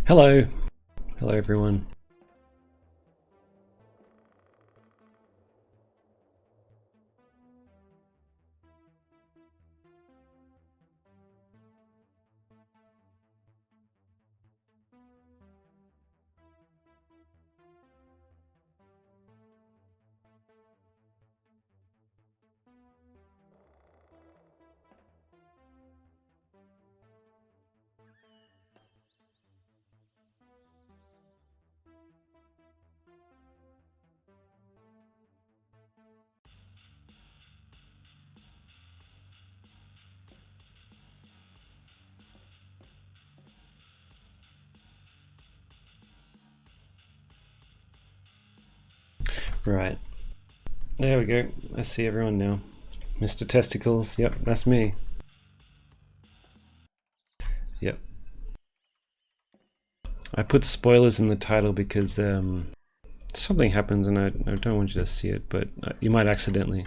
Hello. Hello, everyone. Right. There we go. I see everyone now. Mr. Testicles. Yep, that's me. Yep. I put spoilers in the title because something happens and I don't want you to see it, but you might accidentally.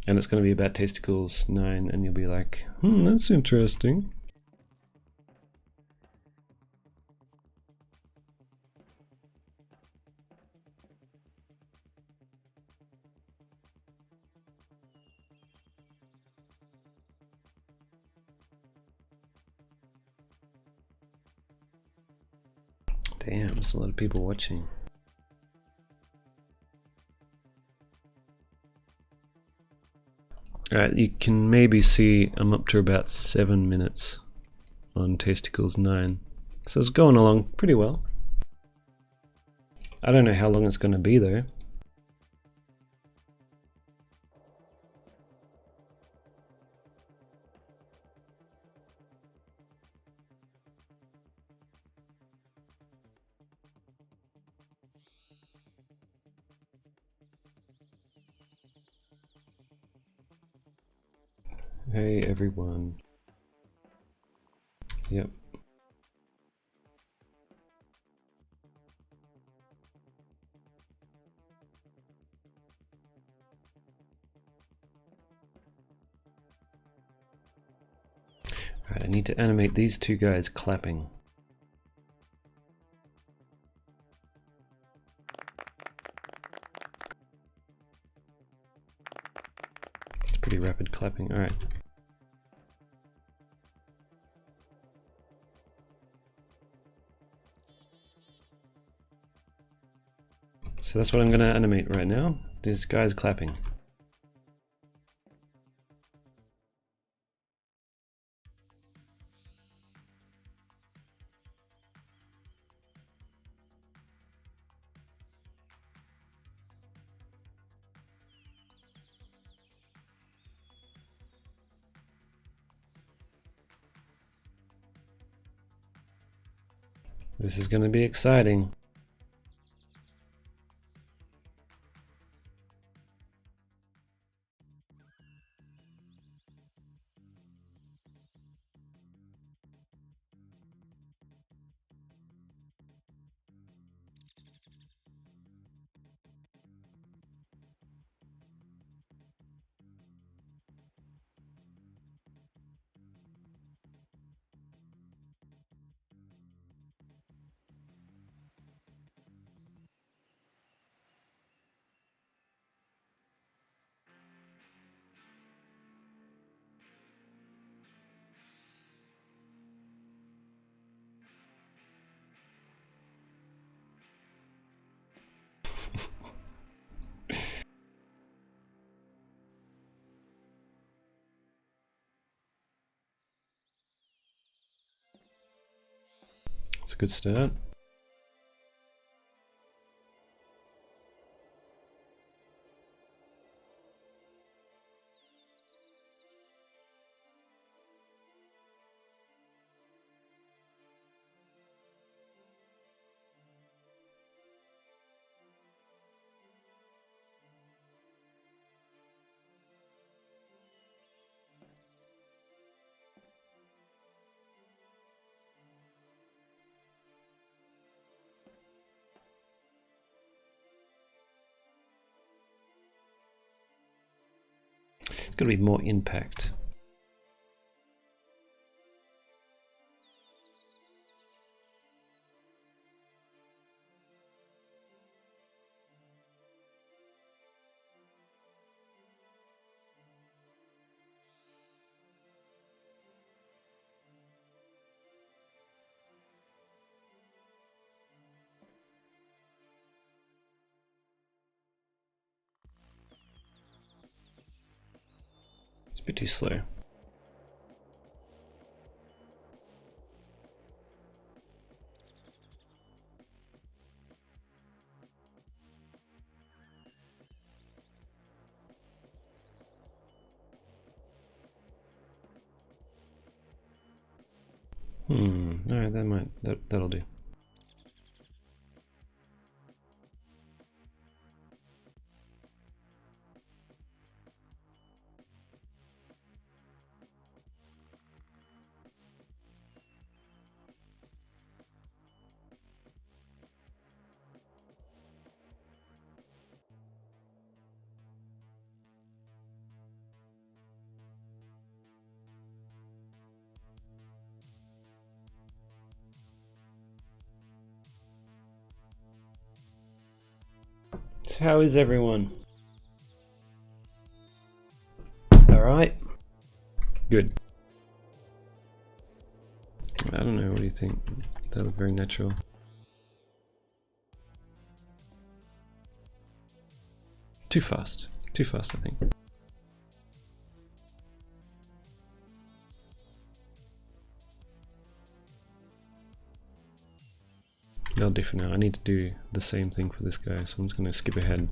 And it's going to be about Testicles 9, and you'll be like, that's interesting. Damn, there's a lot of people watching. Alright, you can maybe see I'm up to about 7 minutes on Testicles 9. So it's going along pretty well. I don't know how long it's going to be though. Hey everyone. Yep. Alright, I need to animate these two guys clapping. It's pretty rapid clapping. Alright. So that's what I'm going to animate right now. These guys clapping. This is going to be exciting. It's a good start. It's got to be more impact. bit too slow. Alright, that'll do. So how is everyone? Alright? Good. I don't know, what do you think? That looked very natural. Too fast, I think. That'll do for now. I need to do the same thing for this guy, so I'm just going to skip ahead.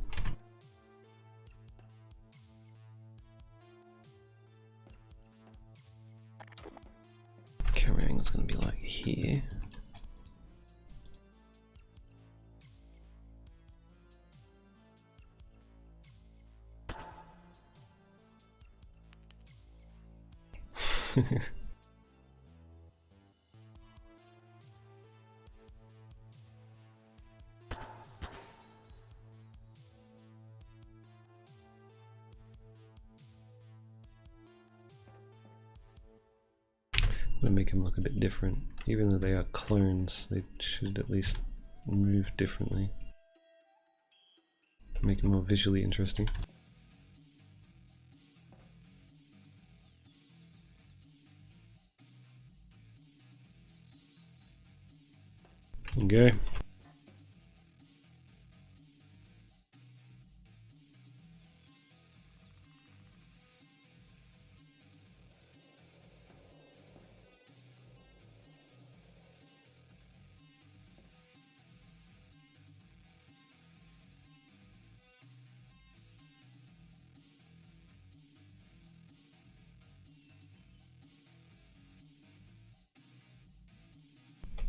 Camera angle's going to be like here. I'm gonna make them look a bit different. Even though they are clones, they should at least move differently. Make them more visually interesting. Okay.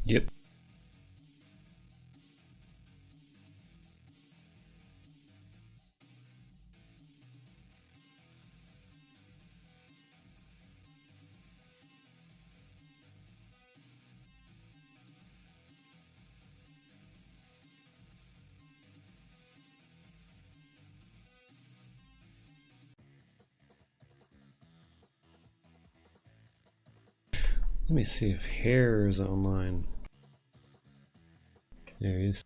Yep. Let me see if Hair is online. There he is.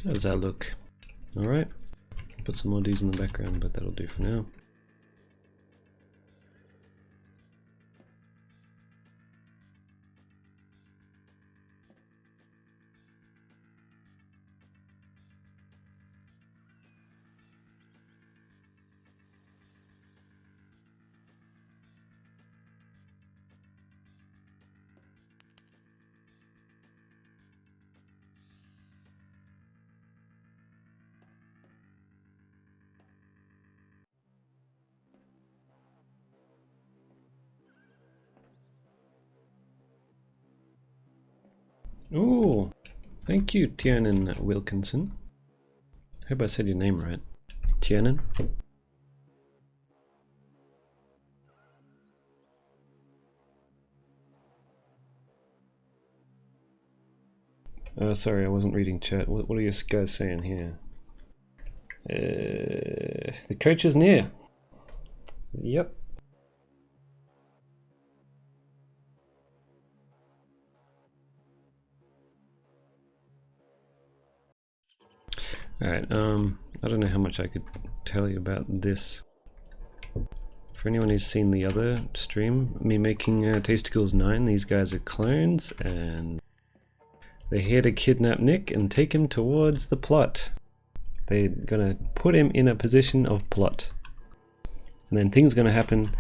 How does that look? Alright. Put some more Ds in the background, but that'll do for now. Ooh, thank you, Tiernan Wilkinson. Hope I said your name right. Tiernan? Sorry, I wasn't reading chat. What are you guys saying here? The coach is near. Yep. Alright, I don't know how much I could tell you about this. For anyone who's seen the other stream, me making Tasticles 9, these guys are clones, and they're here to kidnap Nick and take him towards the plot. They're gonna put him in a position of plot. And then things are gonna happen,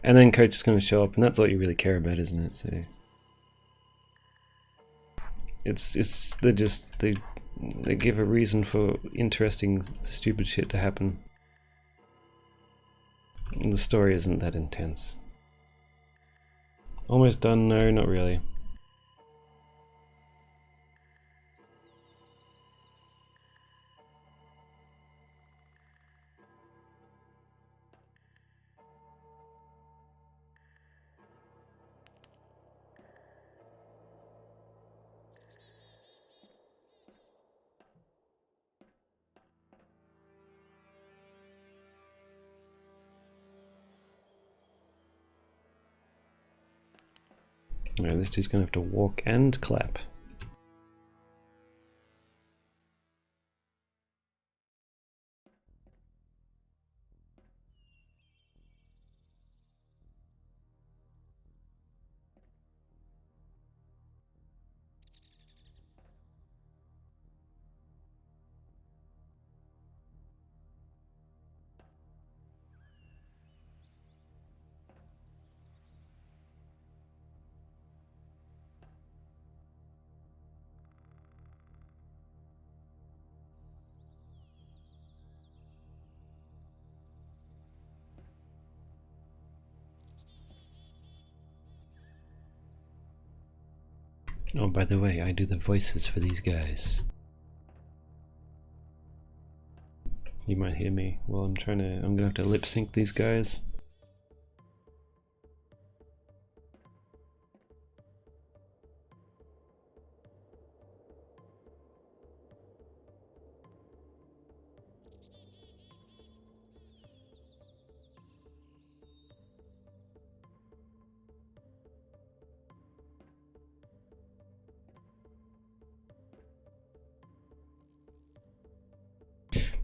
and then Coach is gonna show up, and that's all you really care about, isn't it? So they give a reason for interesting, stupid shit to happen. And the story isn't that intense. Almost done? No, not really. No, this dude's gonna have to walk and clap. Oh, by the way, I do the voices for these guys. You might hear me while I'm gonna have to lip sync these guys.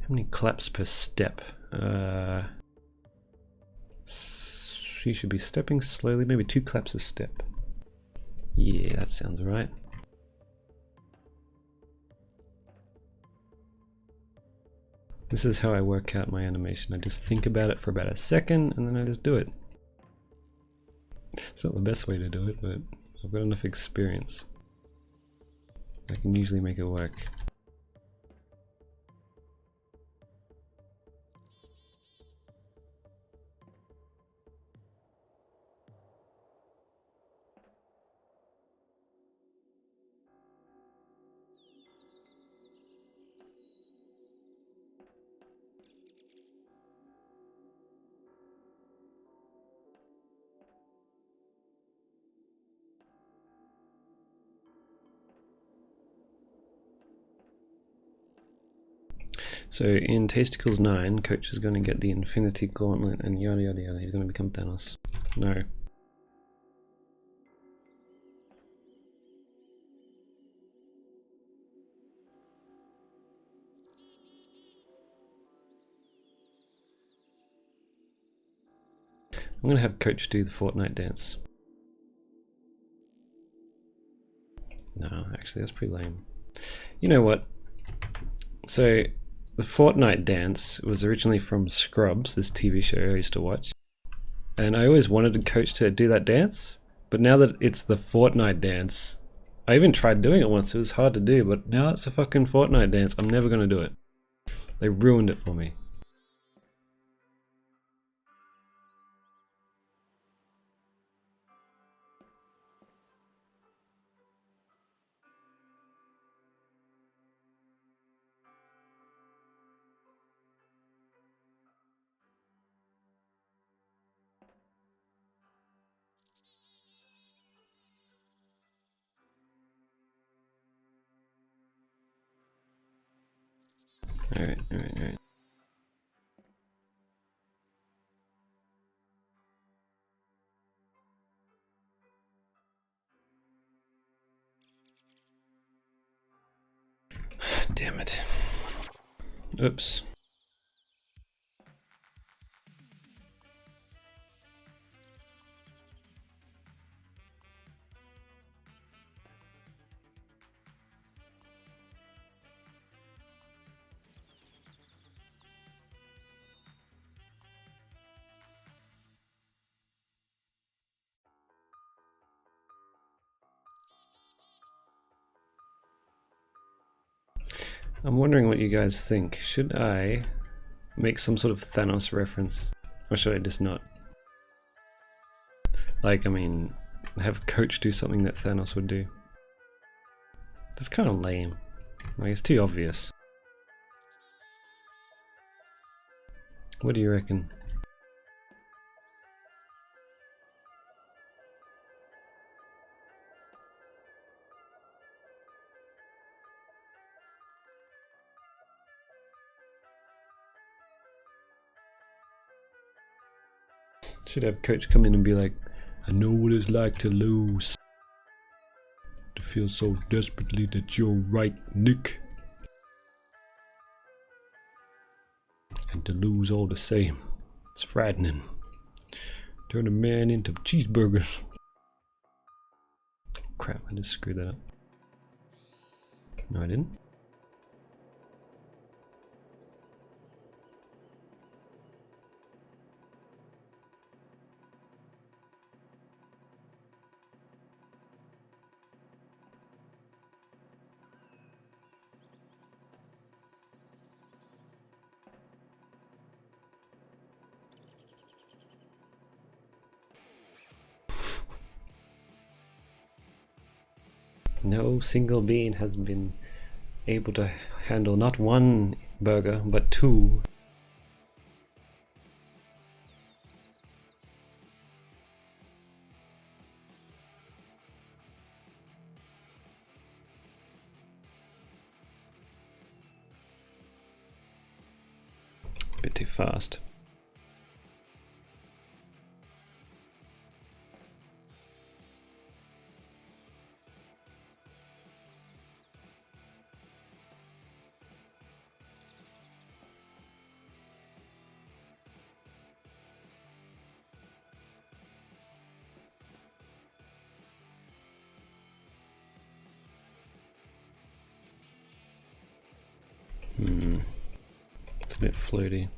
How many claps per step? She should be stepping slowly, maybe 2 claps a step. Yeah, that sounds right. This is how I work out my animation. I just think about it for about a second and then I just do it. It's not the best way to do it, but I've got enough experience. I can usually make it work. So in Tasticles 9, Coach is going to get the Infinity Gauntlet and yada yada yada. He's going to become Thanos. No. I'm gonna have Coach do the Fortnite dance. No, actually that's pretty lame. You know what? So the Fortnite dance was originally from Scrubs, this TV show I used to watch. And I always wanted a Coach to do that dance, but now that it's the Fortnite dance, I even tried doing it once, it was hard to do, but now it's a fucking Fortnite dance, I'm never gonna do it. They ruined it for me. Alright. Damn it. Oops. I'm wondering what you guys think. Should I make some sort of Thanos reference? Or should I just not? Like, I mean, have Coach do something that Thanos would do. That's kind of lame. Like, it's too obvious. What do you reckon? Should have Coach come in and be like, I know what it's like to lose. To feel so desperately that you're right, Nick. And to lose all the same. It's frightening. Turn a man into cheeseburgers. Crap, I just screwed that up. No, I didn't. No single being has been able to handle not one burger, but two. A bit too fast. It's a bit floaty.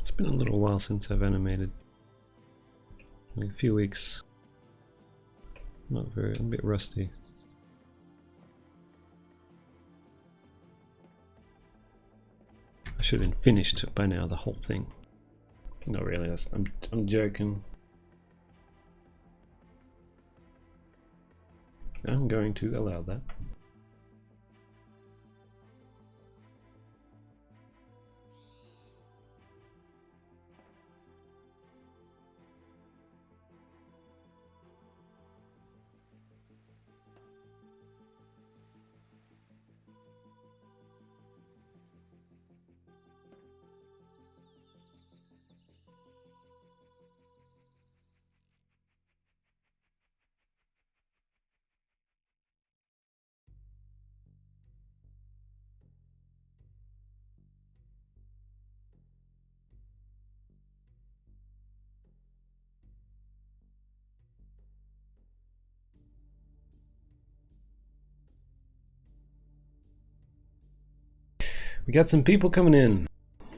It's been a little while since I've animated. Like a few weeks. Not very, I'm a bit rusty. I should have been finished by now, the whole thing. Not really, I'm joking. I'm going to allow that. We got some people coming in.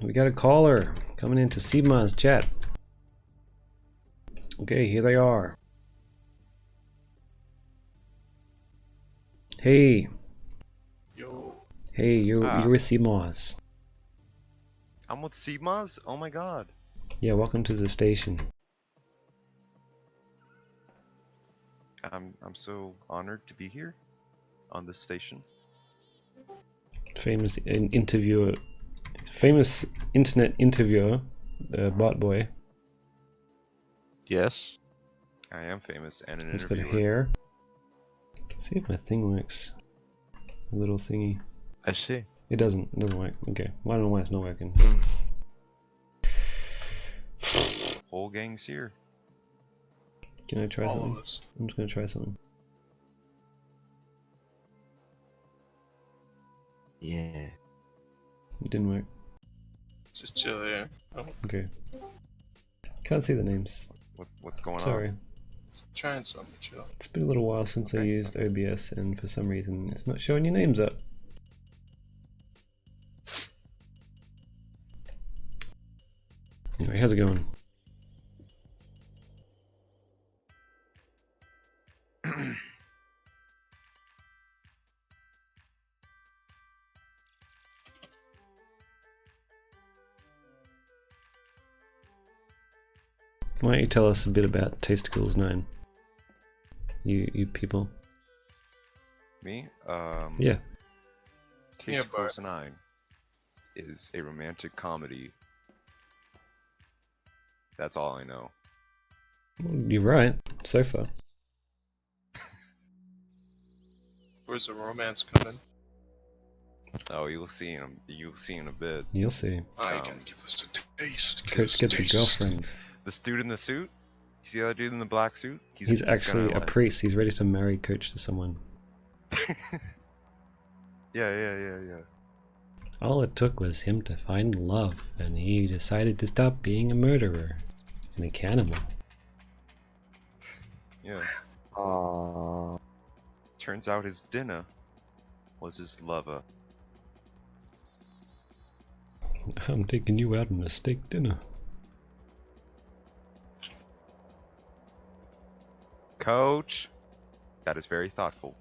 We got a caller coming into seibmoz chat. Okay, here they are. Hey. Yo. Hey, you're with seibmoz. I'm with seibmoz? Oh my god. Yeah, welcome to the station. I'm so honored to be here on this station. Famous interviewer, famous internet interviewer, bot boy. Yes. I am famous and an He's got interviewer. hair. Let's see if my thing works. A little thingy. I see. It doesn't work. Okay. Well, I don't know why it's not working. Whole gang's here. Can I try All something? of us. I'm just gonna try something. Yeah. It didn't work. Just chill there. Oh, Okay. Can't see the names. What's going Sorry. on? just trying something chill. It's been a little while since I used OBS, and for some reason it's not showing your names up. Anyway, how's it going? Why don't you tell us a bit about Tasticles 9? You people. Me? Yeah. Tasticles 9 is a romantic comedy. That's all I know. Well, you're right, so far. Where's the romance coming? Oh, you'll see in a bit. You'll see. Oh, you gotta give us a taste. Give Coach us gets a taste. girlfriend. The dude in the suit? You see that dude in the black suit? He's actually gonna, a priest. He's ready to marry Coach to someone. Yeah. All it took was him to find love, and he decided to stop being a murderer and a cannibal. Yeah. Turns out his dinner was his lover. I'm taking you out on a steak dinner. Coach, that is very thoughtful.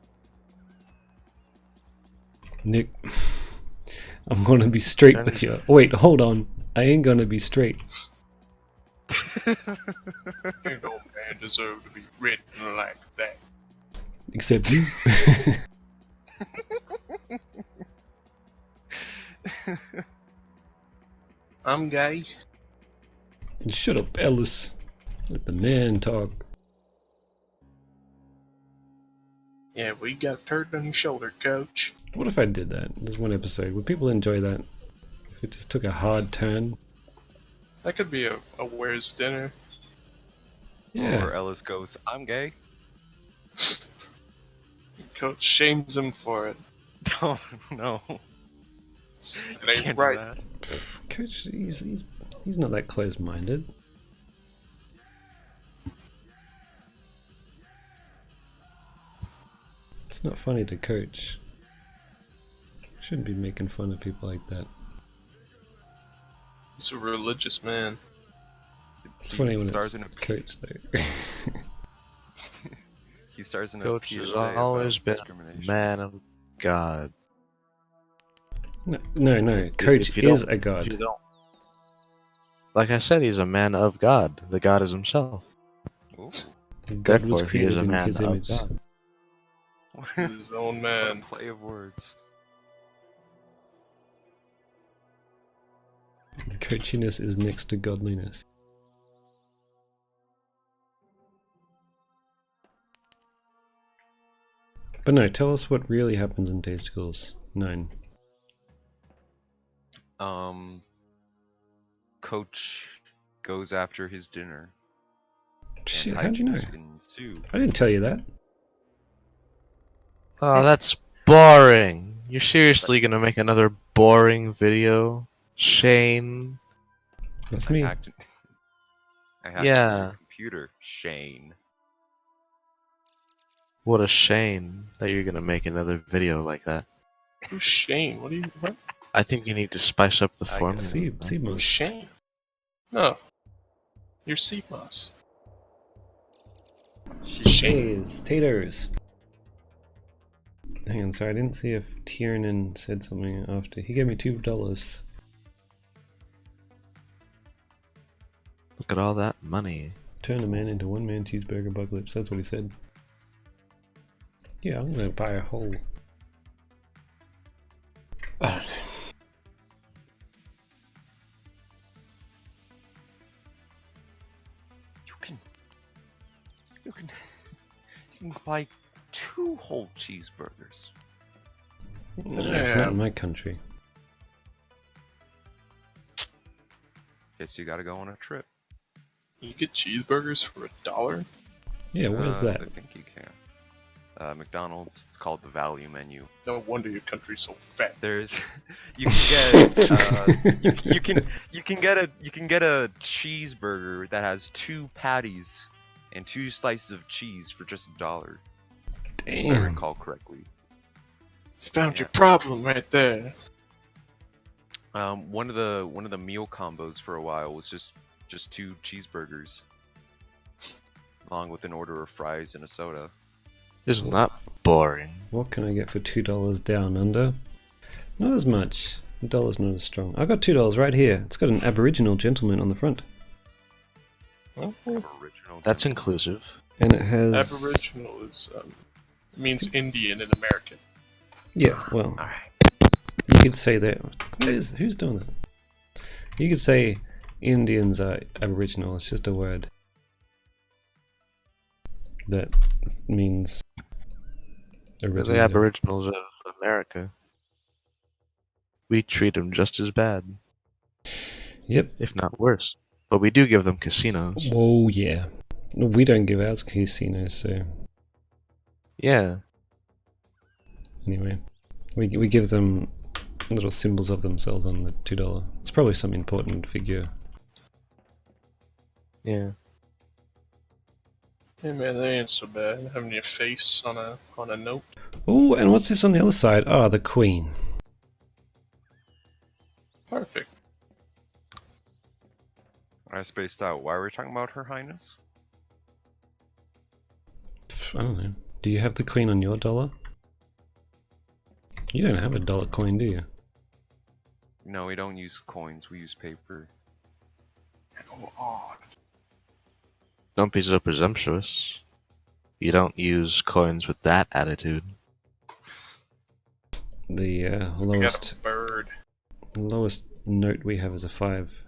Nick, I'm gonna be straight with you. Wait, hold on. I ain't gonna be straight. Ain't no man deserve to be written like that. Except you. I'm gay. And shut up, Ellis. Let the man talk. Yeah, we got a turd on your shoulder, Coach. What if I did that? Just one episode. Would people enjoy that? If it just took a hard turn? That could be a where's dinner. Yeah. Or Ellis goes, I'm gay. Coach shames him for it. No. It Can't ain't do right. that. Coach, he's not that close-minded. It's not funny to Coach. Shouldn't be making fun of people like that. He's a religious man. It's He funny when stars it's in a coach though. he stars in a Coach has PSA always about been a discrimination. man of God. No. Coach If you is don't- a If god. you don't, like I said, he's a man of God. The God is himself. Ooh. God was Therefore, he is created a in man his of image. God. He's his own What a man. play of words. Coachiness is next to godliness. But no, tell us what really happens in Tasticles 9. Coach goes after his dinner. Shit, and how'd you know? hijinks ensue. I didn't tell you that. Oh, that's boring. You're seriously gonna make another boring video? Shane? That's I me. hacked I hacked Yeah. your computer, Shane. What a shame that you're gonna make another video like that. Who's Shane? What? I think you need to spice up the I formula. guess See, man. see, Who's most. Shane? No. You're seibmoz. Shane. Taters. Hang on, sorry, I didn't see if Tiernan said something after. He gave me $2. Look at all that money. Turn a man into one-man cheeseburger bug lips. That's what he said. Yeah, I'm gonna buy a whole. I don't know. You can buy 2 whole cheeseburgers. Yeah. Not in my country. Guess you gotta go on a trip. You get cheeseburgers for $1? Yeah, where's that? I think you can. McDonald's. It's called the value menu. No wonder your country's so fat. There's, you can get, you can get a cheeseburger that has 2 patties and 2 slices of cheese for just $1. If I Damn. recall correctly. Found Yeah. your problem right there. One of the meal combos for a while was just 2 cheeseburgers, along with an order of fries and a soda. Isn't that boring? What can I get for $2 down under? Not as much. The dollar's not as strong. I got $2 right here. It's got an Aboriginal gentleman on the front, Well, Original. That's gentleman. inclusive. and it has. Aboriginal is means Indian in American. Yeah, well, All right. you could say that. Who's doing that? You could say Indians are Aboriginal. It's just a word that means They're original. the Aboriginals of America. We treat them just as bad, Yep. if not worse. But we do give them casinos. Whoa, yeah. We don't give ours casinos, so Yeah. anyway, we give them little symbols of themselves on the $2. It's probably some important figure. Yeah. Hey man, that ain't so bad. Having your face on a note. Oh, and what's this on the other side? Ah, the Queen. Perfect. I spaced out. Why were we talking about Her Highness? I don't know. Do you have the Queen on your dollar? You don't have a dollar coin, do you? No, we don't use coins. We use paper. How odd. Don't be so presumptuous. You don't use coins with that attitude. The We got a bird. lowest note we have is a 5.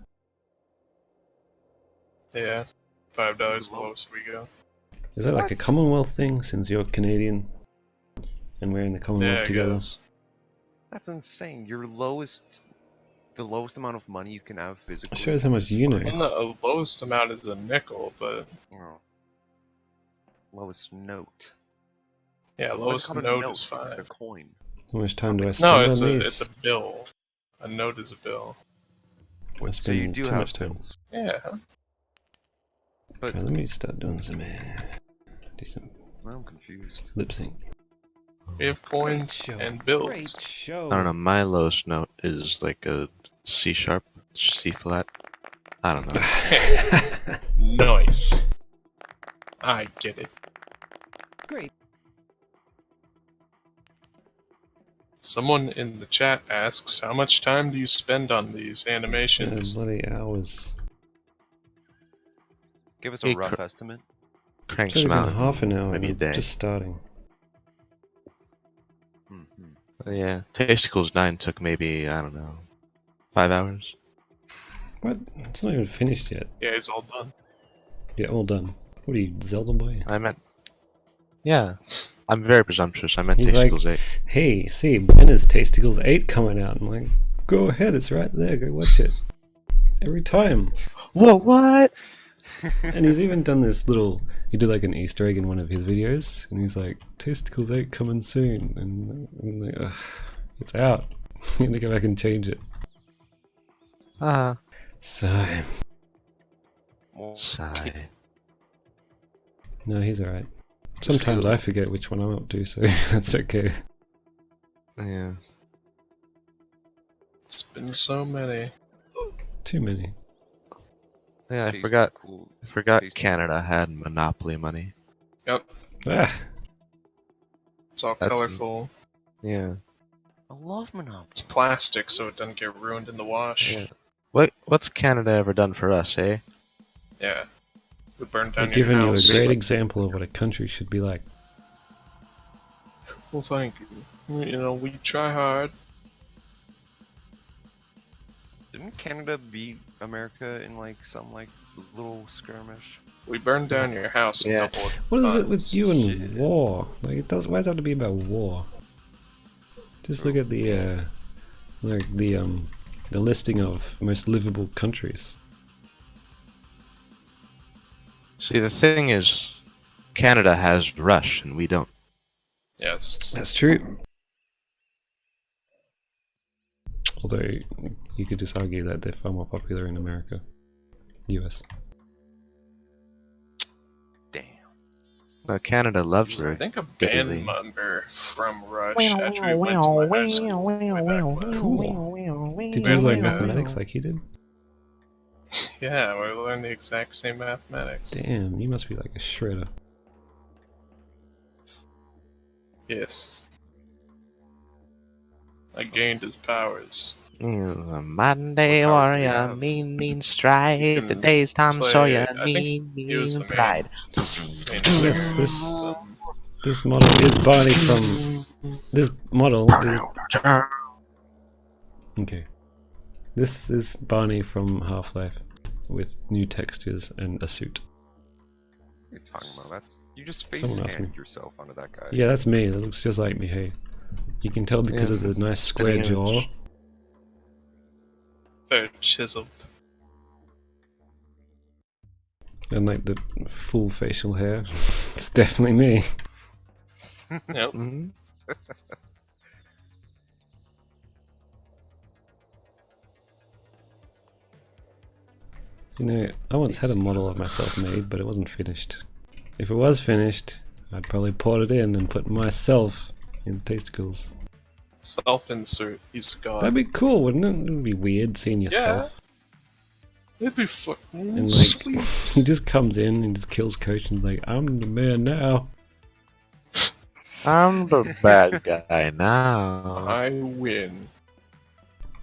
Yeah. $5 the lowest we go. Is that like a What? Commonwealth thing, since you're Canadian and we're in the Commonwealth Yeah, I together? guess. That's insane. The lowest amount of money you can have physically. It shows how much you know. Well, the lowest amount is a nickel, but Oh. Lowest note. yeah, What's lowest called a note is It's a fine. coin. How much time do I No, spend it's on a these? bill. A note is a bill. I So you spend do too have much time. bills. Yeah. But Alright, let me start doing some I'm confused. lip sync. We have coins and bills. show. I don't know, my lowest note is like a C sharp. C flat. I don't know. Nice. I get it. Great. Someone in the chat asks, how much time do you spend on these animations? Bloody hours. Give us a Hey, rough estimate. Crank It's only some been out. half an hour. Maybe a and day. Just starting. Yeah, Tasticles 9 took maybe, I don't know, 5 hours. What? It's not even finished yet. Yeah, it's all done. Yeah, all done. What are you, Zelda boy? I meant. Yeah. I'm very presumptuous. I meant He's like, Tasticles 8. hey, see, when is Tasticles 8 coming out? I'm like, go ahead, it's right there, go watch it. Every time. Whoa, what? And he's even done this little, he did like an Easter egg in one of his videos, and he's like, Tasticles 8 coming soon. And I'm like, ugh, it's out. You need to go back and change it. So, Well, Sigh. no, he's alright. Sometimes I forget which one I'm up to, so that's okay. Yeah. It's been so many. Too many. Yeah, I tasty, forgot. cool, I forgot tasty. Canada had Monopoly money. Yep, Ah, it's all That's- colorful. Yeah. I love Monopoly. It's plastic, so it doesn't get ruined in the wash. Yeah. What's Canada ever done for us, eh? Yeah. We burned I've down your given you a house. great example of what a country should be like. Well, thank you. You know, we try hard. Didn't Canada beat America in like some like little skirmish? We burned down your house a Yeah. couple of What is it times. with you and Shit. war? Like, it does. Why does it have to be about war? Just look at the the listing of most livable countries. See, the thing is, Canada has Rush and we don't. Yes. That's true. Although you could just argue that they're far more popular in America, US. Damn. No, Canada loves I their. think a Italy. band member from Rush actually went to my high school way back when. Cool. Did Wait, you learn wait, mathematics like he did? Yeah, we learned the exact same mathematics. Damn, you must be like a shredder. Yes. I gained his powers. A modern day What powers do you warrior, have? mean stride. The can day's Tom play- Sawyer, I think he was the main- pride. main This- singer. this- So, This model is Barney from. This model is. Okay. This is Barney from Half-Life with new textures and a suit. What are you talking about? That's you just face Someone asked scanned me. yourself onto that guy. Yeah, that's me. That looks just like me. Hey, you can tell because Yeah. of the nice square Spitting jaw. image. they're chiseled. And like the full facial hair. It's definitely me. Yep. Hmm. You know, I once had a model of myself made, but it wasn't finished. If it was finished, I'd probably port it in and put myself in Tasticles. Self-insert. He's a god. That'd be cool, wouldn't it? It would be weird seeing yourself. It'd be fucking And like, sweet. he just comes in and just kills Coach and is like, I'm the man now. I'm the bad guy now. I win.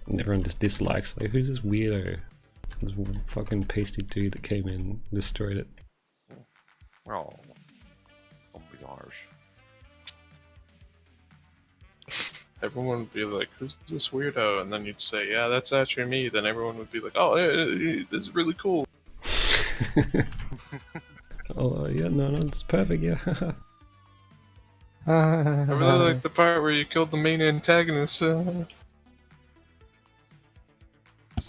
And everyone just dislikes, like, who's this weirdo? This fucking pasty dude that came in and destroyed it. Oh, always harsh. Everyone would be like, who's this weirdo? And then you'd say, yeah, that's actually me. Then everyone would be like, oh, this is really cool. Oh, yeah, no, it's perfect, yeah. I really like the part where you killed the main antagonist. Just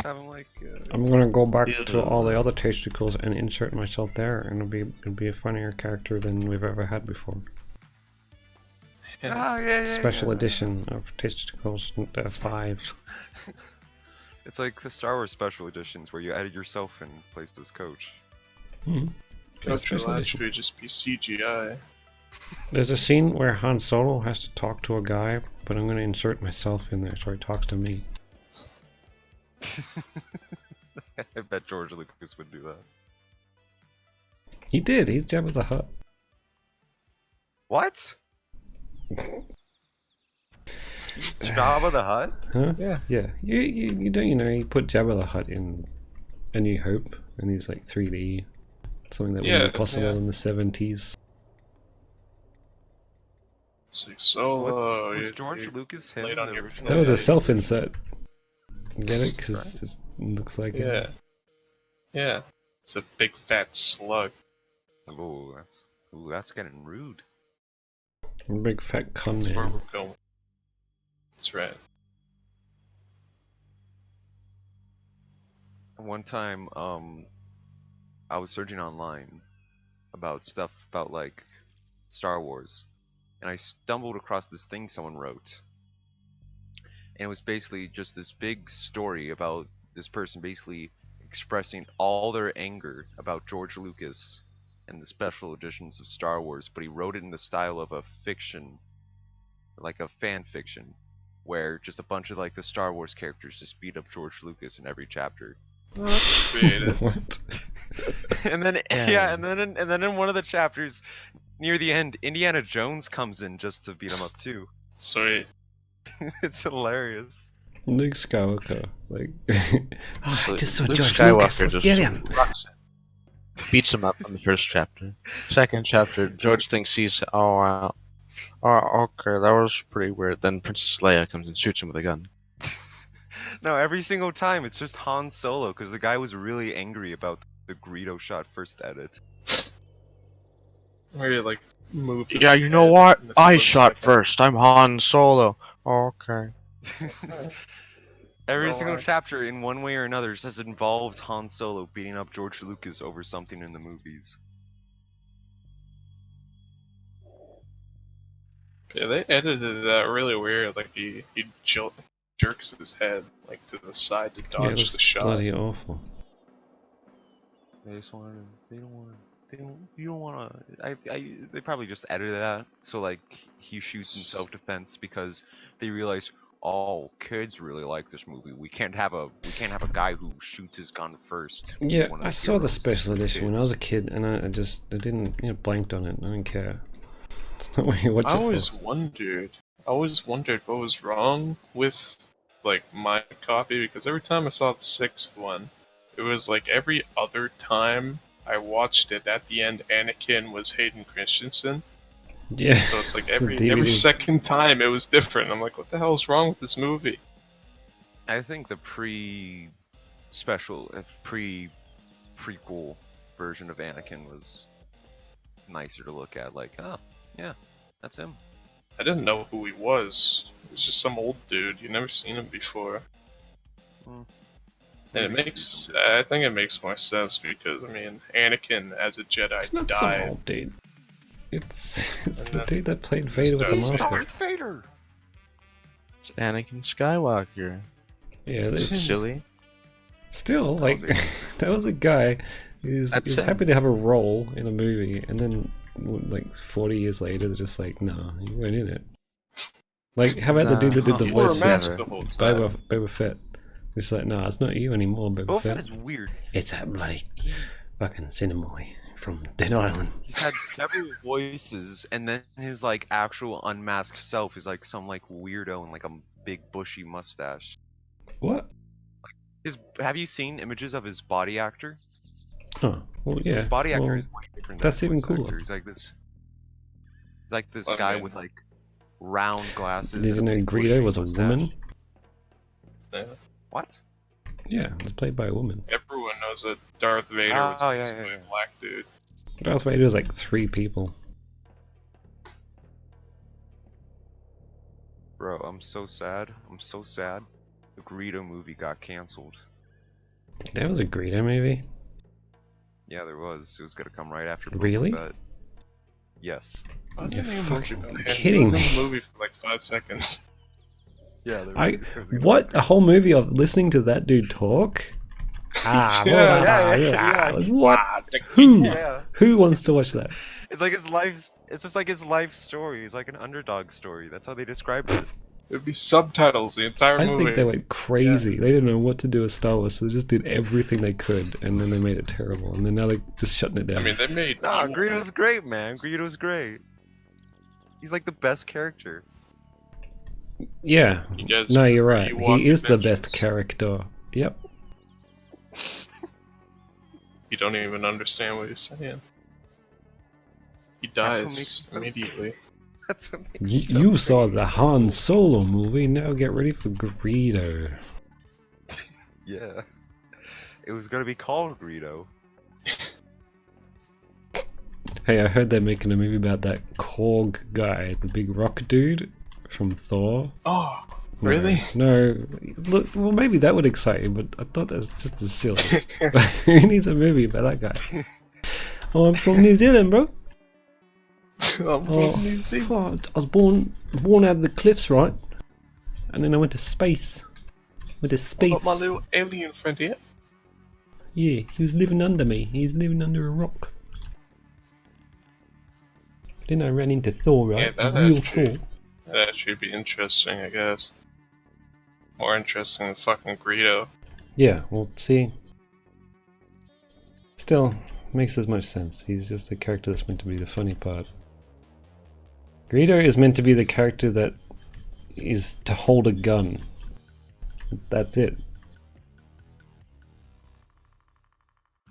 having like. I'm gonna go back to all the other Tasticles and insert myself there, and it'll be a funnier character than we've ever had before. Yeah. Special edition of Tasticles 5. It's like the Star Wars special editions where you added yourself and placed as coach. Hmm. Coach Special will edition. actually just be CGI. There's a scene where Han Solo has to talk to a guy, but I'm gonna insert myself in there so he talks to me. I bet George Lucas would do that. He did. He's Jabba the Hutt. What? Jabba the Hutt? Huh? Yeah. Yeah. You don't he put Jabba the Hutt in A New Hope, and he's like 3D, something that Yeah, wasn't possible yeah. in the 70s. It's like Solo. Was you- George you Lucas him laid in on the your original? That was a Yeah. self-insert. Get it? Because Christ. it looks like it. Yeah. Yeah. It's a big fat slug. Ooh, that's getting rude. A big fat con That's where man. we're going. That's right. One time, I was searching online about stuff about like Star Wars, and I stumbled across this thing someone wrote, and it was basically just this big story about this person basically expressing all their anger about George Lucas and the special editions of Star Wars, but he wrote it in the style of a fiction, like a fan fiction, where just a bunch of like the Star Wars characters just beat up George Lucas in every chapter. Well, that's creative. What? And then Yeah. and then in one of the chapters near the end, Indiana Jones comes in just to beat him up too. Sweet. It's hilarious. Luke Skywalker. Like, oh, I just saw Luke George Skywalker Lucas. Let's just get him. beats him up in the first chapter. Second chapter, George thinks he's oh okay, that was pretty weird. Then Princess Leia comes and shoots him with a gun. No, every single time it's just Han Solo because the guy was really angry about the Greedo shot first edit. Where you like move. Yeah, his you know head what? in a I split shot second. first. I'm Han Solo. Okay. Every No single way. chapter, in one way or another, just involves Han Solo beating up George Lucas over something in the movies. Yeah, they edited that really weird. Like he jerks his head like to the side to Yeah, it dodge was the shot. bloody awful. They just wanted. They don't want. They don't. You don't want to. They probably just edited that so like he shoots in self-defense because they realize, oh, kids really like this movie. We can't have a guy who shoots his gun first. We Yeah, want I a saw hero the who's special edition when I was a kids. kid, and I didn't, blanked on it. I didn't care. It's not what you watch I it always for. wondered what was wrong with like my copy because every time I saw the sixth one, it was like every other time I watched it at the end, Anakin was Hayden Christensen. Yeah. So it's like the every DVD. second time it was different. I'm like, what the hell is wrong with this movie? I think the prequel version of Anakin was nicer to look at. Like, oh, yeah, that's him. I didn't know who he was. He was just some old dude. You've never seen him before. Hmm. And I think it makes more sense because, I mean, Anakin as a Jedi It's not some died. old dude. It's the then dude that played Vader with the He's mask. on. Darth Vader. It's Anakin Skywalker. Yeah, It's it's silly. still That like was a- that was a guy who's That's him. happy to have a role in a movie, and then like 40 years later, they're just like, no, you weren't in it. Like, how about the dude that did the He wore a voice for mask the whole time. Boba Fett? It's like, no, it's not you anymore, Boba Boba Fett. Fett is weird. It's that bloody He, fucking Cinemoy from Dead Island. he's had several voices, and then his like actual unmasked self is like some like weirdo in like a big bushy mustache. What? Have you seen images of his body actor? Oh, well, yeah. His body actor well, is way different. that's than his even voice cooler. actor. He's like this I guy mean- with like round glasses. Did you and a know big Greedo bushy was a mustache. woman? Yeah. What? Yeah, it was played by a woman. Everyone knows that Darth Vader was Oh, yeah, basically yeah, a yeah. black dude. Darth Vader was like 3 people. Bro, I'm so sad. I'm so sad. The Greedo movie got canceled. There was a Greedo movie? Yeah, there was. It was gonna come right after Boba Really? Fett. Yes. Why You're didn't they make a fucking movie about him? kidding He was in me. the movie for like 5 seconds. Yeah, there I what? A whole movie of listening to that dude talk? Ah, Yeah, blah, yeah. blah. What? Ah, Who? Yeah. Who wants to watch that? It's like his life. It's just like his life story. It's like an underdog story. That's how they describe it. It'd be subtitles the entire I movie. think they went crazy. They didn't know what to do with Star Wars, so they just did everything they could, and then they made it terrible. And then now they're just shutting it down. I mean, they made. Nah, Greedo's great, man. Greedo's great. He's like the best character. Yeah. You guys No, you're right. rewatch He is the Adventures? best character. Yep. You don't even understand what he's saying. He That's what dies makes- immediately. That's what makes him so You great. saw the Han Solo movie, now get ready for Greedo. Yeah. It was gonna be called Greedo. Hey, I heard they're making a movie about that Korg guy, the big rock dude from Thor. Oh, No, really? No. Look, well, maybe that would excite you, but I thought that's just as silly. Who needs a movie about that guy? Oh, I'm from New Zealand, bro. I'm from Oh, New Zealand. I was born out of the cliffs, right? And then I went to space. Went to What space. about my little alien friend here? Yeah, he was living under me. He's living under a rock. Then I ran into Thor, right? Yeah, that Real actually- Thor. That'd actually be interesting, I guess. More interesting than fucking Greedo. Yeah, well, see. Still, makes as much sense. He's just a character that's meant to be the funny part. Greedo is meant to be the character that is to hold a gun. That's it.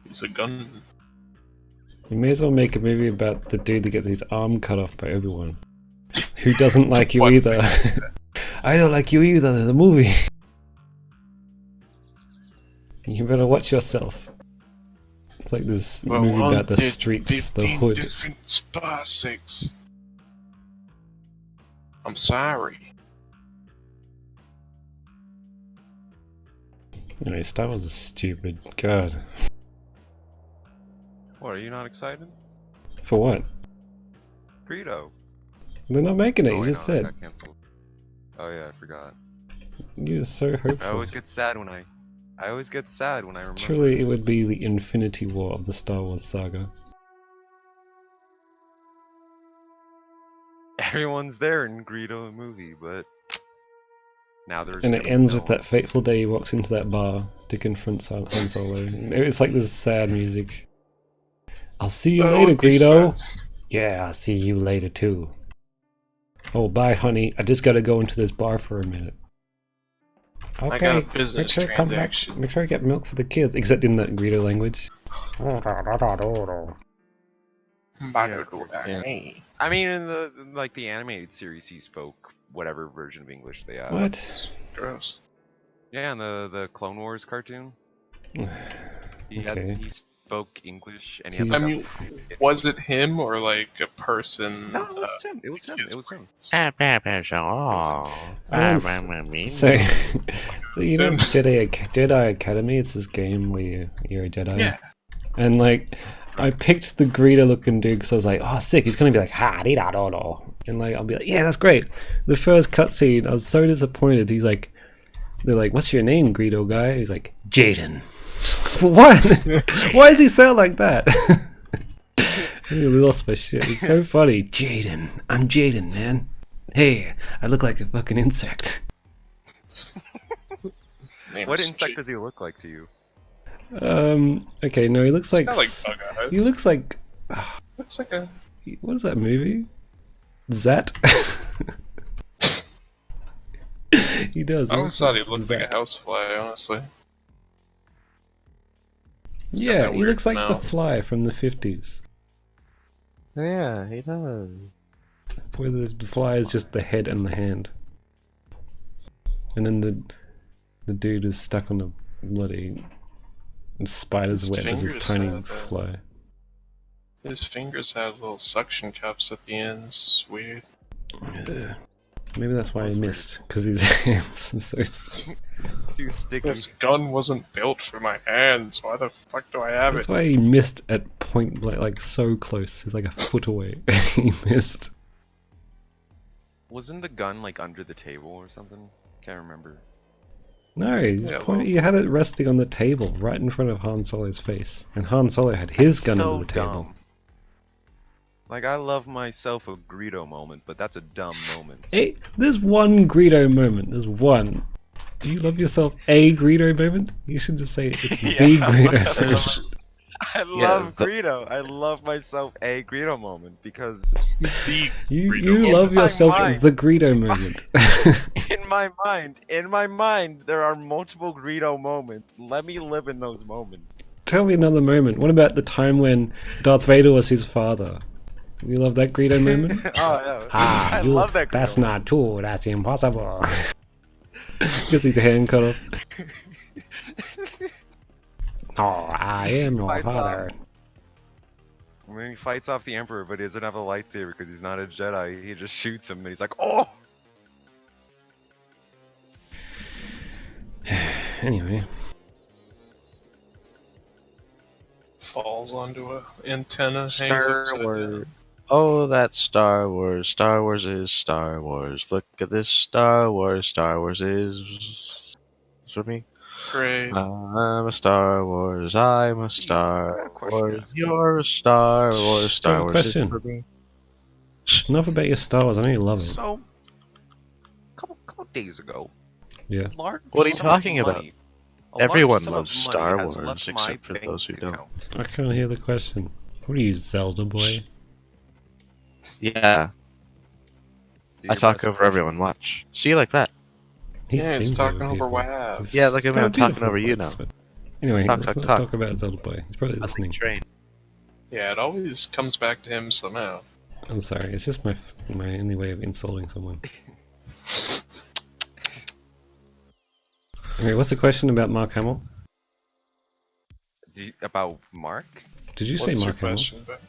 He's a gunman. You may as well make a movie about the dude that gets his arm cut off by Obi-Wan. Who doesn't like you What? either. I don't like you either, the movie. You better watch yourself. It's like this movie about the streets, the 15 hood. different spasics. I'm sorry. Anyway, Star Wars is stupid. God. What, are you not excited? For what? Greedo. They're not making it, Oh, you wait, just no, that said. got canceled. Oh yeah, I forgot. You're so I hopeful. always get sad when I remember. Truly, it would be the Infinity War of the Star Wars saga. Everyone's there in Greedo the movie, but now there's. And it ends with that fateful day he walks into that bar to confront Han Solo. It's like this sad music. I'll see you That later, would be Greedo. sad. Yeah, I'll see you later too. Oh, bye, honey. I just gotta go into this bar for a minute. Okay. I got a business Make sure I come back. transaction. Make sure I get milk for the kids, except in that Greedo language. Hey. I mean, in the animated series, he spoke whatever version of English they had. What? Gross. Yeah, in the Clone Wars cartoon, Okay. he spoke English, and he He's- had. I mean, was it him or like a person? No, it was him. It was him. It was him. So, so you know Jedi Academy? It's this game where you're a Jedi. Yeah. And like, I picked the Greedo looking dude because I was like, oh, sick. He's gonna be like, ha dee da do do, and like I'll be like, yeah, that's great. The first cutscene, I was so disappointed. He's like, they're like, what's your name, Greedo guy? He's like, Jaden. What? Why does he sound like that? I lost my shit. It's so funny. Jaden. I'm Jaden, man. Hey, I look like a fucking insect. Name What is insect Jake. does he look like to you? Okay, no, he looks It's like. kinda like bug eyes. He looks like. Looks like a. What is that movie? Zat? He does. I always thought he looked like Zat. a housefly, honestly. He's got Yeah, that he weird looks like the mouth. Fly from the 50s. Yeah, he does. Where the fly is just the head and the hand. And then the dude is stuck on a bloody spider's His web as his fingers tiny have, fly. His fingers had little suction cups at the ends. Weird. Ugh. Maybe that's why That I was weird. missed, because his hands are so... It's too sticky. This gun wasn't built for my hands. Why the fuck do I have That's it? why he missed at point blank, like so close. He's like a foot away. He missed. Wasn't the gun like under the table or something? Can't remember. No, Yeah, well- he had it resting on the table, right in front of Han Solo's face. And Han Solo had his gun so under the table. dumb. Like, I love myself a Greedo moment, but that's a dumb moment. Hey, there's one Greedo moment. There's one. Do you love yourself a Greedo moment? You should just say it's Yeah, the I Greedo love moment. I love Greedo. I love myself a Greedo moment because It's the You Greedo love In my yourself mind. the Greedo moment. in my mind, there are multiple Greedo moments. Let me live in those moments. Tell me another moment. What about the time when Darth Vader was his father? You love that Greedo moment? Oh yeah, I love that. That's Greedo not true. That's impossible. Because his hand cut off. Oh, I am your Fights father. When he fights off the Emperor, but he doesn't have a lightsaber because he's not a Jedi, he just shoots him and he's like, oh! Anyway, falls onto a antenna, hangs Star upside Wars. down. Oh, that's Star Wars. Star Wars is Star Wars. Look at this Star Wars. Star Wars is for me. Great. I'm a Star Wars. I'm a See, I Star got a question to Wars. ask. You're a Star Wars. I Star have a Wars question. is for me. enough about your Star Wars. I know you love it. So, couple days ago, Yeah. large What are you sum of talking about? money- a large Everyone sum of loves money Star has Wars, left except my for bank those who don't. account. I can't hear the question. What are you, Zelda boy? Yeah, Do I your talk best over impression. everyone. Watch. See you like that. He Yeah, he's sings talking over people. WAV. He's Yeah, look at me, got a I'm talking beautiful over you voice, now. but- Anyway, Talk, let's talk, not talk. talk about Zelda boy. He's probably listening. Train. Yeah, it always comes back to him somehow. I'm sorry. It's just my only way of insulting someone. Okay, what's the question about Mark Hamill? About Mark? Did you What's say your Mark Hamill? question? About?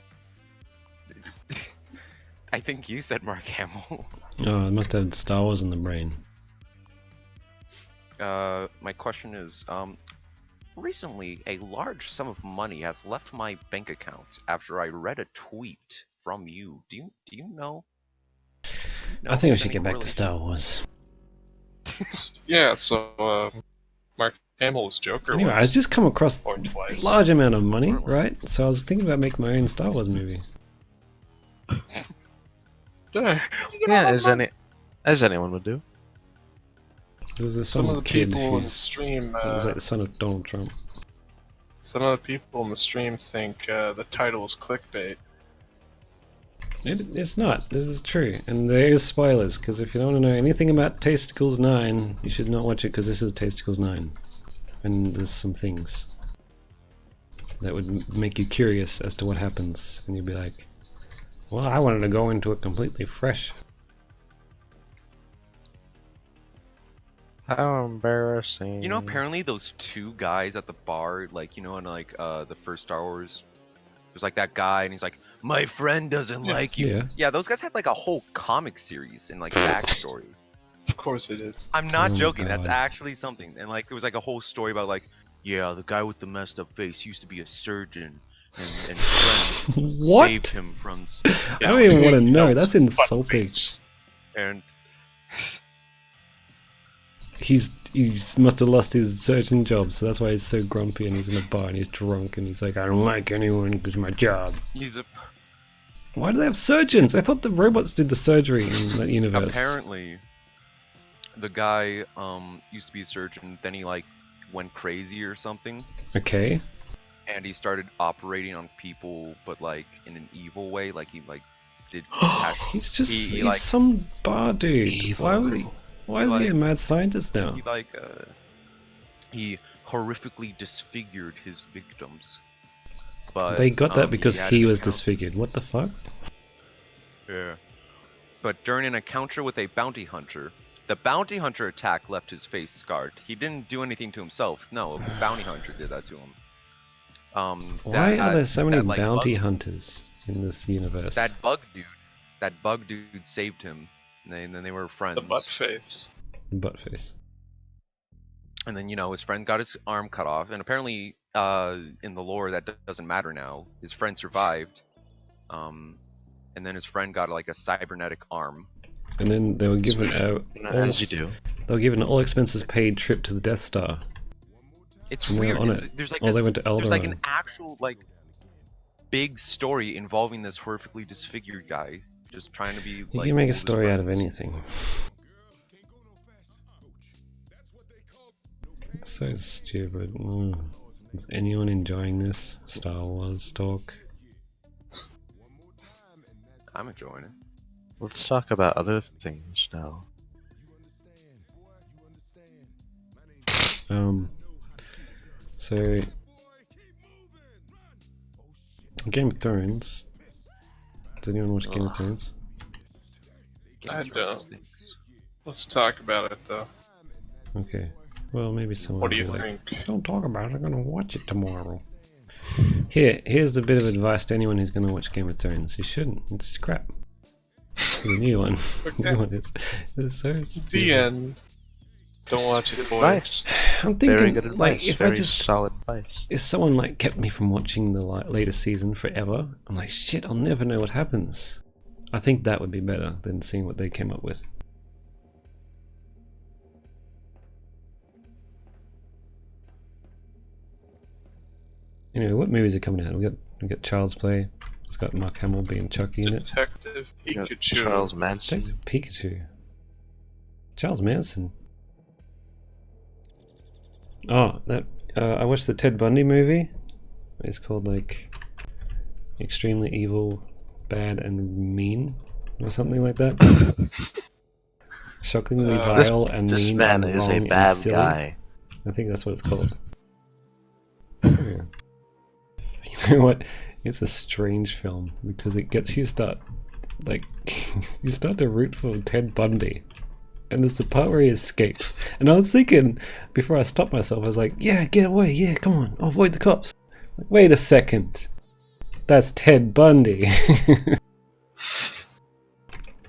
I think you said Mark Hamill. Oh, I must have Star Wars in the brain. My question is, recently a large sum of money has left my bank account after I read a tweet from you. Do you know? I think we of should any get back to correlation? Star Wars. Yeah, so Mark Hamill's Joker Anyway, I once. just come across Or a twice. large amount of money, Or once. right? So I was thinking about making my own Star Wars movie. Damn. Yeah, as anyone would do. There was Some some of the kid people in the who's stream, he was like the son of Donald Trump. some of the people in the stream think the title is clickbait. It's not. This is true, and there is spoilers. Because if you don't want to know anything about Tasticles 9, you should not watch it. Because this is Tasticles 9, and there's some things that would make you curious as to what happens, and you'd be like, "Well, I wanted to go into it completely fresh." How embarrassing. You know, apparently those two guys at the bar, like in like the first Star Wars, there's like that guy, and he's like, "My friend doesn't Yeah. like you." Yeah. Yeah, those guys had like a whole comic series and like backstory. Of course they did. I'm not Oh my joking. That's God. actually something. And like there was like a whole story about like, yeah, the guy with the messed up face used to be a surgeon, and his friend What? saved him from. I don't even want to know. That's insulting. And He must have lost his surgeon job, so that's why he's so grumpy, and he's in a bar and he's drunk, and he's like, "I don't like anyone because my job." he's a, Why do they have surgeons? I thought the robots did the surgery in that universe. apparently the guy used to be a surgeon. Then he like went crazy or something, Okay. and he started operating on people, but like in an evil way. Like he like did. He's just he, he's like some bar dude. Evil. Why is he a mad scientist now? he like he horrifically disfigured his victims. But They got that because had he an was account- disfigured. What the fuck? Yeah. But during an encounter with a bounty hunter, the bounty hunter attack left his face scarred. He didn't do anything to himself. No, a bounty hunter did that to him. Why are there so many that, like, bounty bug- hunters in this universe? That bug dude saved him, and then they were friends. The butt face. Buttface. And then his friend got his arm cut off, and apparently in the lore that doesn't matter now. His friend survived, and then his friend got like a cybernetic arm. And then they were given As you do. they were given an all expenses paid trip to the Death Star. It's And they were weird. on There's like Oh, they this- went to there's like an Alderaan. actual like big story involving this horrifically disfigured guy just trying to be You like can make cool a with his story out of friends. anything. So stupid. Is anyone enjoying this Star Wars talk? I'm enjoying it. Let's talk about other things now. So Game of Thrones. Does anyone watch Game of Thrones? Game I of Thrones don't. stinks. Let's talk about it though. Okay. Well, maybe someone What do will you be like, think? don't talk about it, I'm gonna watch it tomorrow. Here's a bit of advice to anyone who's gonna watch Game of Thrones. You shouldn't. It's crap. The new one. The Okay. new one is so stupid. The end. Don't watch it, boys. Advice. I'm Very thinking, good advice. like, if Very I just solid advice. if someone like kept me from watching the latest season forever, I'm like, shit, I'll never know what happens. I think that would be better than seeing what they came up with. Anyway, what movies are coming out? We got Child's Play. It's got Mark Hamill being Chucky in it. Detective You got Pikachu. Charles Manson. Detective Pikachu. Charles Manson. Oh, that I watched the Ted Bundy movie. It's called like Extremely Evil, Bad and Mean, or something like that. Shockingly vile and This mean man and is wrong a and bad silly. guy. I think that's what it's called. Yeah. You know what? It's a strange film because it gets you you start to root for Ted Bundy. And there's the part where he escapes. And I was thinking, before I stopped myself, I was like, yeah, get away, yeah, come on, I'll avoid the cops. Like, wait a second. That's Ted Bundy.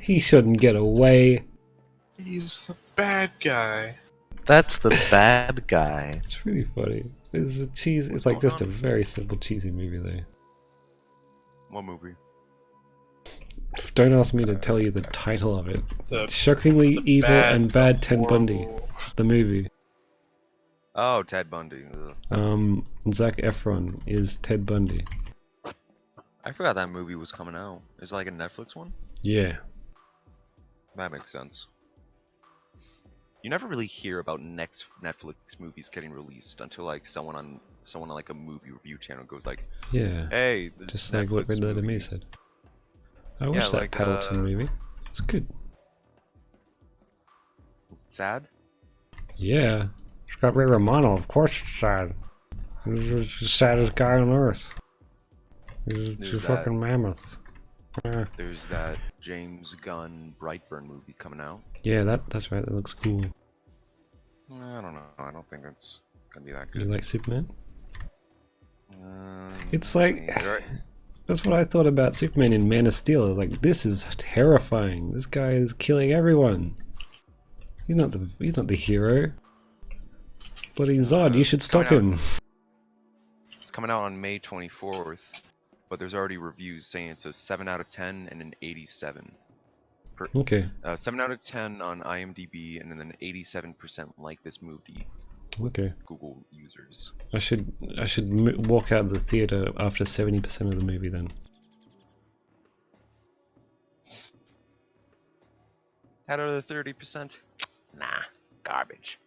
He shouldn't get away. He's the bad guy. That's the bad guy. It's really funny. It's a cheese. It's What's like going just a on? very simple cheesy movie though. What movie? Don't ask me to tell you the title of it. The Shockingly Evil bad, and Bad Ted Bundy, horrible- the movie. Oh, Ted Bundy. Ugh. Zac Efron is Ted Bundy. I forgot that movie was coming out. Is it like a Netflix one? Yeah. That makes sense. You never really hear about next Netflix movies getting released until like someone on like a movie review channel goes like, Yeah. "Hey, this Just like what Netflix Red Letter movie." Me said. I watched that like, Paddleton movie. It's good. Sad? Yeah. It's got Ray Romano, of course it's sad. He's the saddest guy on earth. He's a There's fucking mammoth. There's that James Gunn Brightburn movie coming out. Yeah, that's right, that looks cool. I don't know. I don't think it's gonna be that You good. like Superman? Um, It's like right. that's what I thought about Superman in Man of Steel. Like, this is terrifying. This guy is killing everyone. He's not the hero. Bloody Zod, you should stop coming him. It's coming out on May 24th, but there's already reviews saying it's a 7 out of 10 and an 87. Okay, 7 out of 10 on IMDb and then an 87% like this movie. okay. Google users. I should walk out of the theater after 70% of the movie then. Out of the 30%? Nah, garbage.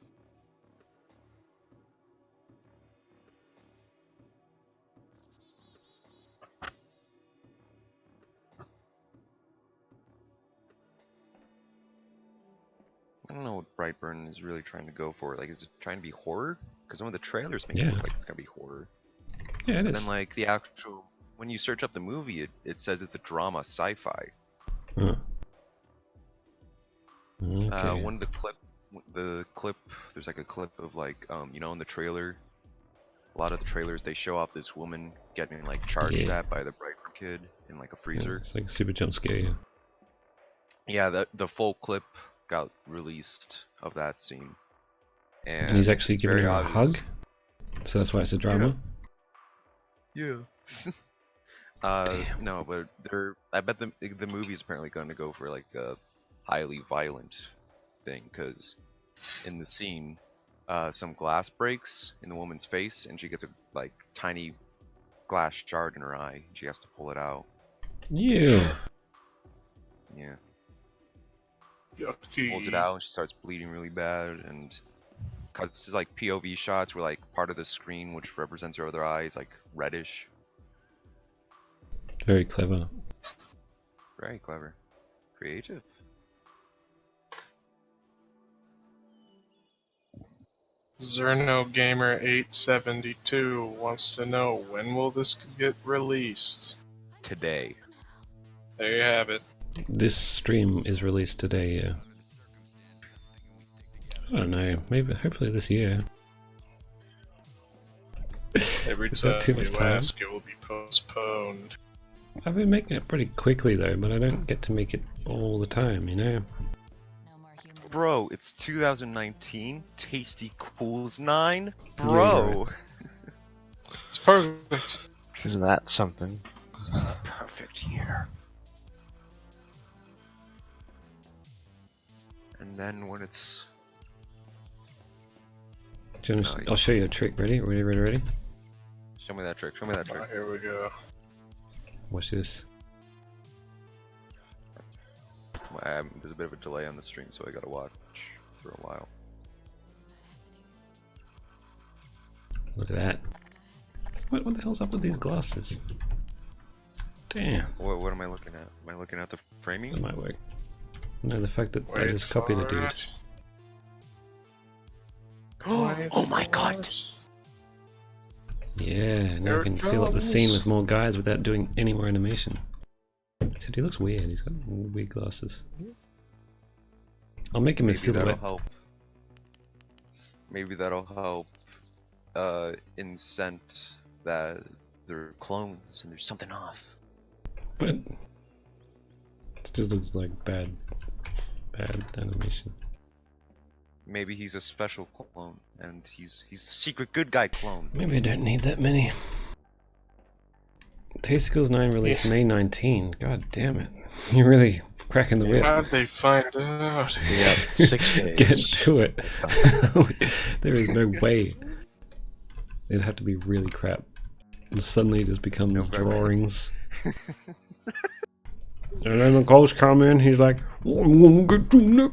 I don't know what Brightburn is really trying to go for. Like, is it trying to be horror? Because some of the trailers make it Yeah. look like it's gonna be horror. Yeah, it But is. then, like, the actual, when you search up the movie, it says it's a drama sci-fi. Oh. Okay. One of the clip, there's like a clip of like, you know, in the trailer, a lot of the trailers they show off this woman getting like charged Yeah. at by the Brightburn kid in like a Yeah, freezer. it's like a super jump scare, yeah. Yeah, the full clip got released of that scene, And he's actually it's giving very her a obvious. hug. So that's why it's a drama. Yeah. Damn. No, but I bet the movie's apparently going to go for like a highly violent thing, because in the scene, some glass breaks in the woman's face, and she gets a like tiny glass shard in her eye. She has to pull it out. You. Yeah. Yucky. Pulls it out and she starts bleeding really bad, and cuts to like POV shots where like part of the screen which represents her other eye is like reddish. Very clever. Very clever. Creative. Zerno Gamer 872 wants to know, when will this get released? Today. There you have it. This stream is released today, yeah. I don't know, maybe, hopefully this year. Every Is that time too you much time? ask, it will be postponed. I've been making it pretty quickly though, but I don't get to make it all the time, you know? Bro, it's 2019. Tasty Cools 9. You're Bro. It's perfect. Isn't that something? It's the perfect year. And then when it's Do you wanna I'll show you a trick. Ready? Ready? show me that trick. Show me that Oh, trick. here we go. Watch this. There's a bit of a delay on the stream, so I gotta watch for a while. Look at that. What the hell's up with these glasses? Damn, What am I looking at? Am I looking at the framing? that might work. No, the fact that I Wait just copied a for dude. it. Wait Oh my for god! it. Yeah, now There I can it fill up the scene goes. with more guys without doing any more animation. Except he looks weird, he's got weird glasses. I'll make him a Maybe that'll silhouette. help. Maybe that'll help incent that they're clones and there's something off. But it just looks like bad animation. Maybe he's a special clone and he's the secret good guy clone. Maybe I don't need that many. Tasticles 9 released May 19. God damn it. You're really cracking the whip. How'd they find out? We got 6 days. Get to it. There is no way. It'd have to be really crap. And suddenly it just becomes November. drawings. And then the ghost come in, he's like, "Oh, I'm gonna get to Nick."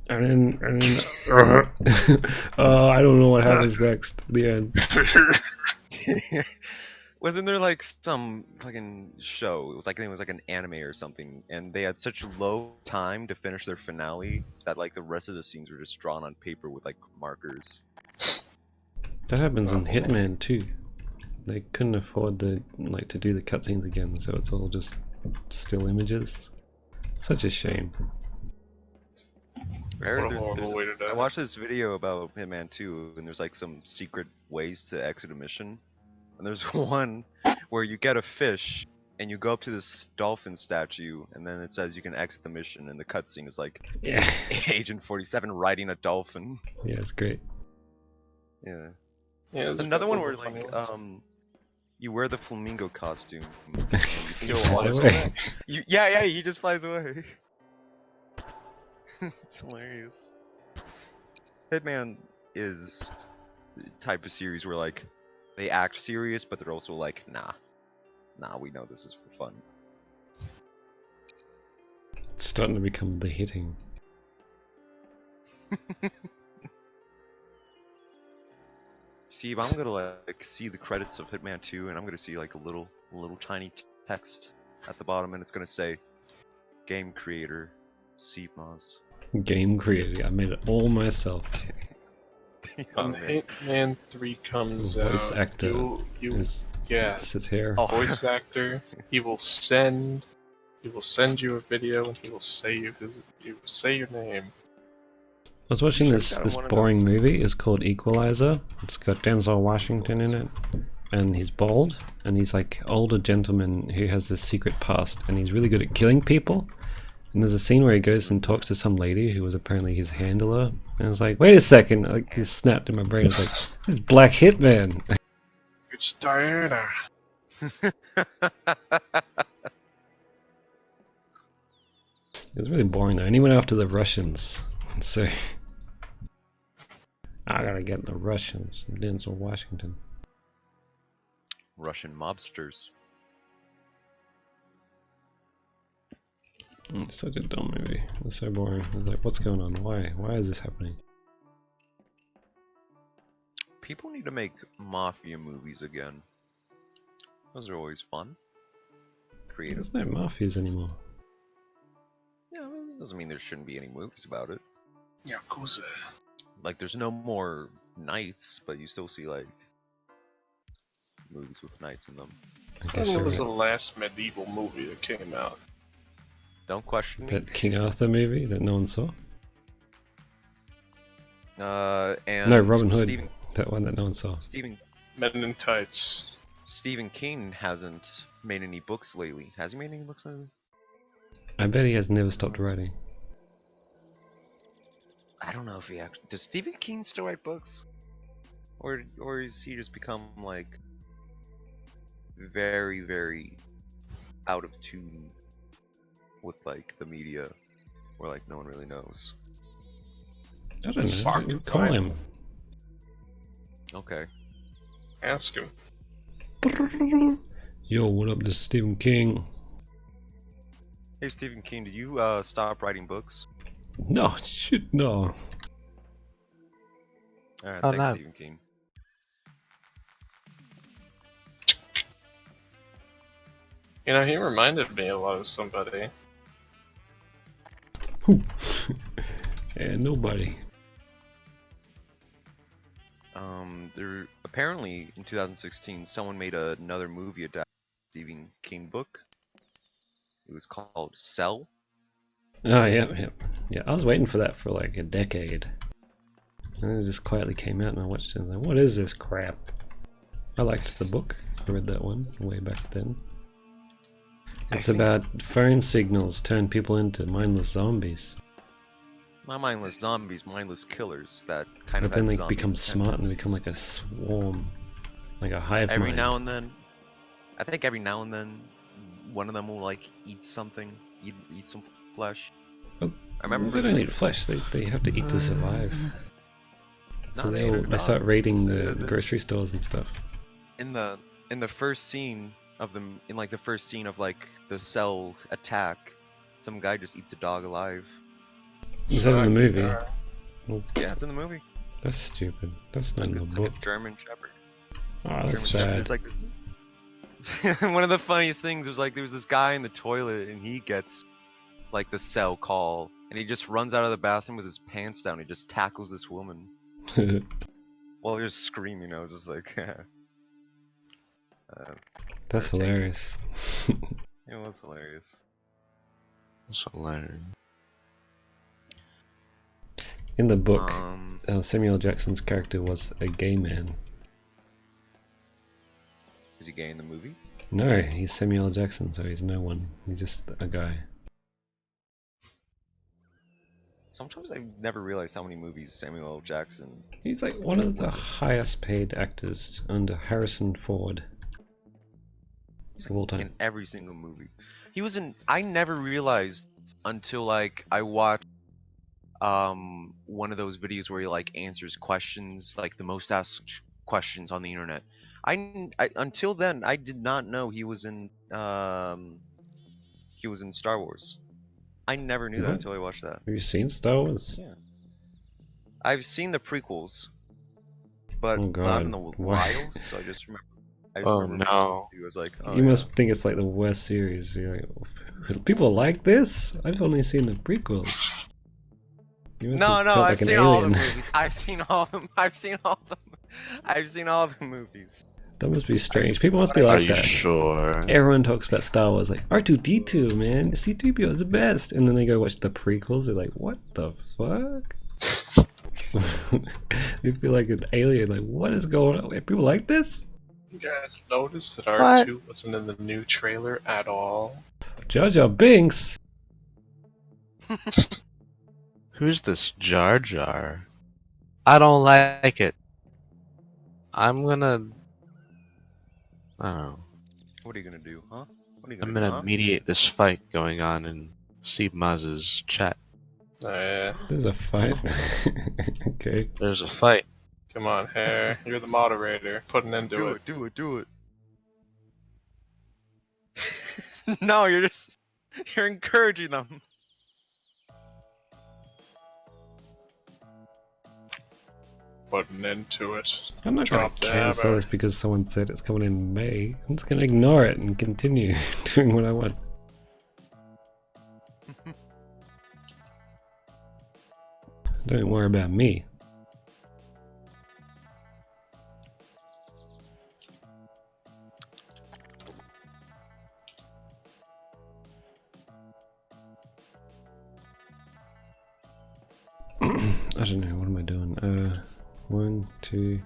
And then I don't know what happens next. The end. Wasn't there like some fucking show? It was like, I think it was like an anime or something, and they had such low time to finish their finale that like the rest of the scenes were just drawn on paper with like markers. That happens in Hitman too. They couldn't afford to do the cutscenes again, so it's all just still images. Such a shame. I heard What a horrible way to die. I watched this video about Hitman 2, and there's like some secret ways to exit a mission. And there's one where you get a fish, and you go up to this dolphin statue, and then it says you can exit the mission, and the cutscene is like Yeah. Agent 47 riding a dolphin. Yeah, it's great. Yeah. Yeah, There's there's a another one couple where of funny like ones. you wear the flamingo costume. He Flies flies away. away. Yeah, he just flies away. It's hilarious. Hitman is the type of series where like they act serious, but they're also like, nah, we know this is for fun. It's starting to become the hitting. See, if I'm gonna like see the credits of Hitman 2, and I'm gonna see like a little tiny text at the bottom, and it's gonna say, "Game creator, seibmoz." Game creator. I made it all myself. When Hitman 3 comes Voice out, actor you Yeah. Sits here. Oh, voice actor, he will send you a video and he will say you your name. I was watching Sure, this kinda this wanna boring movie. It's called Equalizer. It's got Denzel Washington in it, and he's bald, and he's like older gentleman who has this secret past, and he's really good at killing people. And there's a scene where he goes and talks to some lady who was apparently his handler, and I was like, wait a second! Like, it snapped in my brain. It's like, this is Black Hitman. It's Diana. It was really boring though, and he went after the Russians. So I gotta get the Russians. Denzel Washington. Russian mobsters. It's such a dumb movie. It's so boring. It's like, what's going on? Why? Why is this happening? People need to make mafia movies again. Those are always fun. Creative. There's no mafias anymore. Yeah, well, it doesn't mean there shouldn't be any movies about it. Yakuza. Like, there's no more knights, but you still see, like, movies with knights in them. I guess When you're was the right. last medieval movie that came out? Don't question me. That King Arthur movie that no one saw? And No, Robin Hood. Stephen, That one that no one saw. Men in Tights. Stephen King hasn't made any books lately. Has he made any books lately? I bet he has never stopped writing. I don't know if he actually... Does Stephen King still write books? Or is he just become, like, very, very out of tune with, like, the media? Where, like, no one really knows. I don't know. Fuck, Call him. Okay. Ask him. Yo, what up, this is Stephen King? Hey, Stephen King, did you, stop writing books? No, shit, no. Alright, Oh, thanks, no. Stephen King. You know, he reminded me a lot of somebody. Who? Yeah, nobody. There apparently in 2016 someone made another movie adapted Stephen King book. It was called Cell. Oh, yep. Yeah, I was waiting for that for like a decade. And then it just quietly came out and I watched it and I was like, what is this crap? I liked the book. I read that one way back then. It's think- about phone signals turn people into mindless zombies. Not mindless zombies, mindless killers that kind But of then have they zombie become smart and tendencies. become like a swarm. Like a hive Every mind. now and then, I think every now and then, one of them will like eat something, eat some flesh. Oh, I remember they don't eat flesh, they have to eat to survive. No, So they ate her they start dog. raiding So the grocery stores and stuff. in the first scene of them, in like the first scene of like the Cell attack, some guy just eats a dog alive. Is that in the movie? Well, Yeah, it's in the movie. that's stupid. That's not in the It's book. like a German Shepherd. Oh, German that's Shepherd. sad. There's like this. One of the funniest things was like there was this guy in the toilet and he gets like the Cell call and he just runs out of the bathroom with his pants down. He just tackles this woman while you're screaming. I was just like, That's entertaining. hilarious. It was hilarious. That's hilarious. In the book, Samuel L. Jackson's character was a gay man. Is he gay in the movie? No, he's Samuel L. Jackson, so he's no one. He's just a guy. Sometimes I never realized how many movies Samuel L. Jackson. He's like one of the highest paid actors under Harrison Ford. Of all time. In every single movie. He was in. I never realized until like I watched one of those videos where he like answers questions, like the most asked questions on the internet. Until then I did not know he was in Star Wars. I never knew that What? until I watched that. Have you seen Star Wars? Yeah. I've seen the prequels, but Oh, not in a God. Why? while, so I just remember. Oh, remember no. He was like, oh, You yeah. must think it's like the worst series. You're like, people like this? I've only seen the prequels. You must No, have no, felt I've like an seen all the alien. movies. I've seen all of them. I've seen all of them. I've seen all the movies. That must be strange. seen People must be what I- Are like you that. sure? Everyone talks about Star Wars like R2-D2, man. C-3PO is the best. And then they go watch the prequels. They're like, what the fuck? You feel like an alien. Like, what is going on? Wait, people like this? You guys noticed that R2 wasn't in the new trailer at all? Jar Jar Binks. Who's this Jar Jar? I don't like it. I'm gonna. I don't know. What are you gonna do, huh? What are you I'm gonna do, gonna huh? mediate this fight going on in seibmoz's chat. There's a fight. Okay. There's a fight. Come on, Hair. You're the moderator. Put an end to Do it. it, do it, do it. No, you're encouraging them. Put an end to it. I'm not going Drop to the cancel hammer. this because someone said it's coming in May. I'm just going to ignore it and continue doing what I want. Don't worry about me. I don't know, what am I doing? 1, 2,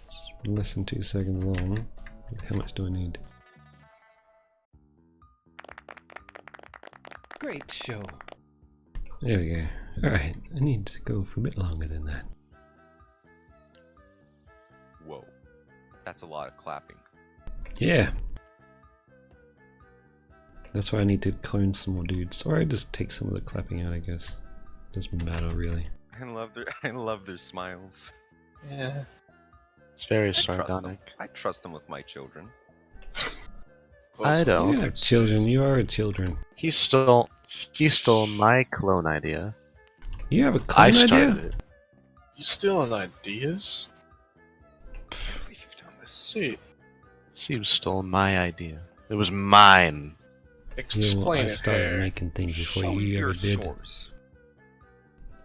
it's less than 2 seconds long. How much do I need? Great show. There we go. Alright, I need to go for a bit longer than that. Whoa, that's a lot of clapping. Yeah. That's why I need to clone some more dudes. Or I just take some of the clapping out, I guess. Doesn't matter really. I love their smiles. Yeah. It's very I trust them. sardonic. I trust them with my children. I don't. You have children, you are children. He stole my clone idea. You have a I clone started idea? it. You stealing ideas? I believe you've done this. See, Steve stole my idea. It was mine. Yeah, explain well, I it started here. making things before Show you your ever did. source.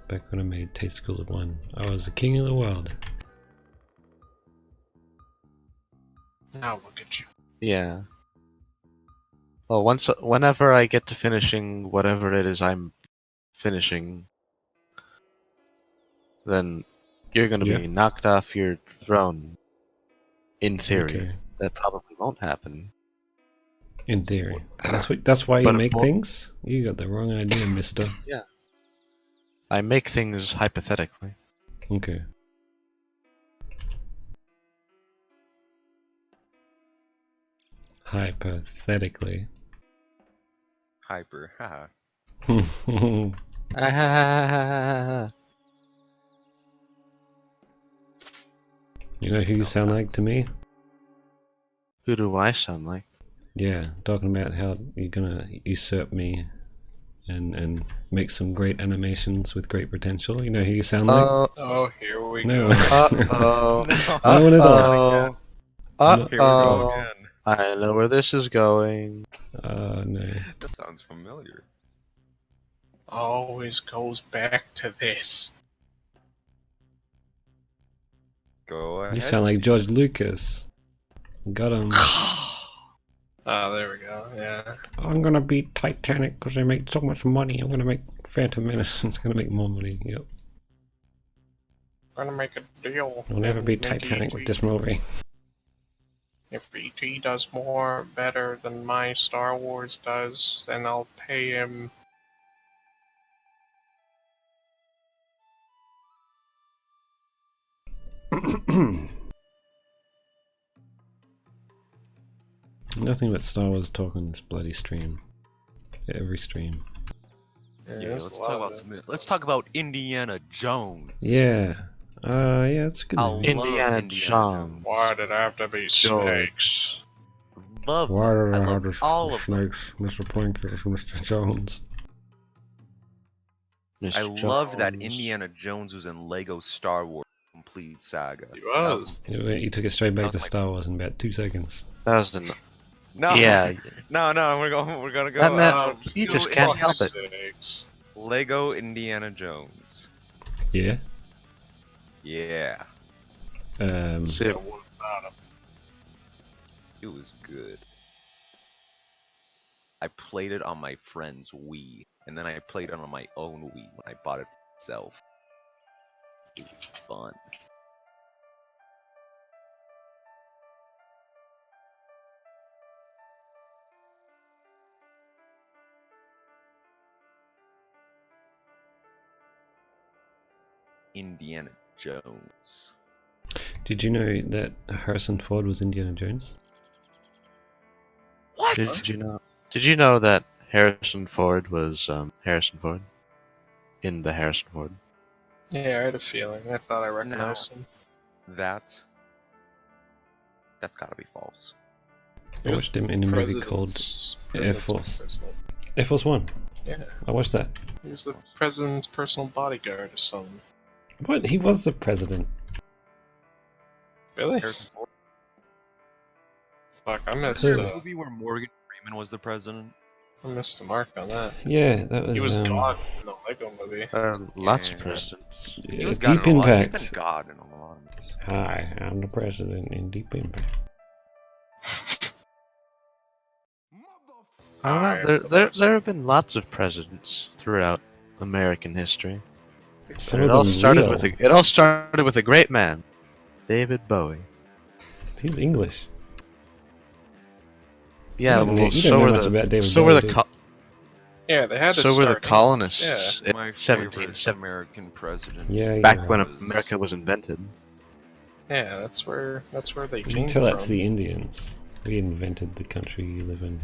Back when I made Tasticles 1, I was the king of the world. Now look at you. Yeah. Well, whenever I get to finishing whatever it is I'm finishing, then you're going to Yeah. be knocked off your throne. In theory. Okay. That probably won't happen. In theory. That's why you But make well- things? You got the wrong idea, mister. I make things hypothetically. Okay. Hypothetically. Hyper. Haha. Ah, You know who you sound like to me? who do I sound like? Yeah, talking about how you're gonna usurp me and make some great animations with great potential. You know who you sound like? Oh, here we No. go. Uh-oh. I want it all. Uh-oh. No. Here we go Uh-oh. again. I know where this is going. Oh no. This sounds familiar. Always goes back to this. Go ahead. You sound like George Lucas. Got him. Ah, there we go. Yeah. I'm gonna beat Titanic because I make so much money. I'm gonna make Phantom Menace. It's gonna make more money. Yep. Gonna make a deal. I'll never beat Make Titanic ET. with this movie. If ET does more better than my Star Wars does, then I'll pay him. Nothing but Star Wars talk on this bloody stream. Every stream. Yeah, that's let's a talk lot about of it. let's talk about Indiana Jones. Yeah. Yeah, it's a good I'll movie. love Indiana Indiana Jones. Why did it have to be snakes? Love Why them. did I I have love to all of them. snakes, Mr. Plinkers, Mr. Jones? I Mr. loved that Jones. Indiana Jones was in Lego Star Wars complete saga. He That was. You took it straight back That to was my- Star Wars in about 2 seconds. That was the... No. Yeah. No, we're gonna go. That meant- you Lego just can't help it. Sakes. Lego Indiana Jones. Yeah. Yeah, See, Yeah, what about him? it was good. I played it on my friend's Wii, and then I played it on my own Wii when I bought it myself. It was fun. Indiana Jones. Did you know that Harrison Ford was Indiana Jones? What? did you know? Did you know that Harrison Ford was Harrison Ford in the Harrison Ford? Yeah, I had a feeling. I thought I recognized him. That's gotta be false. I watched him in a movie called Air Force. Air Force One. Yeah, I watched that. he was the president's personal bodyguard or something. What? He was the president. Really? Harrison Ford. Fuck, I missed. Was there a movie where Morgan Freeman was the president? I missed the mark on that. Yeah, that was. He was God in the Lego movie. There are lots of Yeah. presidents. He Yeah, was God Deep in a lot. Impact. He's been God in a lot of this. Hi, I'm the president in Deep Impact. I don't know. There have been lots of presidents throughout American history. Some It of all them started real. with a great man, David Bowie. He's English. Yeah, You don't know- well, you don't so know were much the about David so were Bowie, the dude. Yeah, they had to so were the start colonists in My favorite 1770, American president. Yeah, back when was- America was invented. Yeah, that's where they You came can tell from. that to the Indians. We invented the country you live in.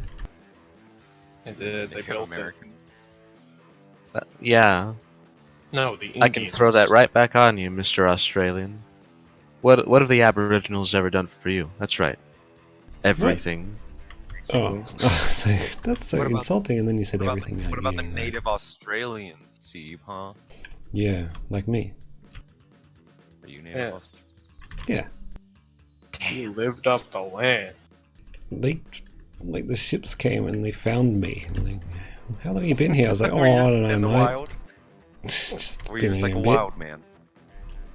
They did. They Native built American. Yeah, it. No, the Indians. I can throw that right back on you, Mr. Australian. What have the Aboriginals ever done for you? That's right, everything. Oh, so that's so What about- insulting. And then you said What about, everything. the, what about the yeah, native Australians, Steve, huh? Yeah, like me. Are you native Yeah. Australian? Yeah, You lived off the land. they like the ships came and they found me. And they, how long have you been here? I was like, oh, Were you I just don't know, in the mate. wild? Just Were you been just like here a bit. wild man?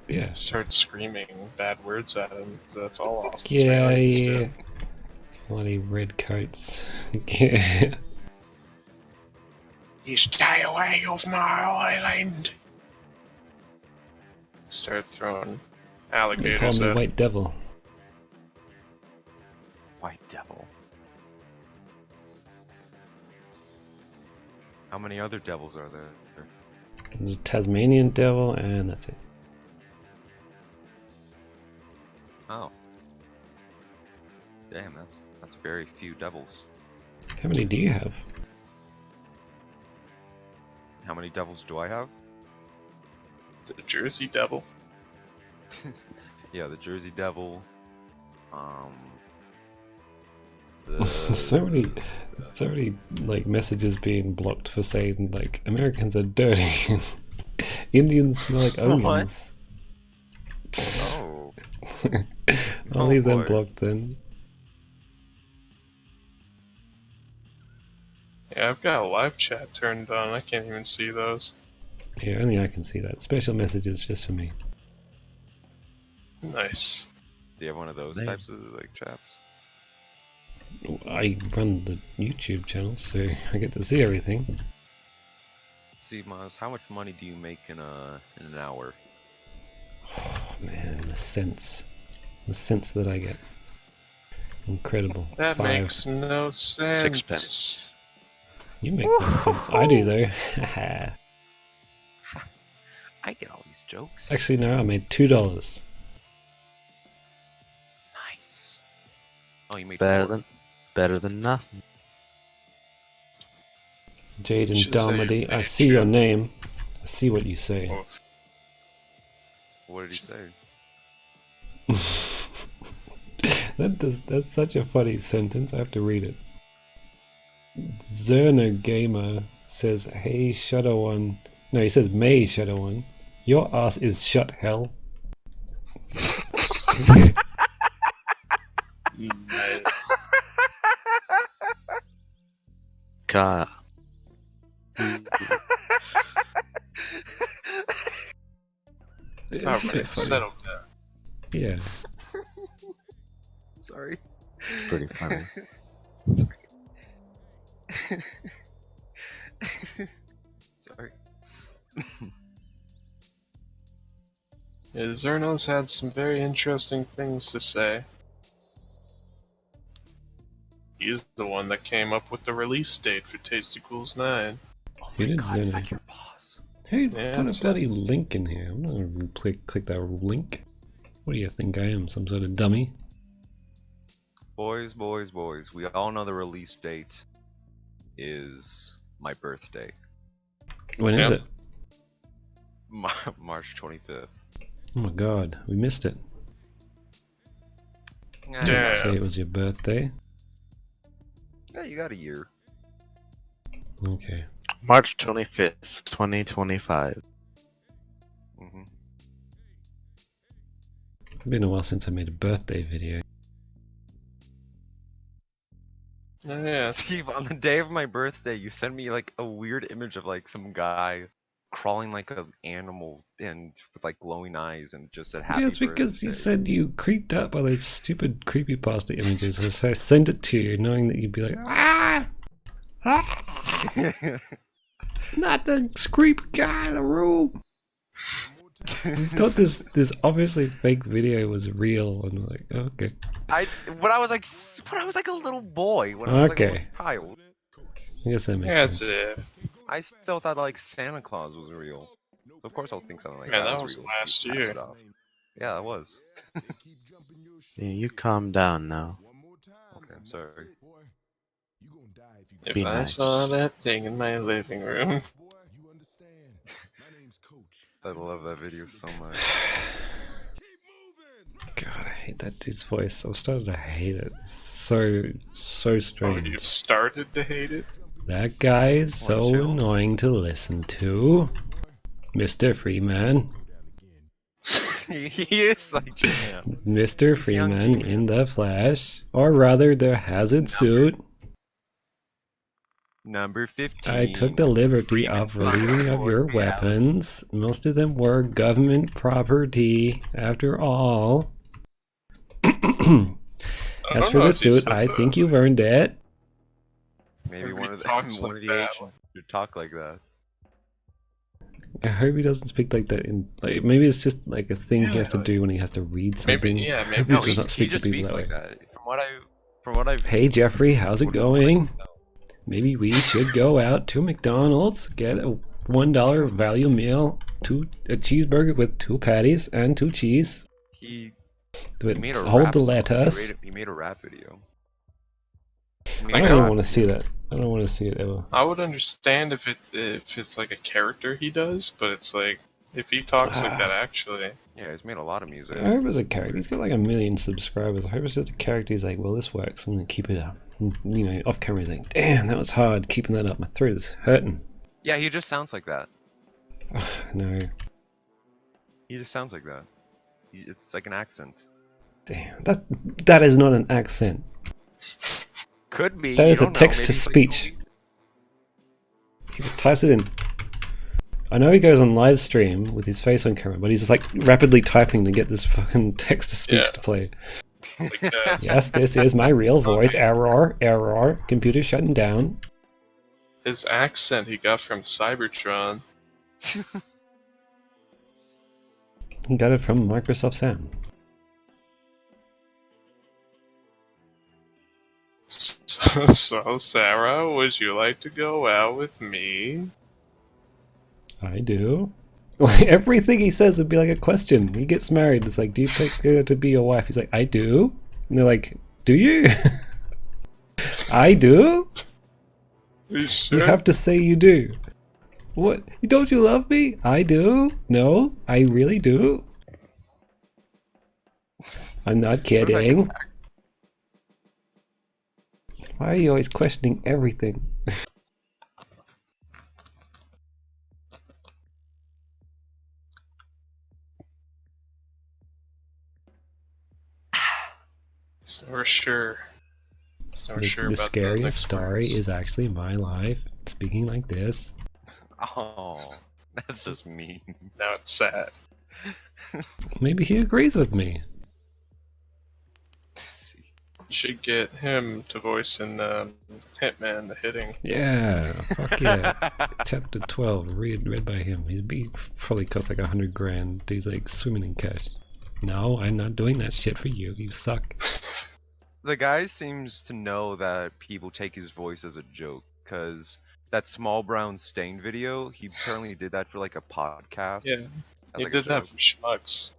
Yeah. Start screaming bad words at him. 'Cause that's all Yeah, Australians yeah. do. Bloody red coats. Yeah. You stay away off my island. Start throwing They call alligators me at White Devil. White devil. How many other devils are there? There's a Tasmanian Devil, and that's it. Oh. Damn, that's very few devils. How many do you have? How many devils do I have? the Jersey Devil. Yeah, the Jersey Devil. so many like messages being blocked for saying like Americans are dirty. Indians smell like onions. Oh. I'll Oh, leave them boy. blocked then. Yeah, I've got a live chat turned on. I can't even see those. Yeah, only I can see that. Special messages just for me. Nice. Do you have one of those Nice. types of like chats? I run the YouTube channel, so I get to see everything. seibmoz, how much money do you make in an hour? Oh man, the sense that I get. Incredible. That 5. makes no sense. Sixpence. You make no sense. I do though. I get all these jokes. Actually, no, I made $2. Nice. Oh, you made Better than nothing. Jaden Should say Darmody, I made see two. your name. I see what you say. Oh, What did he say? That's such a funny sentence. I have to read it. Zerner Gamer says, "Hey Shadowone." No, he says, "May Shadowone, your ass is shut hell." nice. God. It's a Alright, bit funny. settle down. Yeah. Sorry. Pretty funny. Sorry. Yeah, Zerno's had some very interesting things to say. He's the one that came up with the release date for Tasty-Cools 9. Oh You my did god, is Zeno. that your boss? Who Yeah, put a that's bloody link in here? I'm not gonna click that link. What do you think I am? Some sort of dummy? Boys, boys, boys. We all know the release date is my birthday. When is Yeah. it? March 25th. Oh my god, we missed it. Yeah. I didn't Damn. say it was your birthday. Yeah, you got a year. Okay. March 25th, 2025. Mm-hmm. It's been a while since I made a birthday video. Oh, yeah. Steve, on the day of my birthday, you sent me like a weird image of like some guy crawling like an animal and with like glowing eyes and just said happy Yeah, it's because birthday. you said you creeped out by those stupid creepypasta images, and so I sent it to you knowing that you'd be like, ah! Ah! Not the creep guy in the room! You thought this obviously fake video was real, and like, okay. When I was like a little boy, when I was like a Okay. little child, I guess that makes That's sense. it. I still thought like Santa Claus was real. So of course I'll think something like Man, that that was was real. last Pass year. it off. Yeah, it was. Yeah, you calm down now. Okay, I'm sorry. If Be I nice. saw that thing in my living room. I love that video so much. God, I hate that dude's voice. I'm starting to hate it. It's so Oh, strange. you've started to hate it? That guy is so chills. annoying to listen to. Mr. Freeman. He is like Japan. Mr. He's young Freeman demon. in the flesh. Or rather, the hazard suit. Number 15. I took the liberty Freeman of relieving of your Ford, yeah. weapons. Most of them were government property, after all. As don't for know the if he suit, says I that. think you've earned it. Maybe Everybody one of the talks one like of the that. agents should talk like that. I hope he doesn't speak like that in, like, maybe it's just like a thing he has to Yeah. do when he has to read something. Maybe, yeah, I hope maybe he No, does he not speak to just people speaks that like way. that. From what I've Hey Jeffrey, how's it from what I going? know. Maybe we should go out to McDonald's, get a $1 value meal, a cheeseburger with 2 patties and 2 cheese. He But made a hold rap the song. lettuce. He made a rap video. I don't even want to see that. I don't want to see it ever. I would understand if it's like a character he does, but it's like if he talks like that actually. Yeah, he's made a lot of music. I hope it's a character. He's got like 1 million subscribers. I hope it's just a character. He's like, well, this works. I'm going to keep it up. And, you know, off camera, he's like, damn, that was hard keeping that up. My throat is hurting. Yeah, he just sounds like that. No. He just sounds like that. It's like an accent. Damn. That is not an accent. Could be. That you is a don't know, text maybe to he's like, speech. He just types it in. I know he goes on live stream with his face on camera, but he's just like rapidly typing to get this fucking text to speech Yeah. to play. It's like that. Yes, this is my real voice. Error. Computer shutting down. His accent he got from Cybertron. He got it from Microsoft Sound. So Sarah, would you like to go out with me? I do. Like, everything he says would be like a question. He gets married. It's like, do you pick her to be your wife? He's like, I do. And they're like, do you? I do? You sure? You have to say you do. What? Don't you love me? I do. No, I really do. I'm not kidding. Why are you always questioning everything? So sure. So The sure about scariest next story words. is actually my life. Speaking like this. Oh, that's just mean. Now it's sad. Maybe he agrees with me. You should get him to voice in Hitman: The Hitting. Yeah, fuck yeah. Chapter 12, read by him. He probably costs like 100 grand. He's like swimming in cash. No, I'm not doing that shit for you. You suck. The guy seems to know that people take his voice as a joke, because that small brown stain video, he apparently did that for like a podcast. Yeah, as, he like, a did that joke. for schmucks.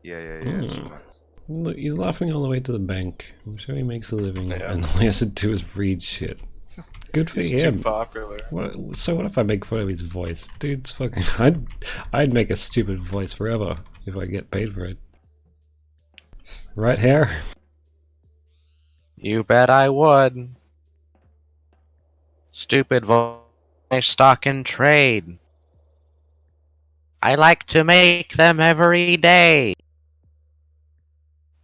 Yeah. Hmm. Schmucks. Look, he's laughing all the way to the bank. I'm sure he makes a living, Yeah. and all he has to do is read shit. Good for He's him. too popular. So what if I make fun of his voice? Dude's fucking... I'd make a stupid voice forever if I get paid for it. Right, Hair? You bet I would. Stupid stock in trade. I like to make them every day.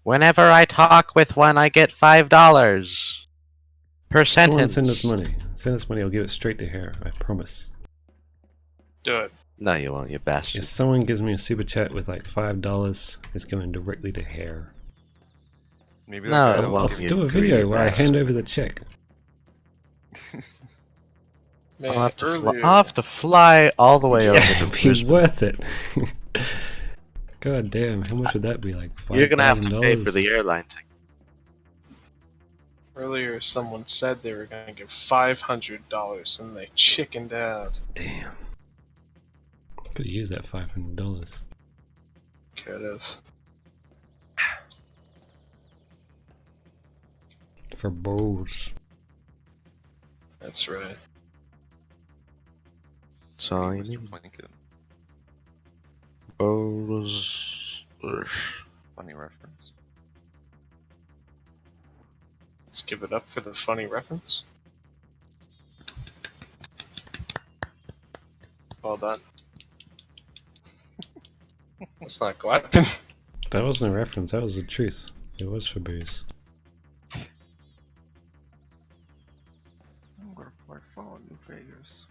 Whenever I talk with one, I get $5 per Someone sentence. send us money. Send us money, I'll give it straight to Hare, I promise. Do it. No, you won't, you bastard. If someone gives me a super chat with like $5, it's going directly to Hare. Maybe No, that guy it don't won't. Let's give do a crazy video where I bastard. hand over the check. Man, I'll have, to earlier, I'll have to fly all the way over Yeah, to it'd be Brisbane. worth it. God damn, how much would that be? Like $5,000? You're gonna have to pay for the airline ticket. earlier someone said they were gonna give $500 and they chickened out. Damn. Could use that $500. Could've. For bows. That's right. So you Mr. need Blanket. bows. Funny reference. Let's give it up for the funny reference. Well done. That's not clapping. That wasn't a reference, that was the truth. It was for booze. I'm gonna play Fallout New Vegas.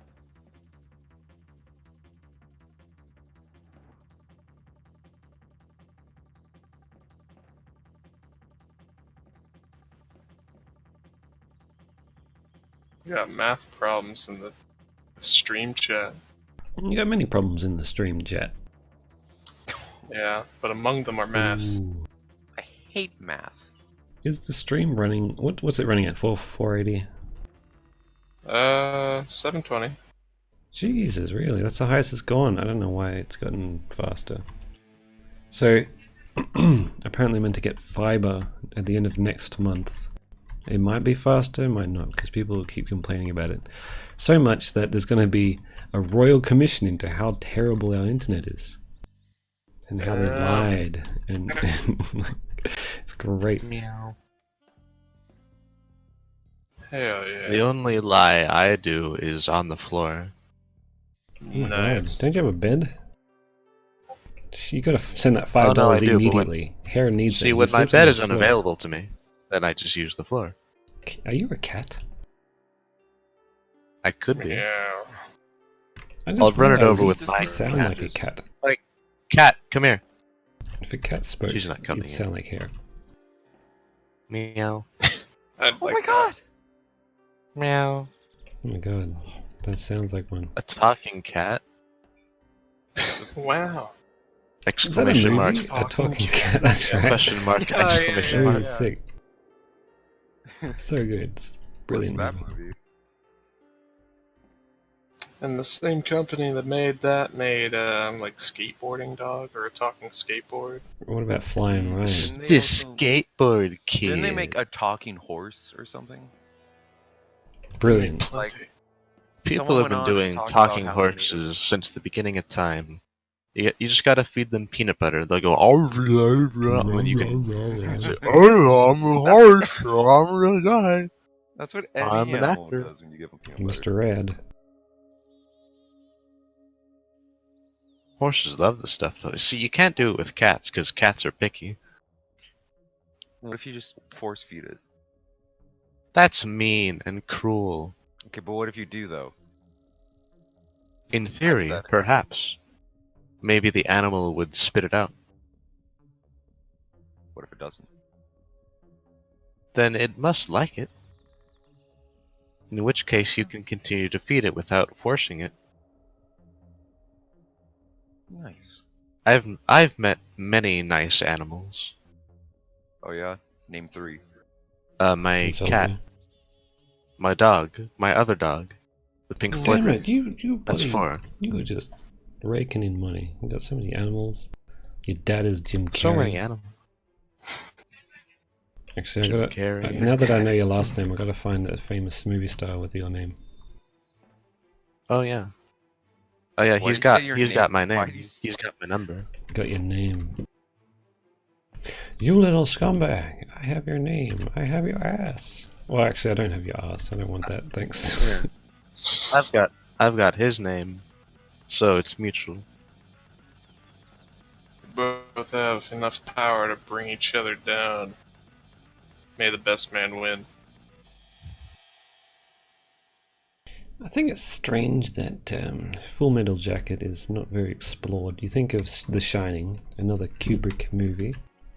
We got math problems in the stream chat. You got many problems in the stream chat. Yeah, but among them are math. Ooh. I hate math. Is the stream running? What's it running at? 480? 720. Jesus, really? That's the highest it's gone. I don't know why it's gotten faster. So, apparently meant to get fiber at the end of next month. It might be faster, it might not, because people keep complaining about it. So much that there's going to be a royal commission into how terrible our internet is. And how they lied. And it's great. Meow. Hell yeah. The only lie I do is on the floor. Oh my God, Nice. don't you have a bed? You gotta send that $5 Oh, no, I do, but immediately. Hair needs it. See, He when my sleeps on bed the is floor. unavailable to me, then I just use the floor. Are you a cat? I could be. Yeah. I just I'll run it realized over you with just my sound like a cat. Cat, come here. If a cat spoke, She's not coming it'd in. sound like hair. Meow. I'd Oh like my god! Meow. Oh my God, that sounds like one. A talking cat? that. Wow. Is that a Exclamation movie? mark. A talking cat, that's right. Question mark. Yeah, yeah, Exclamation Really mark. sick. So good. It's brilliant. What's that movie. movie? And the same company that made that made like skateboarding dog or a talking skateboard. What about Flying Ryan? Didn't they This also- skateboard kid. Didn't they make a talking horse or something? Brilliant. Plenty. People Someone have went been on doing and talked talking about how they made horses since the beginning of time. You just gotta feed them peanut butter. They'll go, oh, when you can say, oh, I'm a horse, I'm a guy. That's what any I'm an animal actor. does when you give them peanut butter. Mr. Rad. Horses love this stuff, though. See, you can't do it with cats, because cats are picky. What if you just force feed it? That's mean and cruel. Okay, but what if you do though? In theory, Hypothetically. perhaps. Maybe the animal would spit it out. What if it doesn't? Then it must like it. In which case, you can continue to feed it without forcing it. Nice. I've met many nice animals. Oh yeah? Name 3. My It's cat, okay. my dog, my other dog, the pink Damn Floyd. it, you That's bloody- 4. You were just raking in money. You got so many animals. Your dad is Jim Carrey. So many animals. Actually, Jim I gotta, Carrey. now that I know your last name, I gotta find a famous movie star with your name. Oh yeah. Oh yeah, Why he's did you got say your he's name? got my Why name. did you He's got my number. Got your name. You little scumbag. I have your name. I have your ass. Well, actually, I don't have your ass. I don't want that. Thanks. Yeah. I've got his name, so it's mutual. Both have enough power to bring each other down. May the best man win. I think it's strange that Full Metal Jacket is not very explored. You think of The Shining, another Kubrick movie,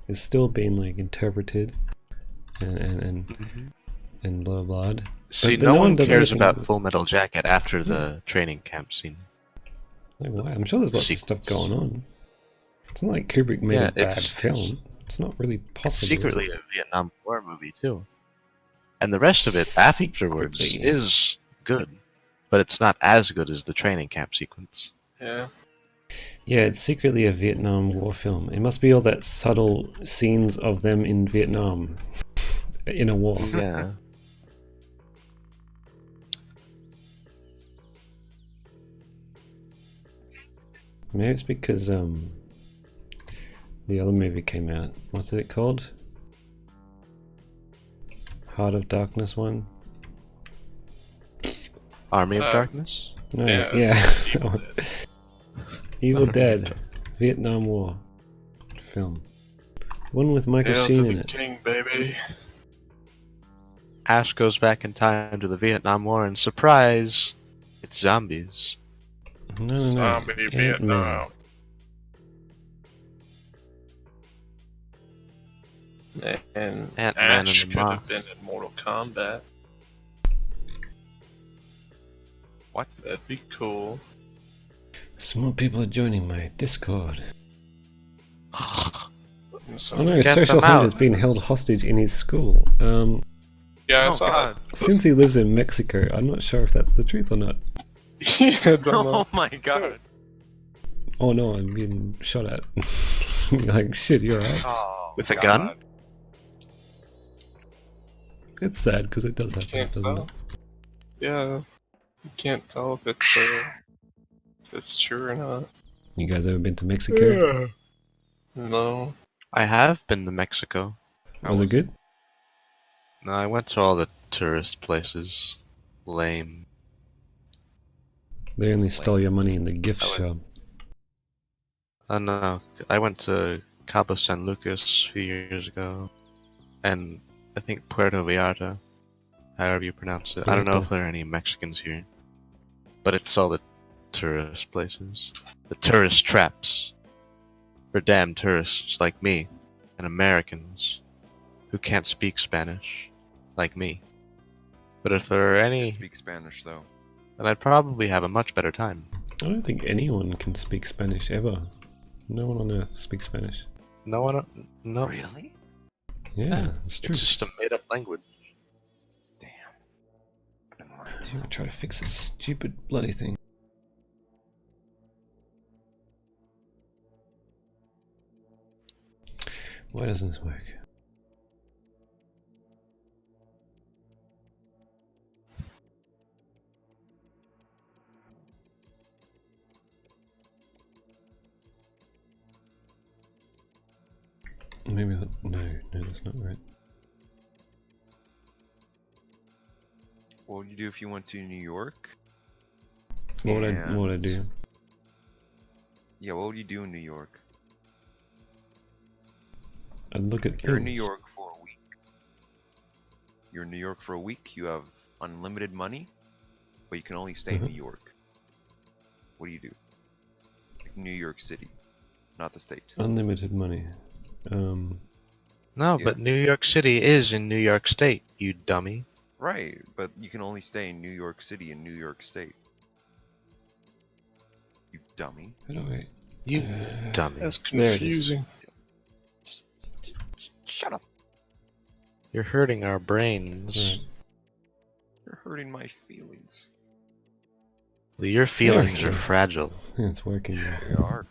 is still being like interpreted and blah blah. See, But no no one one does cares anything about with- Full Metal Jacket after the training camp scene. Like, why? I'm sure there's lots of stuff going on. It's not like Kubrick made Yeah, a bad it's- film. It's not really possible. It's is secretly it? a Vietnam War movie too, and the rest of it afterwards Secretly. is good, but it's not as good as the training camp sequence. Yeah. Yeah, it's secretly a Vietnam War film. It must be all that subtle scenes of them in Vietnam in a war. Yeah. Maybe it's because the other movie came out. What's it called? Heart of Darkness one? Army of Uh, Darkness. No, Yeah, yeah. it's that one. Evil Dead, Vietnam War film. One with Michael Hail to Sheen in the it. king, baby. Ash goes back in time to the Vietnam War, and surprise, it's zombies. No. Zombie Ant-Man. Vietnam. And Ant-Man Ash and could the have been Moth. in Mortal Kombat. What? That'd be cool. Some more people are joining my Discord. And so, Oh no, Get Social them Hunt out. has been held hostage in his school. yeah, I Oh saw god. Since he lives in Mexico, I'm not sure if that's the truth or not. it. Yeah, don't know. Oh my god. Oh no, I'm being shot at. Like, shit, you're right. Oh, With a god. gun? It's sad because it does happen, Can't doesn't tell. it? Yeah, you can't tell if it's true or not. You guys ever been to Mexico? No. I have been to Mexico. How Was it was good? No, I went to all the tourist places. Lame. They only It's stole your money in the gift I went- shop. Oh no, I went to Cabo San Lucas a few years ago, and I think Puerto Vallarta, however you pronounce it. I don't know if there are any Mexicans here, but it's all the tourist places. The tourist traps. For damn tourists like me, and Americans, who can't speak Spanish, like me. But if there are any, Speak Spanish though. then I'd probably have a much better time. I don't think anyone can speak Spanish ever. No one on earth speaks Spanish. No one, no. Really? Yeah, it's true. It's just a made-up language. Damn. I've been lied I'm to. gonna try to fix this stupid bloody thing. Why doesn't this work? Maybe no, that's not right. What would you do if you went to New York? What would I And- do? Yeah, what would you do in New York? I'd look at You're in New things. York for a week. You're in New York for a week. You have unlimited money, but you can only stay in Mhm. New York. What do you do? Like New York City, not the state. Unlimited money. No, Yeah. but New York City is in New York State, you dummy. Right, but you can only stay in New York City and New York State. You dummy. How do I? You Uh, dummy. That's There it is. confusing. Just shut up. You're hurting our brains. Right. You're hurting my feelings. Your feelings are Okay. fragile. It's working. They are.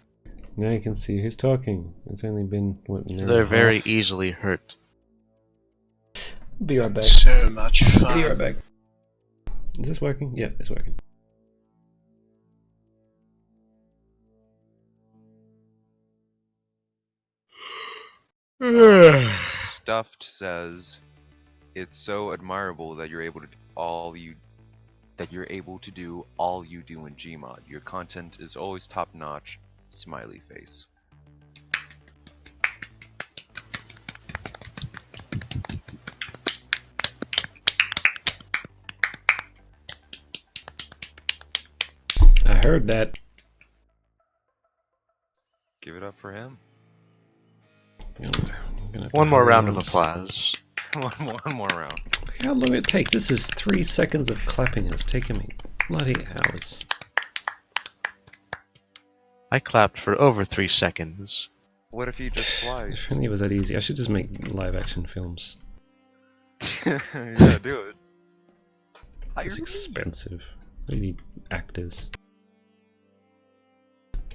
Now you can see who's talking. It's only been what? An hour They're and a very half? easily hurt. Be right back. So much fun. back. Is this working? Yeah, it's working. Stuffed says, it's so admirable that you're able to do all you that you're able to do all you do in Gmod. Your content is always top notch. Smiley face. I heard that. Give it up for him. I'm gonna have to One more hurry round on of this. applause. One more round. Look how long it takes. This is 3 seconds of clapping. It's taken me bloody hours. I clapped for over 3 seconds. What if you just If slice? only it was that easy. I should just make live action films. Yeah, do it. Hire It's me. expensive. You need actors.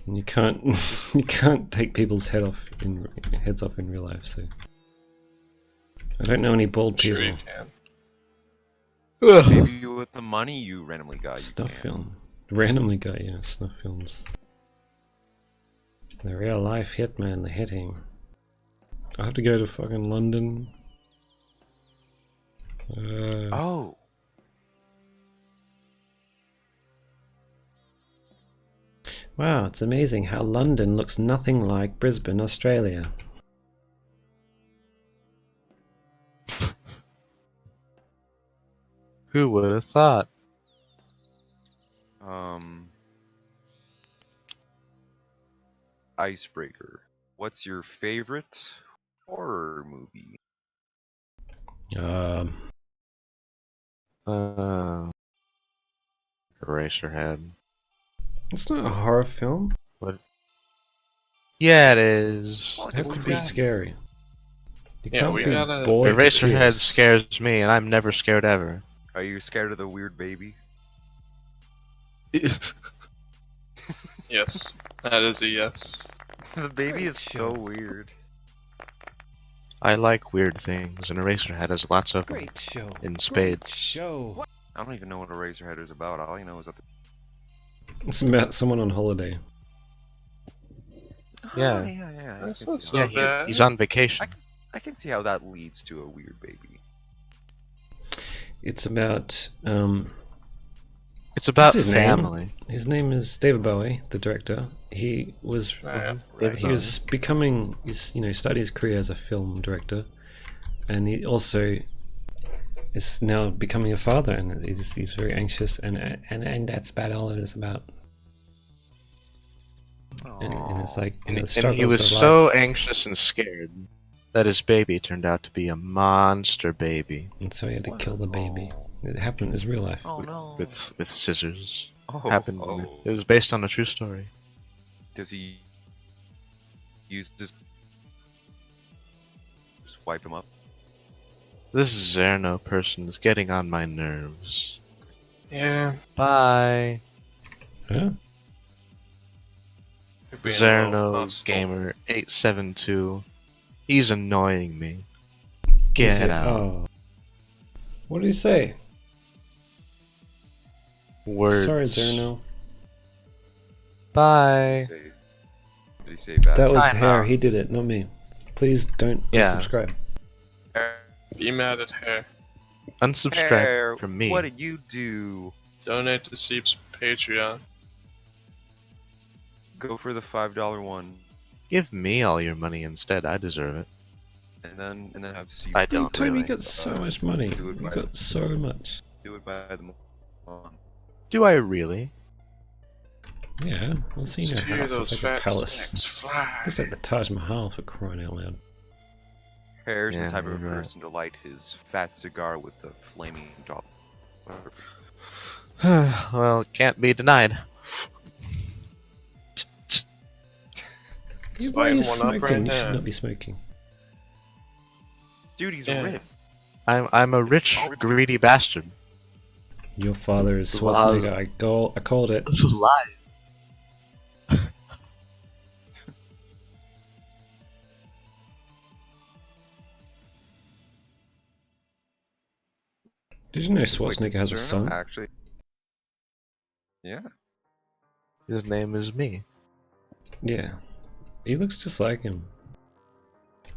And you can't you can't take people's heads off in real life, so I don't know any bald Sure people. you can. Maybe with the money you randomly got, you Snuff can. film. Randomly got, yeah, snuff films. The real life hitman, the hitting. I have to go to fucking London. Oh. Wow, it's amazing how London looks nothing like Brisbane, Australia. Who would have thought? Icebreaker. What's your favorite horror movie? Eraserhead. It's not a horror film. What? Yeah, it is. Oh, It has to we be got- scary. You Yeah, can't we be gotta- bored to Eraserhead tears. scares me, and I'm never scared ever. Are you scared of the weird baby? Yes, that is a yes. The baby Great is so show. weird. I like weird things, and Eraserhead has lots of them Great show. in spades. Show. I don't even know what a Razorhead is about. All I know is that It's about someone on holiday. Yeah. Oh, yeah. I That's can not see so how- Yeah, bad. he's on vacation. I can see how that leads to a weird baby. It's about It's about What's his name? family. his name is David Bowie, the director. He was Yeah, David he was becoming started his career as a film director, and he also is now becoming a father, and he's very anxious, and that's about all it is about. And it's like And, the and he struggles was of so life. anxious and scared that his baby turned out to be a monster baby And so he had to kill the baby. It happened. It's real life. Oh no. with scissors. Oh, Happened. oh. It was based on a true story. Does he use this? Just wipe him up. This Zerno person is getting on my nerves. Yeah. Bye. Huh? you're being a little Zerno hostile. Gamer 872. He's annoying me. Get out. Oh. What did he say? Words. Sorry, Zerno. Bye. Did he say bad? That was Time Hair. out. He did it, not me. Please don't Yeah. unsubscribe. Be mad at her. Unsubscribe Hair, from me. What did you do? Donate to Seep's Patreon. Go for the $5 one, Give me all your money instead. I deserve it. and then have C. I don't Tommy really. got so much money. do it You by- got so much. Do it by the month. Do I really? Yeah, I've seen your Hear house. those It's like a fat palace. snacks fly. Looks like the Taj Mahal, for crying out loud. Hair's Yeah, the type of you're right. person to light his fat cigar with the flaming top. Well, can't be denied. Yeah, why are lighting you one up smoking? right You should now. not be smoking. Dude, he's Yeah. rich. I'm a rich, greedy bastard. Your father is Wow. Schwarzenegger. I called it. This is live. Did you know Wait, Schwarzenegger has a Zerno son? Actually, yeah. His name is me. Yeah. He looks just like him.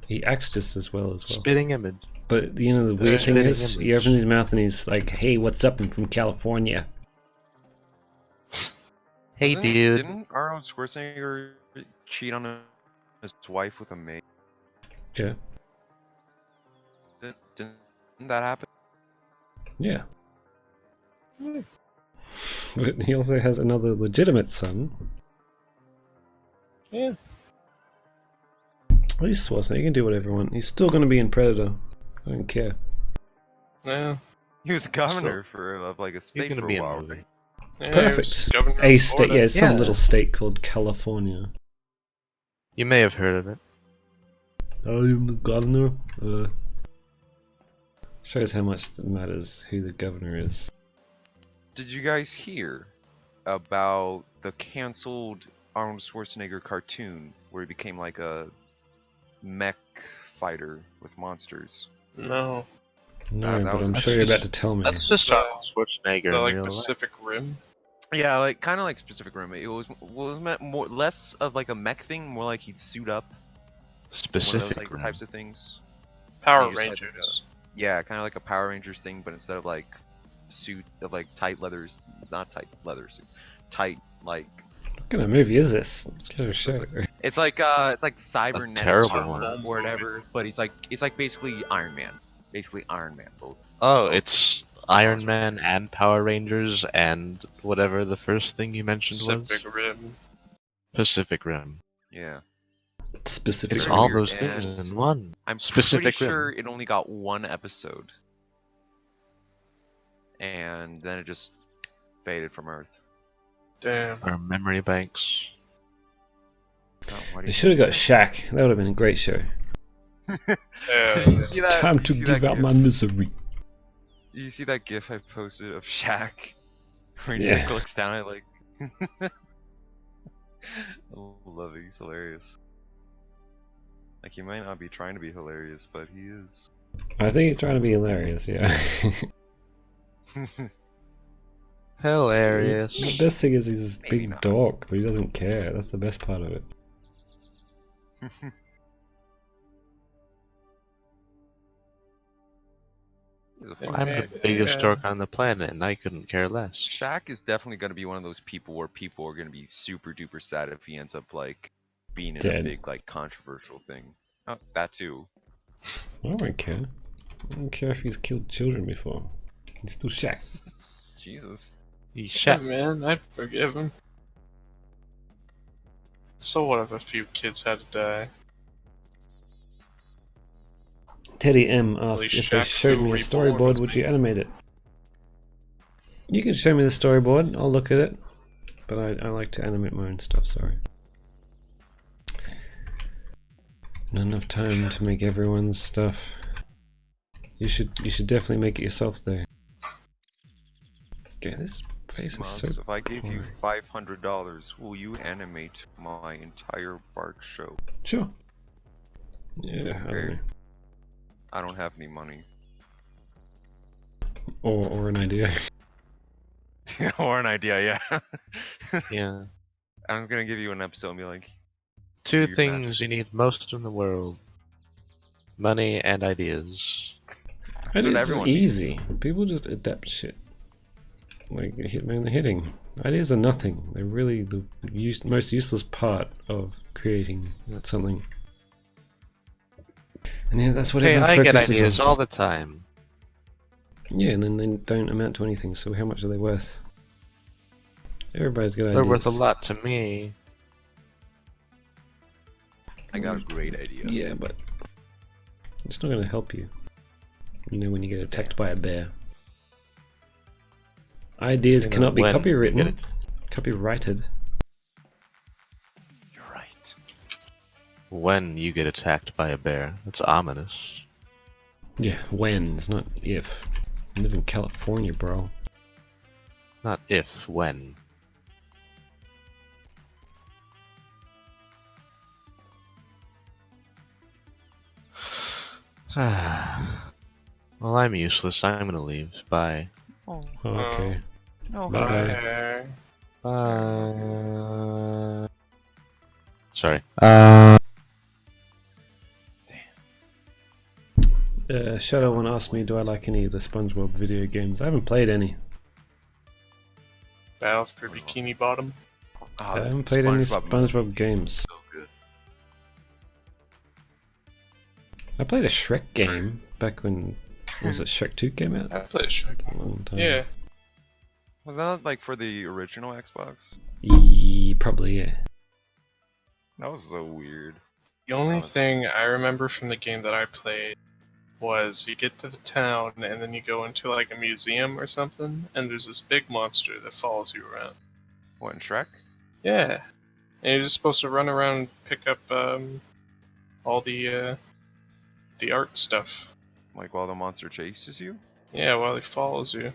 He acts just as well. Spitting image. But the weird thing Spitting is, he image. opens his mouth and he's like, "Hey, what's up? I'm from California." Hey, dude. Didn't Arnold Schwarzenegger cheat on his wife with a maid? Yeah. Didn't that happen? Yeah. But he also has another legitimate son. Yeah. At least Schwarzenegger, he can do whatever he wants. He's still going to be in Predator. I don't care. Yeah. He was governor of like a He's state gonna for be a in while, the movie. right? Yeah, he Perfect. was governor A of state, Florida. yeah, it's some Yeah. little state called California. You may have heard of it. I am the governor. Shows how much it matters who the governor is. Did you guys hear about the canceled Arnold Schwarzenegger cartoon where he became like a mech fighter with monsters? No. No, that but was I'm a- sure you're about to tell me. That's just Arnold Schwarzenegger Is that in like real life. Pacific Rim? Yeah, like kind of like Pacific Rim. It was meant more less of like a mech thing, more like he'd suit up. One of Specific those like Rim. types of things. Power You just had Rangers. Yeah, kind of like a Power Rangers thing, but instead of like suit of like tight leathers, not tight leather suits, tight like What kind of movie is this? It's kind of a show. it's like cybernetic terrible armor one. or whatever. But he's like basically Iron Man, both. Oh, it's Iron Man and Power Rangers and whatever the first thing you mentioned Pacific was. Rim. Pacific Rim. Yeah, Specific. It's Very all weird, those things and in one. I'm Specific pretty sure Rim. it only got one episode, and then it just faded from Earth. Damn. Our memory banks. Oh, why do They you should have got think Shaq. That would have been a great show. Yeah. It's See that- time to see give that out gif? my misery. You see that GIF I posted of Shaq, where he Yeah. like, looks down at like. I love it. He's hilarious. Like he might not be trying to be hilarious, but he is. I think he's trying to be hilarious, yeah. Hilarious. The best thing is he's this Maybe big not. dog, but he doesn't care. That's the best part of it. He's a fun I'm guy. the biggest Yeah. dork on the planet, and I couldn't care less. Shaq is definitely going to be one of those people where people are going to be super duper sad if he ends up like being in a Dead. big like controversial thing. Oh, that too. I don't care. I don't care if he's killed children before. He's still Shaq. Jesus. You Yeah, shut. man, I forgive him. So what if a few kids had to die? Teddy M asks least if they Shaq showed me a 2 Reborn storyboard, was would you made. animate it? You can show me the storyboard, I'll look at it. But I like to animate my own stuff, sorry. Not enough time to make everyone's stuff. You should definitely make it yourself though. Okay, this face is so Seibmoz, if I gave you poor. $500, will you animate my entire Bark show? Sure. Yeah, I don't know. I don't have any money. Or an idea. Or an idea, yeah. Yeah. I was gonna give you an episode and be like, Two your things magic. you need most in the world: money and ideas. what Ideas is everyone needs. easy. People just adapt shit. Like Hitman hitting. Ideas are nothing. They're really the most useless part of creating something. And yeah, that's what Hey, everyone I get focuses ideas on. all the time. Yeah, and then they don't amount to anything, so how much are they worth? Everybody's got They're ideas. worth a lot to me. I got a great idea. Yeah, but it's not going to help you. You know when you get attacked by a bear. Ideas You know, cannot be when you copywritten. get it. Copyrighted. You're right. When you get attacked by a bear, it's ominous. Yeah, when. It's not if. I live in California, bro. Not if, when. Well, I'm useless. I'm gonna leave. Bye. Oh, Oh, okay. no. Bye. Bye. Sorry. Shadow one asked me, do I like any of the SpongeBob video games? I haven't played any. Battle for Bikini Bottom. I haven't played any SpongeBob games. So good. I played a Shrek game back when was it Shrek 2 came out? I played Shrek. A long time. Yeah. Was that like for the original Xbox? Probably yeah. That was so weird. The only thing I remember from the game that I played was you get to the town and then you go into like a museum or something, and there's this big monster that follows you around. What, in Shrek? Yeah, and you're just supposed to run around and pick up all the art stuff. Like while the monster chases you? Yeah, while he follows you.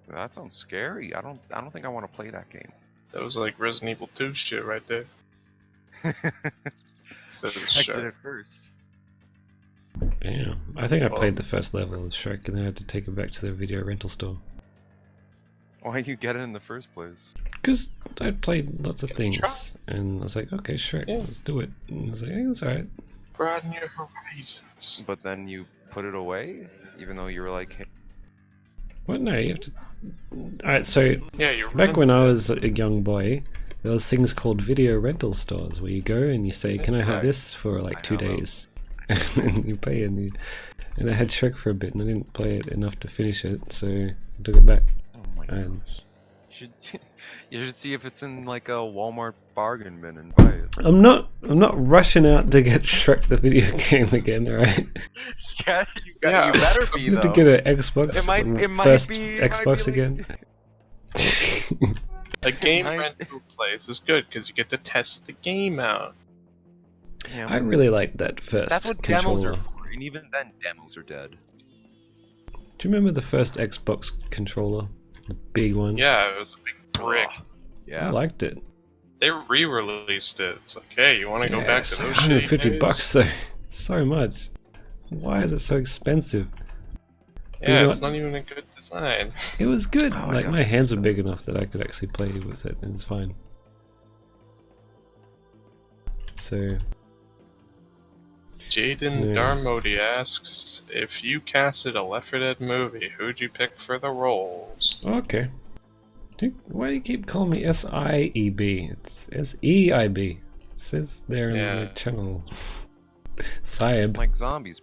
That sounds scary. I don't think I want to play that game. That was like Resident Evil 2 shit right there. Instead of Shrek did Shrek. it first. Yeah, I think I played the first level of Shrek and then I had to take it back to the video rental store. Why'd you get it in the first place? Because I played lots of things, try. and I was like, okay, Shrek, Yeah. let's do it. And I was like, yeah, it's alright. Broaden your horizons. But then you put it away, even though you were like, hey, What? No, you have to... Alright, so Yeah, you're back when I was a young boy, there was things called video rental stores where you go and you say, can I have this for like 2 days? And then you pay and I had Shrek for a bit and I didn't play it enough to finish it, so I took it back. oh my And gosh. You should see if it's in like a Walmart bargain bin and buy it. I'm not rushing out to get Shrek the video game again, alright? Yeah, you Yeah. better I be need to though. get an Xbox, It might first be Xbox like- again. A game I- rental place is good because you get to test the game out. Yeah, I really liked that first that's what controller. demos are for, and even then, demos are dead. Do you remember the first Xbox controller? The big one? Yeah, it was a big brick. Ugh. I Yeah. liked it. They re-released it. It's like, hey, you want to go Yeah, back to so those shitty $150 days? bucks though. So much. Why is it so expensive? You Yeah, know it's what? not even a good design. It was good. Oh, I like got my you. hands were big enough that I could actually play with it, and it's fine. So Jaden Yeah. Darmody asks, if you casted a Left 4 Dead movie, who'd you pick for the roles? okay. Why do you keep calling me SIEB? It's SEIB. It says there in Yeah. my channel. Saib. Like zombies.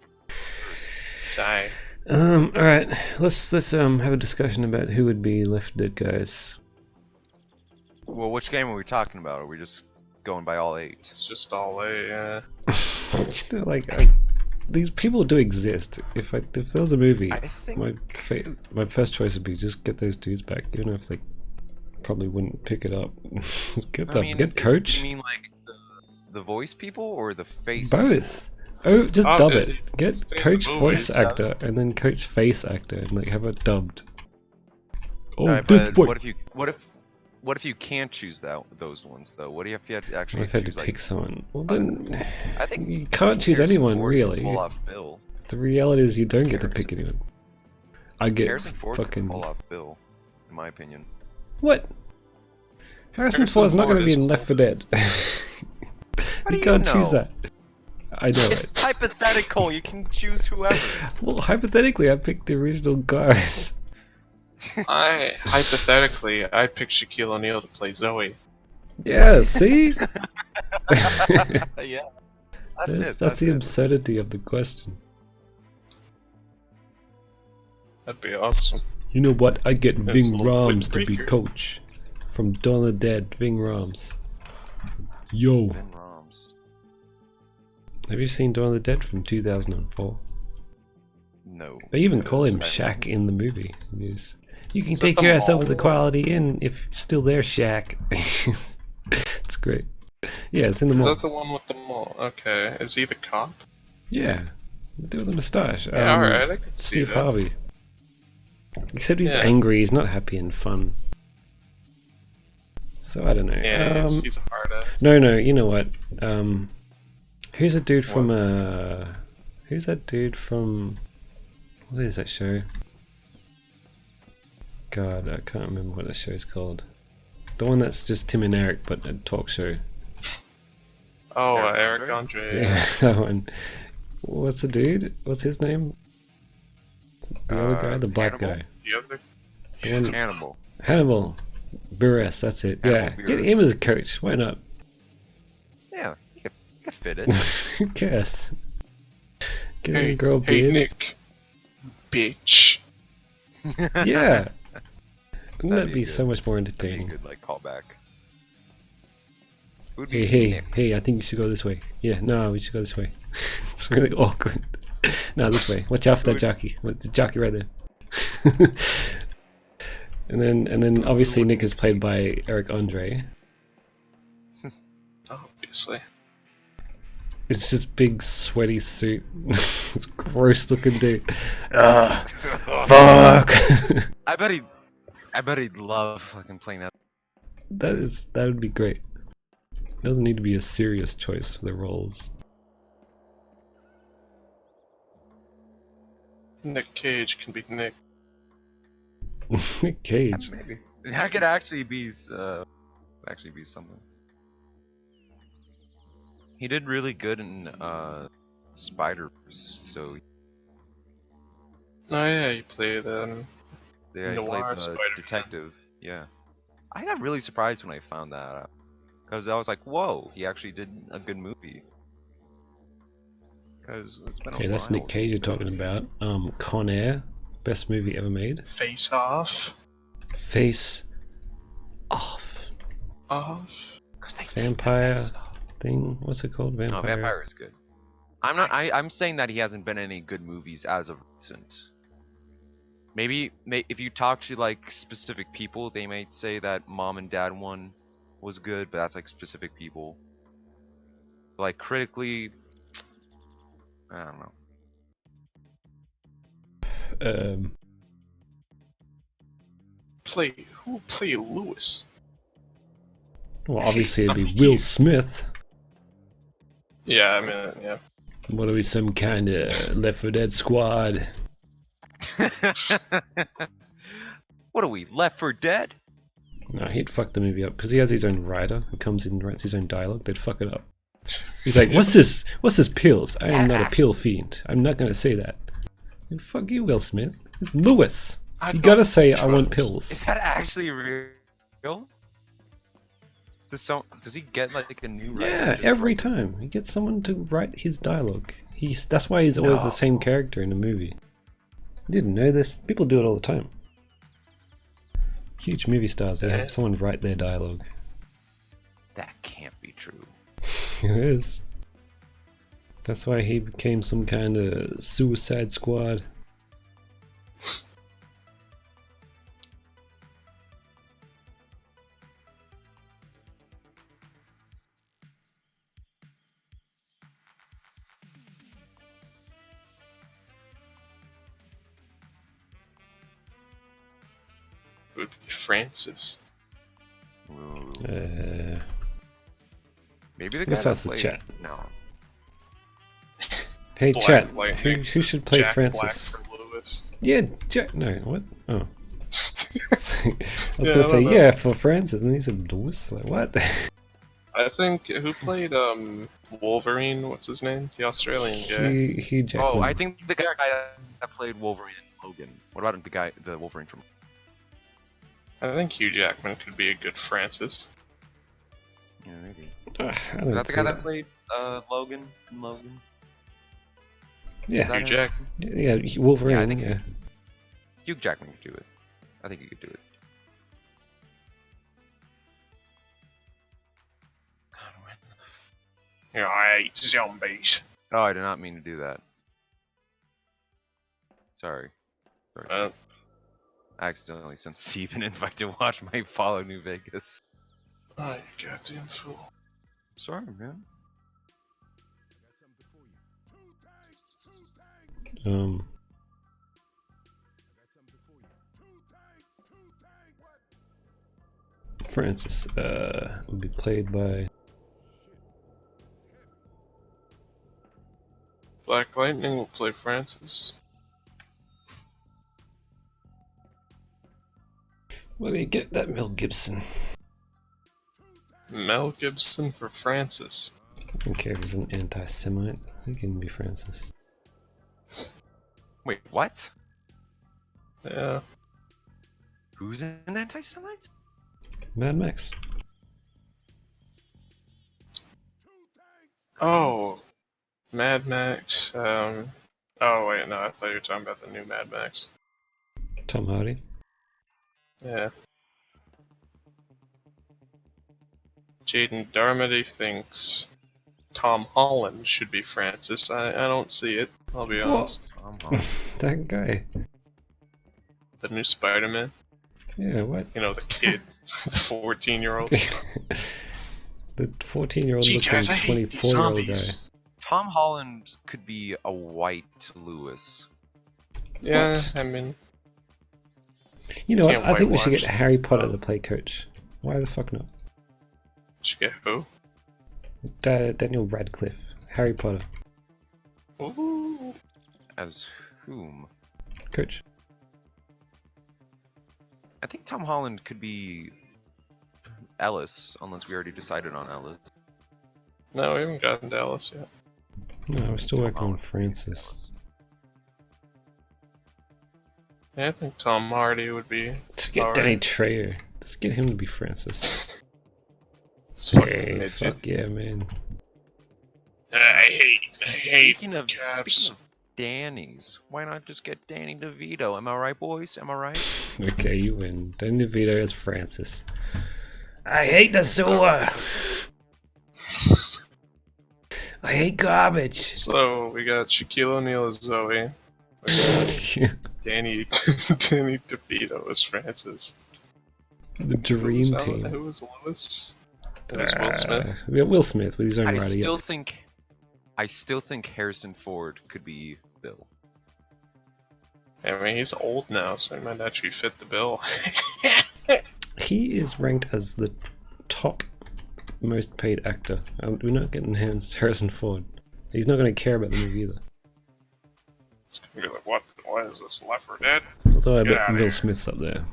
Sigh. Alright, let's have a discussion about who would be Left 4 Dead guys. Well, which game are we talking about? Are we just going by all 8? It's just all a, You know, like these people do exist. If there was a movie, I think my first choice would be just get those dudes back, even if they probably wouldn't pick it up. Get them, get Coach. You mean like the voice people or the face? Both. Oh, just Oh, dub it- it. Get it's in the Coach movies, voice so- actor and then Coach face actor, and like have it dubbed. Oh, Alright, this but voice. what if you can't choose those ones though? What if you had to actually I've had to choose pick like? someone. Well, then I think you can't choose Harrison anyone Ford really. could pull off Bill. The reality is you don't get to pick Harrison. anyone. I get Harrison Ford could fucking pull off Bill, in my opinion. what? Harrison Harrison Ford's not going to Ford be is in Left 4 Dead. How do You you can't choose know? that. I know It's it. hypothetical. You can choose whoever. Well, hypothetically, I picked the original guys. hypothetically, I picked Shaquille O'Neal to play Zoe. Yeah, see? Yeah. That's the absurdity of the question. That'd be awesome. You know what? I get That's a Ving little Rams to be windbreaker. coach. From Dawn of the Dead, Ving Rams. Yo. Ben Roms. Have you seen Dawn of the Dead from 2004? No. They even call him because Shaq in the movie. Yes. You can Is that take the your ass over mall? the Quality Inn if you're still there, Shaq. It's great. Yeah, it's in the Is mall. that the one with the mall? Okay. Is he the cop? Yeah. The dude with the moustache. Yeah, alright, I could see Steve that. Harvey. Except he's Yeah. angry, he's not happy and fun. So I don't know. Yeah, he's a hard ass. No, you know what? Who's a dude from who's that dude from what is that show? God, I can't remember what the show's called. The one that's just Tim and Eric but a talk show. Oh, Eric Eric Andre. Yeah, that one. What's the dude? What's his name? The other guy, the black Hannibal? guy. The other. The one- Hannibal. Hannibal. Buress, that's it. Hannibal Yeah, get Buress. him as a coach. Why not? Yeah, you could fit it. Who cares? Get Hey, a girl hey, beard. Nick, bitch. Yeah. Wouldn't That'd that be be so good. much more That'd be a entertaining? good like callback. It would Hey, be hey, Nick. hey, I think you should go this way. Yeah, no, we should go this way. It's really awkward. No, this way. Watch out for that Would- jockey. The jockey right there. and then obviously Nick is played by Eric Andre. Obviously. It's just big sweaty suit. It's gross looking dude. Fuck. I bet he'd love fucking playing that. That would be great. Doesn't need to be a serious choice for the roles. Nick Cage can be Nick. Nick Cage. Maybe that could actually be something. He did really good in Spider-Verse, so Oh yeah, you played they Noir played the Spider-Man. detective. Yeah, I got really surprised when I found that out because I was like, "Whoa, he actually did a good movie." Because it's been a Hey, while. that's Nick Cage you're talking about. Con Air, best movie ever made. Face Off. Face Off. Off. 'Cause they take Vampire the face off. thing. What's it called? Vampire. No, Vampire is good. I'm saying that he hasn't been in any good movies as of recent. Maybe if you talk to like specific people, they might say that Mom and Dad one was good, but that's like specific people. But, like critically, I don't know. Who will play Lewis? Well, Hey, obviously it'd be I'm Will here. Smith. Yeah, I mean, yeah. What are we, some kind of Left 4 Dead squad? What are we, Left 4 Dead? No, he'd fuck the movie up because he has his own writer who comes in and writes his own dialogue. They'd fuck it up. He's like, "What's this? What's this pills? I am not a pill fiend. I'm not gonna say that." And fuck you, Will Smith. It's Lewis. You gotta say, "I want Is pills." that actually real? Does he get like a new writer? Yeah, just every from- time he gets someone to write his dialogue. That's why he's always the same character in the movie. You didn't know this? People do it all the time. Huge movie stars, they have someone write their dialogue. That can't be true. It is. That's why he became some kind of Suicide Squad. It would be Francis. Ooh. Maybe the guy let's that ask the played... chat. No. Hey, Black chat. Lightning. Who should play Jack Francis? Black for Lewis. Yeah, Jack. No, what? Oh. I was Yeah, gonna I say don't know. yeah for Francis, and he said Lewis. Like what? I think who played Wolverine? What's his name? The Australian guy. Hugh Jackman. Oh, I think the guy that played Wolverine in Logan. What about the Wolverine from... I think Hugh Jackman could be a good Francis. Yeah, maybe. I Is don't that the see guy that played Logan in Logan? Yeah, Is that Hugh him? Jackman. yeah, Wolverine. Yeah, I think- yeah. Hugh Jackman could do it. I think he could do it. God, when the Yeah, I hate zombies. Oh, I did not mean to do that. Sorry. Uh, I accidentally sent Steve an invite to watch my Follow New Vegas. oh, you goddamn fool. Sorry, man. Francis would be played by Black Lightning will play Francis. where do you get that Mel Gibson? Mel Gibson for Francis. I don't care if he's an anti-Semite. He can be Francis. Wait, what? Yeah. Who's an anti-Semite? Mad Max. Oh, Mad Max. Oh wait, no, I thought you were talking about the new Mad Max. Tom Hardy. Yeah. Jaden Darmody thinks Tom Holland should be Francis. I don't see it, I'll be honest. Tom Holland. That guy. The new Spider-Man. Yeah, what? You know, the kid. The 14-year-old. The 14-year-old Gee, looking guys, I hate these 24-year-old guy. zombies. Tom Holland could be a white Lewis. Yeah, What? I mean, You know what? Can't I think we should whitewash get Harry Potter stuff. to play coach. Why the fuck not? should get who? Daniel Radcliffe. Harry Potter. Ooh. As whom? Coach. I think Tom Holland could be Ellis, unless we already decided on Ellis. No, we haven't gotten Dallas yet. No, we're still Tom working on Holland. Francis. Ellis. Yeah, I think Tom Hardy would be. Just get alright. Danny Trejo. Just get him to be Francis. It's fucking Hey, midget. fuck yeah, man. I hate Speaking of Caps. Danny's, why not just get Danny DeVito? Am I right, boys? Am I right? Okay, you win. Danny DeVito as Francis. I hate the sewer. I hate garbage. So we got Shaquille O'Neal as Zoe. We got Danny DeVito as Francis. The dream Who team. was Lewis? It was Will Smith. Yeah, Will Smith with his own I writing. still think Harrison Ford could be Bill. I mean, he's old now, so he might actually fit the bill. He is ranked as the top most paid actor. We're not getting hands Harrison Ford. He's not going to care about the movie either. It's gonna be like, what is this, Left 4 Dead? Although I Get bet outta Will here. Smith's up there.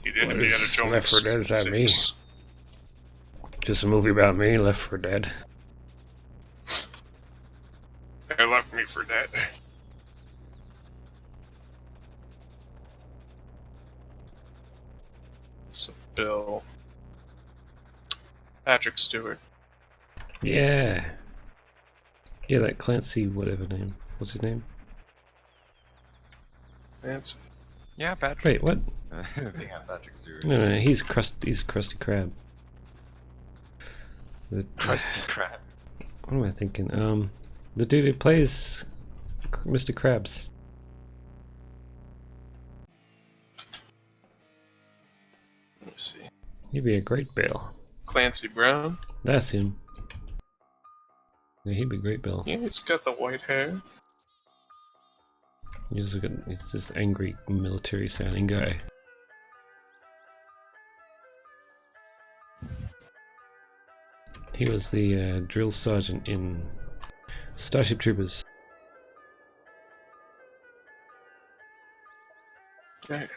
He did What Indiana is Jones. Left 4 Dead, is that me? 6. Just a movie about me, Left 4 Dead. They left me for dead. So, Bill. Patrick Stewart. Yeah. Yeah, that Clancy whatever name. What's his name? Nancy. Yeah, Patrick. Wait, what? They have Patrick Stewart. No, he's Krusty Krab. Krusty Krab. What am I thinking? The dude who plays Mr. Krabs. Let me see. He'd be a great Bill. Clancy Brown. That's him. Yeah, he'd be great Bill. Yeah, he's got the white hair. He's just angry military sounding guy. He was the drill sergeant in Starship Troopers. Okay.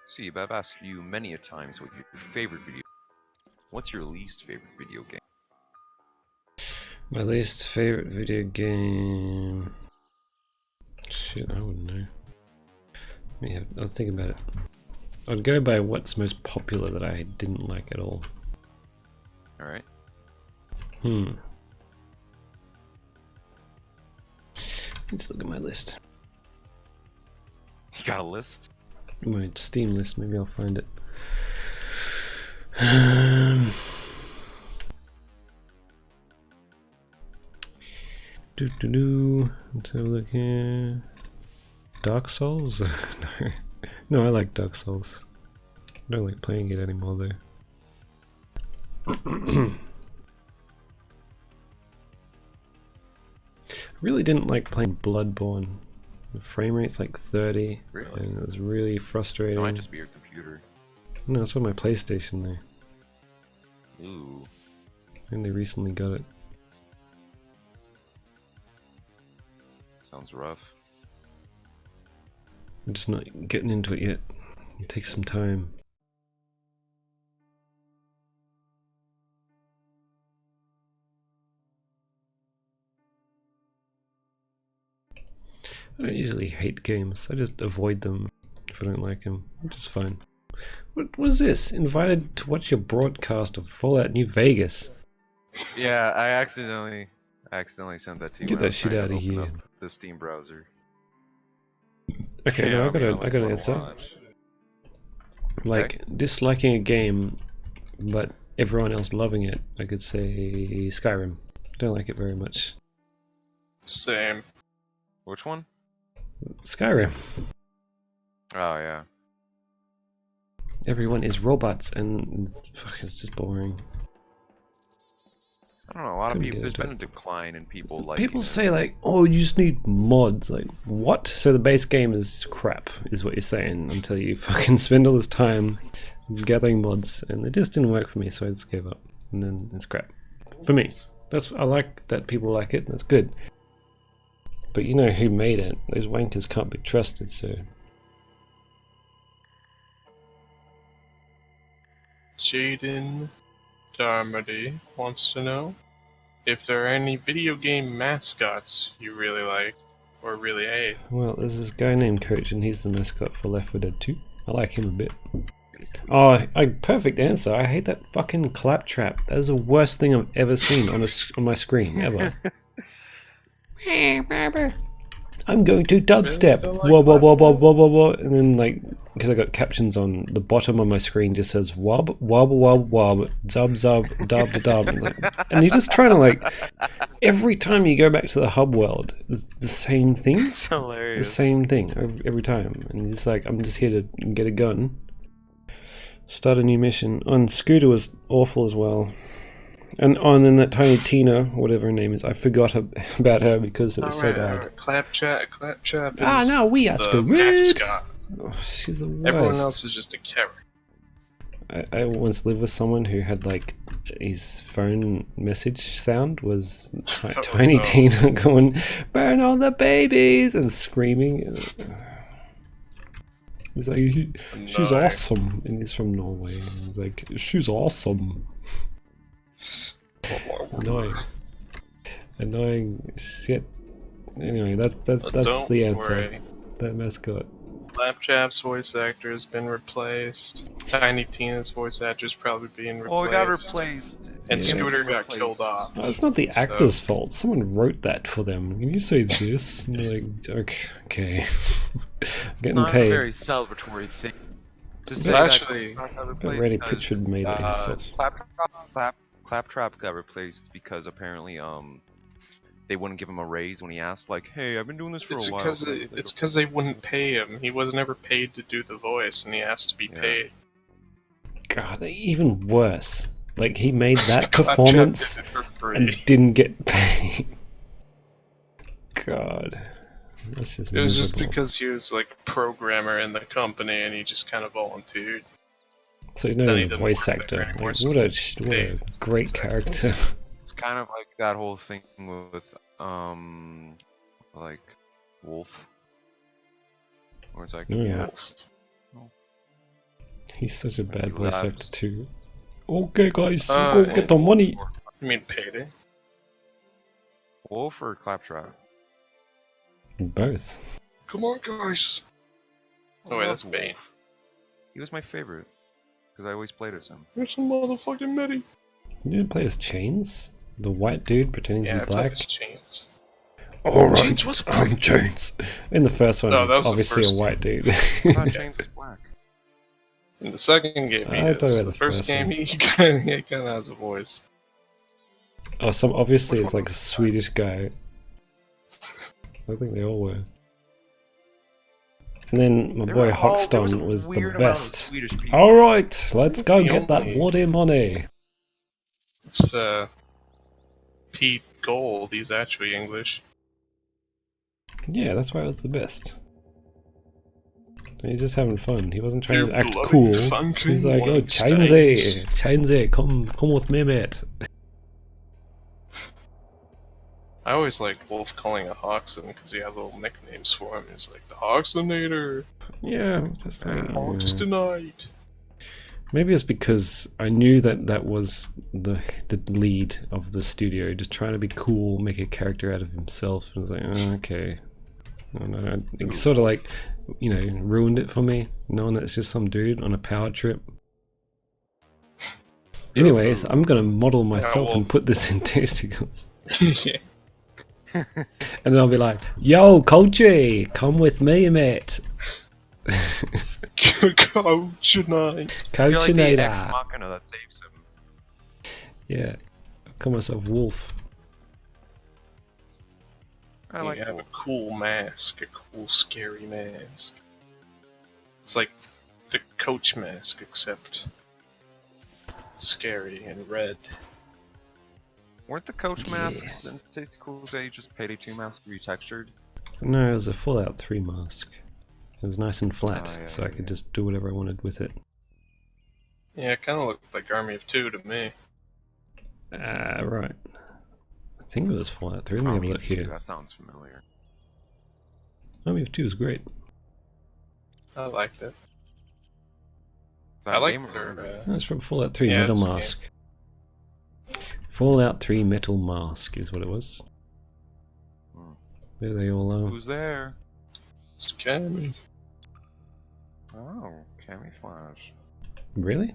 Steve, I've asked you many a times what your favorite video. What's your least favorite video game? My least favorite video game. Shit, I wouldn't know. I was thinking about it. I'd go by what's most popular that I didn't like at all. All right. Let's look at my list. You got a list? My Steam list, maybe I'll find it. Let's have a look here. Dark Souls? No, I like Dark Souls. I don't like playing it anymore though. I really didn't like playing Bloodborne. The frame rate's like 30, Really? and it was really It frustrating. might just be your computer. No, it's on my PlayStation though. Ooh. And they recently got it. Sounds rough. I'm just not getting into it yet. It takes some time. I don't usually hate games. I just avoid them if I don't like them, which is fine. What was this? Invited to watch your broadcast of Fallout New Vegas. Yeah, I accidentally sent that to you. Get when I that was shit trying to out of open here. up the Steam browser. Okay, Yeah, no, I mean, got always an wanna answer. watch. Like disliking a game, but everyone else loving it. I could say Skyrim. Don't like it very much. Same. Which one? Skyrim. Oh yeah. Everyone is robots, and fuck, it's just boring. I don't know. A lot of Couldn't people. get There's into been it. a decline in people like. People say like, "Oh, you just need mods." Like, what? So the base game is crap, is what you're saying, until you fucking spend all this time gathering mods, and it just didn't work for me, so I just gave up. And then it's crap for me. I like that people like it. That's good. But you know who made it? Those wankers can't be trusted. So Jaden Darmody wants to know if there are any video game mascots you really like or really hate. well, there's this guy named Coach, and he's the mascot for Left 4 Dead 2. I like him a bit. Oh, perfect answer. I hate that fucking claptrap. That is the worst thing I've ever seen on my screen ever. I'm going to dubstep. Really? Whoa, whoa, whoa, whoa, whoa, whoa, whoa. And then, like, because I got captions on the bottom of my screen, just says wob, wob, wob, wob, zub, zub, dub, dub. And you're just trying to, like, every time you go back to the hub world, it's the same thing. It's hilarious. The same thing every time. And you're just like, I'm just here to get a gun. Start a new mission. On Scooter was awful as well. And then that tiny Tina, whatever her name is, I forgot about her because it was so bad. Claptrap is Ah, no, we are the Squid. mascot. Oh, she's the worst. Everyone else is just a character. I once lived with someone who had like his phone message sound was Tiny no. Tina going, "Burn all the babies!" and screaming. He's like, "She's No. awesome," and he's from Norway. And he's like, "She's awesome." Annoying shit. Anyway, that's Don't the answer. worry. That mascot. Claptrap's voice actor has been replaced. Tiny Tina's voice actor is probably being replaced. Oh, it got replaced. And Yeah. Scooter got killed off. Oh, it's not the So- actor's fault. Someone wrote that for them. Can you say this? And you're like, okay. I'm It's getting not a paid. very celebratory thing. To say actually, that Claptrap got But replaced Randy because, Pitchford made it himself. Claptrap got replaced because apparently they wouldn't give him a raise when he asked, like, "Hey, I've been doing this for It's a while." because can I get it's a-" because they wouldn't pay him. He was never paid to do the voice, and he asked to be Yeah. paid. God, even worse. Like, he made that Claptrap performance did it for free. and didn't get paid. God. That's just It was just miserable. because he was like a programmer in the company, and he just kind of volunteered. So he's then not he a didn't voice work actor. there Like, anymore, what a it's great voice actor. character. It's kind of like that whole thing with like Wolf, where it's like, Yeah. yeah, He's such a bad He voice laughed. actor too. Okay, guys, Uh, go get the money. I mean, payday. Wolf or Claptrap. Both. Come on, guys. I Oh wait, love that's Bane. Wolf. He was my favorite because I always played as him. Here's some motherfucking Mitty. You didn't play as Chains? The white dude pretending Yeah, to I be played black? as Chains. Alright, Chains was I'm Chains. In the first one, No, that it's was the obviously a first white dude. I thought Chains was black. In the second game, he I thought is. about The the first first game, one. he kind of has a voice. Oh, obviously Which it's one like a was that? Swedish guy. I think they all were. And then my There boy were all- there Hoxton a was the weird amount of best. Swedish people. Alright, let's go The get that only- bloody money. It's Pete Gold. He's actually English. Yeah, that's why it was the best. He's just having fun. He wasn't trying You to act bloody cool. funky He's like, oh, Weinsteins." Chainsy, come with me, mate. I always liked Wolf calling a Hoxton because he had little nicknames for him. He's like the Hoxtonator, Yeah, just like, Hoxtonite. maybe it's because I knew that that was the lead of the studio, just trying to be cool, make a character out of himself. And I was like, oh, okay. No, it sort of like, you know, ruined it for me, knowing that it's just some dude on a power trip. Anyways, I'm gonna model myself and put this in testicles. Yeah. And then I'll be like, yo, Coachy, come with me, mate. Coachonite. You're like the ex Coachinator. machina that saves him. Yeah. I'll call myself Wolf. I like You have a Wolf. cool mask, a cool scary mask. It's like the coach mask, except scary and red. Weren't the coach masks in Tasticles Age Payday 2 masks retextured? No, it was a Fallout 3 mask. It was nice and flat, Oh, yeah, so I yeah, could just do whatever I wanted with it. Yeah, it kind of looked like Army of Two to me. Right. I think it was Fallout 3. Let me have a Army look of Two, here. that sounds familiar. Army of 2 is great. I liked it. Is that I a like game or their. a movie? That's from Fallout 3 Yeah, Metal it's a game. Mask. Fallout 3 Metal Mask is what it was. Hmm. There they all are. Who's there? It's Cammy. Oh, camouflage. Really?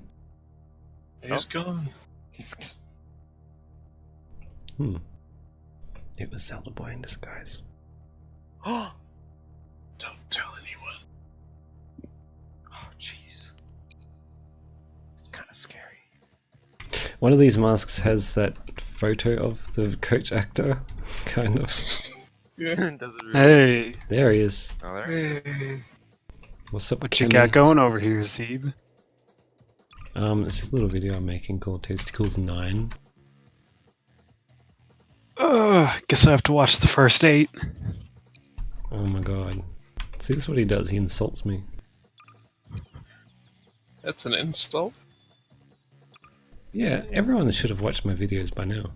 He's gone. He's... Hmm. It was Zelda Boy in disguise. Oh, Don't tell anyone. jeez. It's kind of scary. One of these masks has that photo of the coach actor, kind of. Yeah. Does it really? Hey, There he is. Oh, there. What's up, what you Kenny? got going over here, Zeeb? It's this little video I'm making called Testicles 9. Guess I have to watch the first 8. Oh my god. See, this is what he does. He insults me. That's an insult. Yeah, everyone should have watched my videos by now.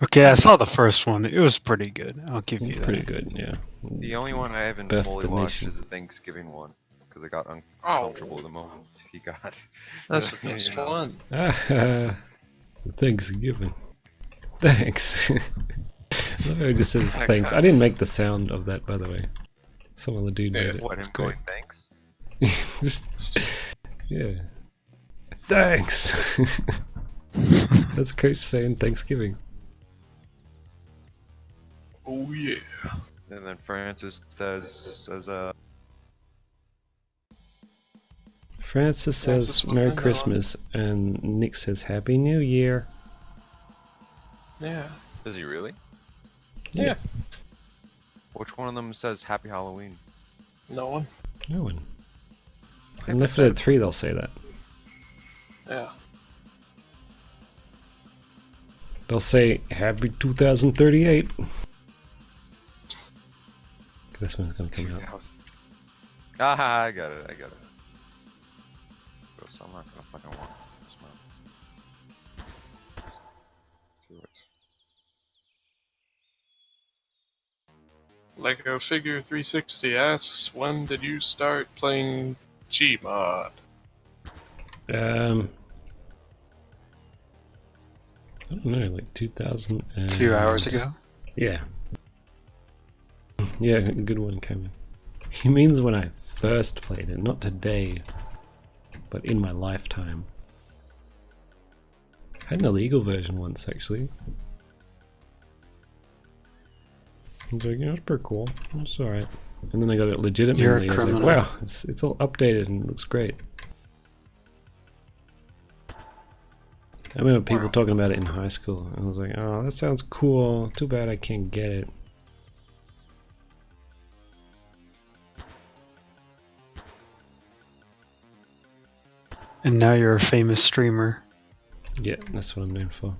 Okay, I saw the first one. It was pretty good. I'll give you that. Pretty good, yeah. The only one I haven't Birth fully the watched Nation. is the Thanksgiving one. Because I got Oh, uncomfortable the moment he got. that's Yeah, the best you know. one. Thanksgiving. Thanks. It just says thanks. I didn't make the sound of that, by the way. Some other dude made it. What, It's him great. going thanks? Just, yeah. Thanks. That's Coach saying Thanksgiving. Oh yeah. And then Francis says, Francis says Francis Merry Woodman, Christmas, and Nick says Happy New Year. Yeah. does he really? Yeah. Which one of them says Happy Halloween? No one. No one. In Left 4 Dead 3 they'll say that. Yeah. They'll say Happy 2038. Because that's when it's going to come out. Ah, I got it. Gross, I'm not gonna fucking want this man. Do it. Lego Figure 360 asks, when did you start playing Gmod? I don't know, like 2000 and... 2 hours ago. Yeah. Yeah, good one, Cameron. He means when I first played it, not today, but in my lifetime. I had an illegal version once, actually. I was like, yeah, it's pretty cool. It's alright. And then I got it legitimately. You're a I was like, criminal. wow, it's all updated and looks great. I remember people talking about it in high school, and I was like, oh, that sounds cool. Too bad I can't get it. And now you're a famous streamer. Yeah, that's what I'm known for.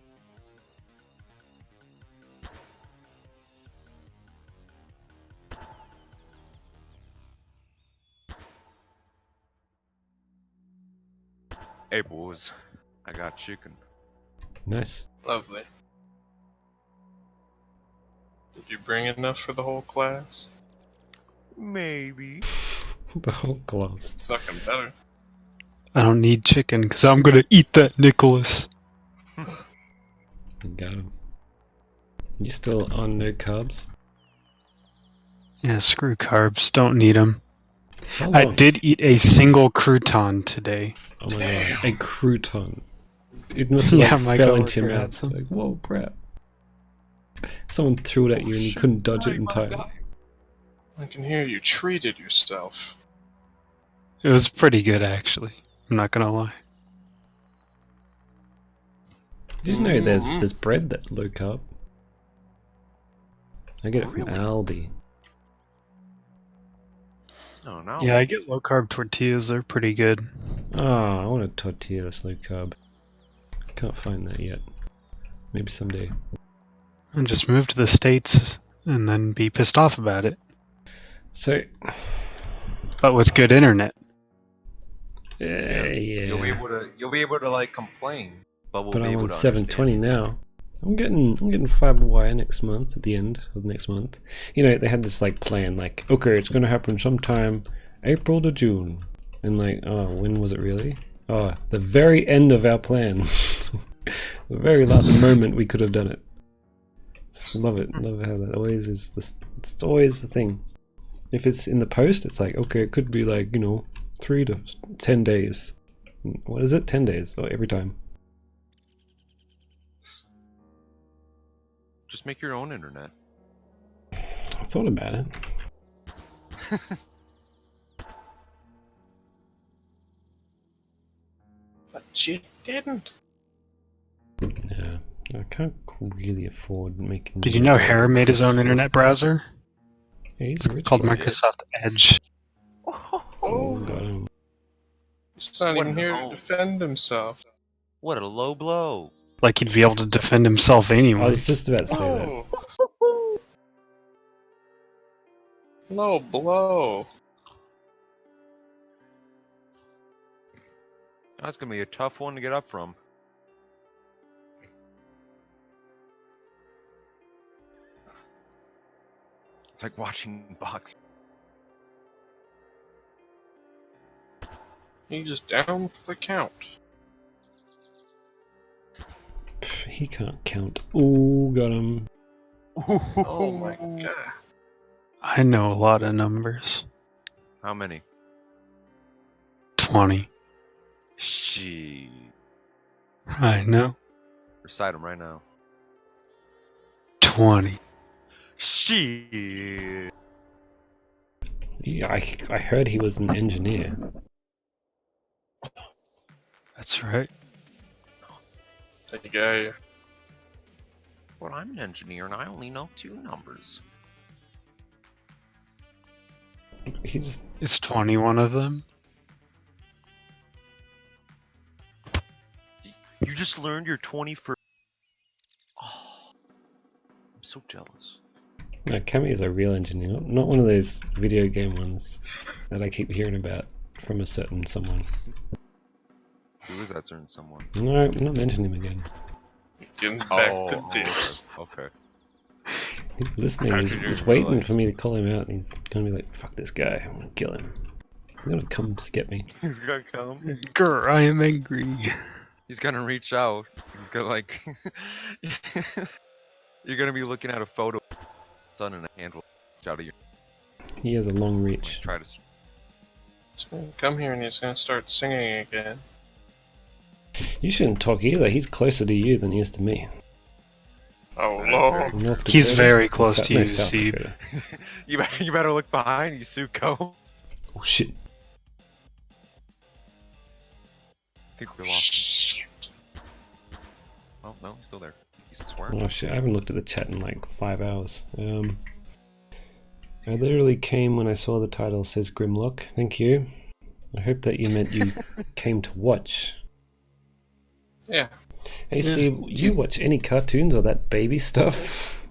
Hey boys, I got chicken. Nice. Lovely. Did you bring enough for the whole class? Maybe. The whole class. Fucking better. I don't need chicken because I'm gonna eat that, Nicholas. Got him. You still on no carbs? Yeah, screw carbs. Don't need them. How I long? did eat a single crouton today. Oh my Damn. god, a crouton. It must have Yeah, like my fell into your coworker had mouth. some. Like, whoa, crap. Someone threw it at you and you couldn't dodge it in time. I can hear you treated yourself. It was pretty good, actually. I'm not gonna lie. Did you know there's bread that's low carb? I get it from Really? Aldi. No, no. Yeah, I get low carb tortillas. They're pretty good. Ah, I want a tortilla that's low carb. Can't find that yet. Maybe someday. And just move to the States and then be pissed off about it. So, But with good internet. yeah. You'll be able to like complain, but we'll But be I'm able on to 720 understand. now. I'm getting fiber wire next month at the end of next month. You know, they had this like plan, like, okay, it's gonna happen sometime April to June. And like, oh, when was it really? Oh, the very end of our plan. The very last moment we could have done it. Just love it. Love how that always is this, it's always the thing. If it's in the post, it's like, okay, it could be like, you know, 3 to 10 days. What is it? 10 days. Oh, every time. Just make your own internet. I thought about it. But you didn't. Yeah, I can't really afford making. Did you know Harry made his own internet browser? Yeah, he's It's rich. called did. Microsoft Edge. Oh, got him. He's not What even an here owl. to defend himself. What a low blow. Like he'd be able to defend himself I anyway. was just about to say that. Whoa! Low blow. That's gonna be a tough one to get up from. It's like watching boxing. He's just down for the count. Pff, he can't count. Oh, got him. Oh my god. I know a lot of numbers. How many? 20. She. I know. Recite them right now. 20. She. Yeah, I heard he was an engineer. That's right. There you go. Well, I'm an engineer and I only know 2 numbers. He just Is 21 of them? You just learned your 21st. Oh, I'm so jealous. no. Cammy is a real engineer, not one of those video game ones that I keep hearing about from a certain someone. Who is that certain someone? No, I'm not mentioning him again. Getting back to this. Okay. He's listening. How He's, did you he's waiting realize? for me to call him out, and he's gonna be like, "Fuck this guy! I'm gonna kill him. He's gonna come get me." He's gonna come. Grr, I am angry. He's gonna reach out. He's gonna like. You're gonna be looking at a photo. Son and a handle out of your. He has a long reach. Try to. He's gonna come here and he's gonna start singing again. You shouldn't talk either. He's closer to you than he is to me. Oh That is lord. North Dakota, He's very or close to no, you, South Seeb. Dakota. You better look behind you, Suko. Oh shit! I think we lost him. Shit. Oh no, he's still there. He's swearing. Oh shit! I haven't looked at the chat in like 5 hours. I literally came when I saw the title says Grimlock. Thank you. I hope that you meant you came to watch. Yeah. Hey, Yeah. Steve, you watch any cartoons or that baby stuff?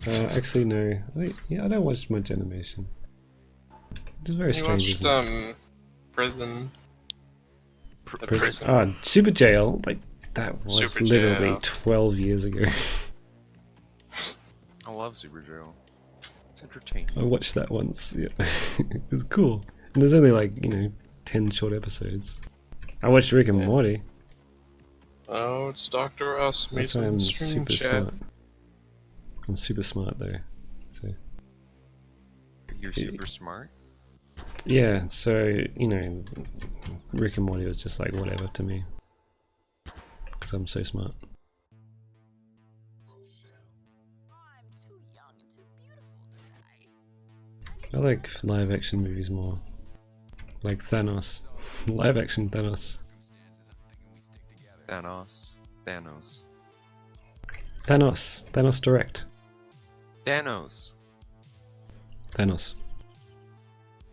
Actually, no. I don't watch much animation. It's very You strange, watched isn't it? Prison. prison. Oh, Super Jail. Like, that was Super literally Jail. 12 years ago. I love Super Jail. It's entertaining. I watched that once. Yeah. It was cool. And there's only like, 10 short episodes. I watched Rick and Yeah. Morty. Oh, it's Dr. Ross. That's Meets why with I'm the stream super chat. smart. I'm super smart though. So You're super smart. yeah, so Rick and Morty was just like whatever to me. Because I'm so smart. I like live action movies more. Like Thanos. Live action Thanos. Thanos. Thanos. Thanos. Thanos Direct. Thanos. Thanos.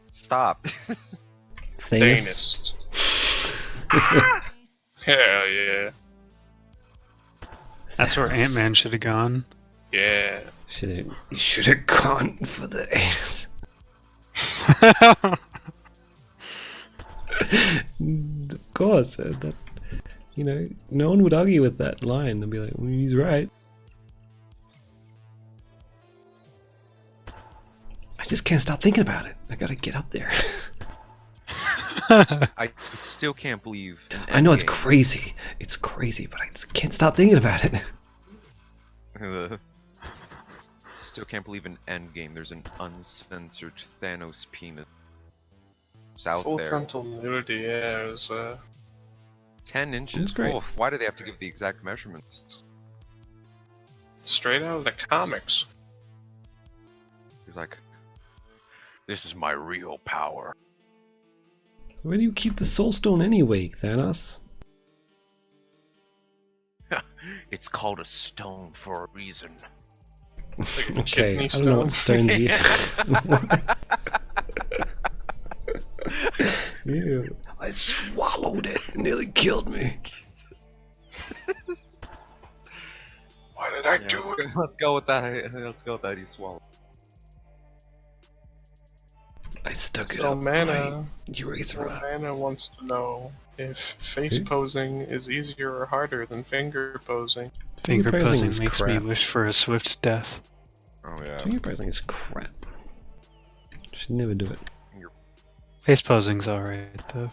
Stop. Thanos. Hell yeah. That's where Ant-Man should have gone. Yeah. Should have gone for the ace. Of course, that no one would argue with that line. They'd be like, well, he's right. I just can't stop thinking about it. I gotta get up there. I still can't believe. I know it's crazy. It's crazy, but I just can't stop thinking about it. Still can't believe in Endgame there's an uncensored Thanos penis. It's out Full there. frontal nudity, yeah, it was 10 inches. great. Oh, why do they have to give the exact measurements? straight out of the comics. He's like, this is my real power. Where do you keep the Soul Stone anyway, Thanos? It's called a stone for a reason. Like a Okay, I kidney don't know what stone. stones you. Ew. I swallowed it. It nearly killed me. Why did I Yeah, do it? let's go with that. Let's go with that. He swallowed. I stuck it So up Mana, my eraser eye. Mana wants to know if face Who? posing is easier or harder than finger posing. Finger posing posing is makes me crap. wish for a swift death. Oh yeah. Finger posing is crap. Should never do it. Face posing's alright, though.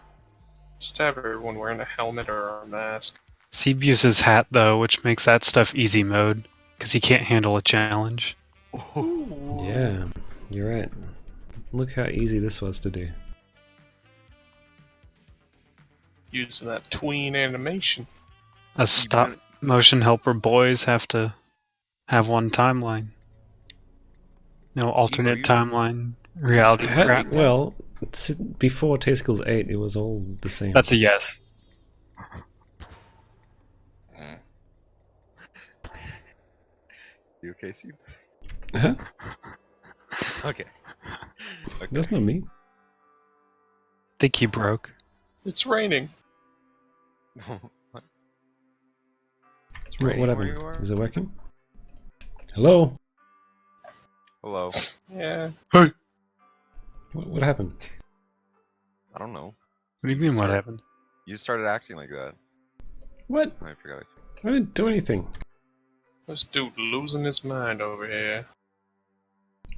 Just have everyone wearing a helmet or a mask. Seib uses hat, though, which makes that stuff easy mode, because he can't handle a challenge. Yeah, you're right. Look how easy this was to do. Using that tween animation. Us stop motion helper boys have to have one timeline. No alternate you- timeline reality crap. Well, before Testicles 8, it was all the same. That's a yes. You okay, Steve? Huh? Okay. That's not me. Think he broke. It's raining. What? It's What raining where happened? you are? Is it working? Hello? Hello. Yeah. What happened? I don't know. What do you mean, what Sorry. happened? You started acting like that. What? I forgot. I didn't do anything. This dude losing his mind over here.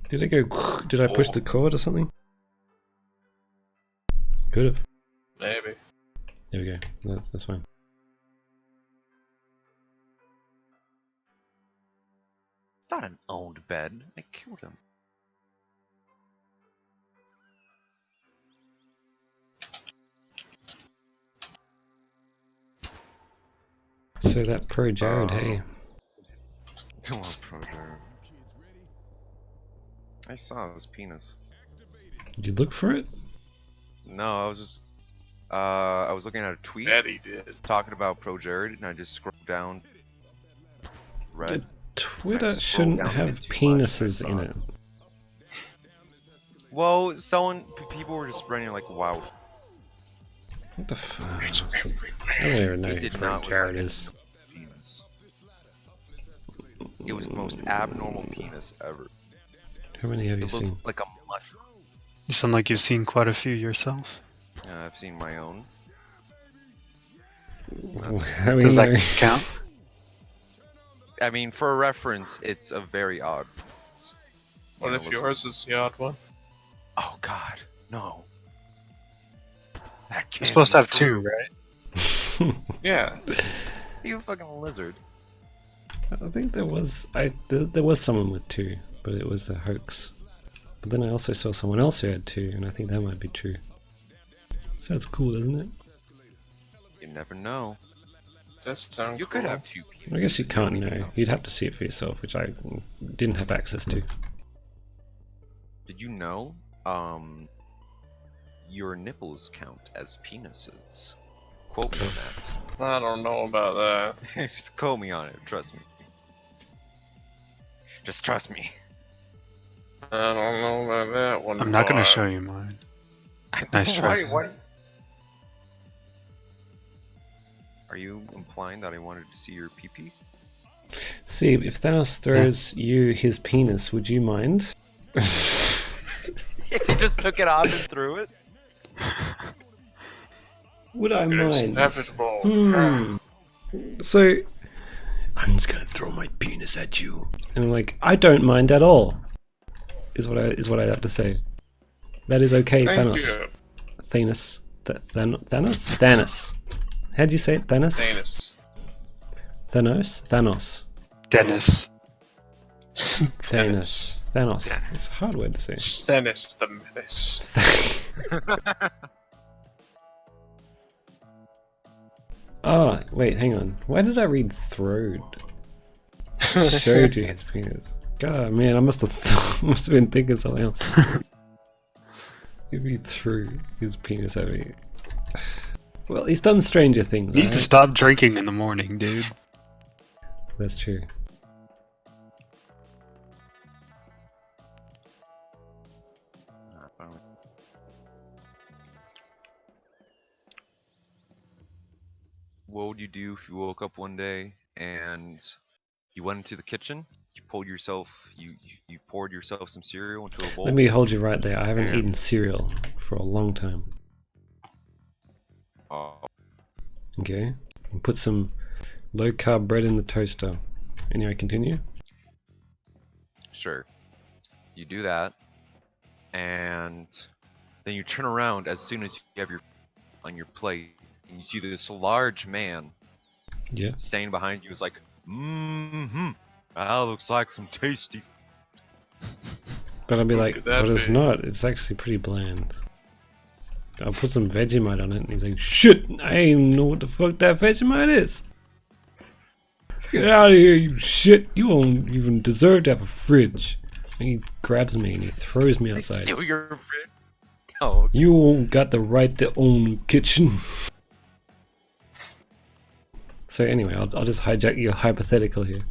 Did I go? Did I push the cord or something? Could have. Maybe. There we go. That's fine. It's not an owned bed. I killed him. So that pro Jared, hey. Come on, Pro Jared. I saw his penis. Did you look for it? No, I was just. I was looking at a tweet Bet he did. talking about Pro Jared, and I just scrolled down. Read. Twitter I scrolled shouldn't down have into penises my in thought. it. Well, people were just spreading like, wow. What the fuck? It's everywhere. I don't even know It who did pro not look Jared like is. Penis. It was the most abnormal penis ever. How many have you It seen? looked like a mushroom. You sound like you've seen quite a few yourself. I've seen my own. How do we Does know? that count? I mean, for a reference, it's a very odd. What Yeah, if it looks yours is the odd one? Oh God, no. That You're can't supposed to be have two, true. right? Yeah. You fucking lizard. I think there was there was someone with 2, but it was a hoax. But then I also saw someone else who had 2, and I think that might be true. Sounds cool, doesn't it? You never know. Does sound You cool. could have 2 penises. I guess you can't don't even know. You'd have to see it for yourself, which I didn't have access to. Did you know? Your nipples count as penises. Quote me on I don't know about that. that. Just quote me on it. Trust me. Just trust me. I don't know about that one. I'm not going boy. to show you mine. Nice try. Why? Are you implying that I wanted to see your pee-pee? See, if Thanos throws you his penis, would you mind? You just took it off and threw it? Would I It's mind? inevitable. So, I'm just gonna throw my penis at you, and I'm like, I don't mind at all. Is what I have to say. That is okay, Thank Thanos. you. Thanos. Thanos. Thanos. How do you say it? Thanos. Thanos. Thanos. Thanos. Dennis. Thanos. Thanos. It's a hard word to say. Thanos the Menace. Oh, wait, hang on. Why did I read throwed? Showed you his penis. God, man, I must have been thinking something else. If he threw his penis at me. Well, he's done stranger things. You need right? to stop drinking in the morning, dude. That's true. What would you do if you woke up one day and you went into the kitchen? You poured yourself some cereal into a bowl. Let me hold you right there. I haven't Yeah. eaten cereal for a long time. Oh, Okay? And put some low carb bread in the toaster. Anyway, continue. sure. You do that, and then you turn around as soon as you have your on your plate, and you see this large man Yeah. standing behind you. Is like, that looks like some tasty. But I'll be What like, could that but it's be? not. It's actually pretty bland. I'll put some Vegemite on it, and he's like, shit, I ain't know what the fuck that Vegemite is. Get out of here, you shit. You don't even deserve to have a fridge. And he grabs me and he throws me outside. Steal your fridge. Oh, You won't got the right to own a kitchen. So anyway, I'll just hijack your hypothetical here.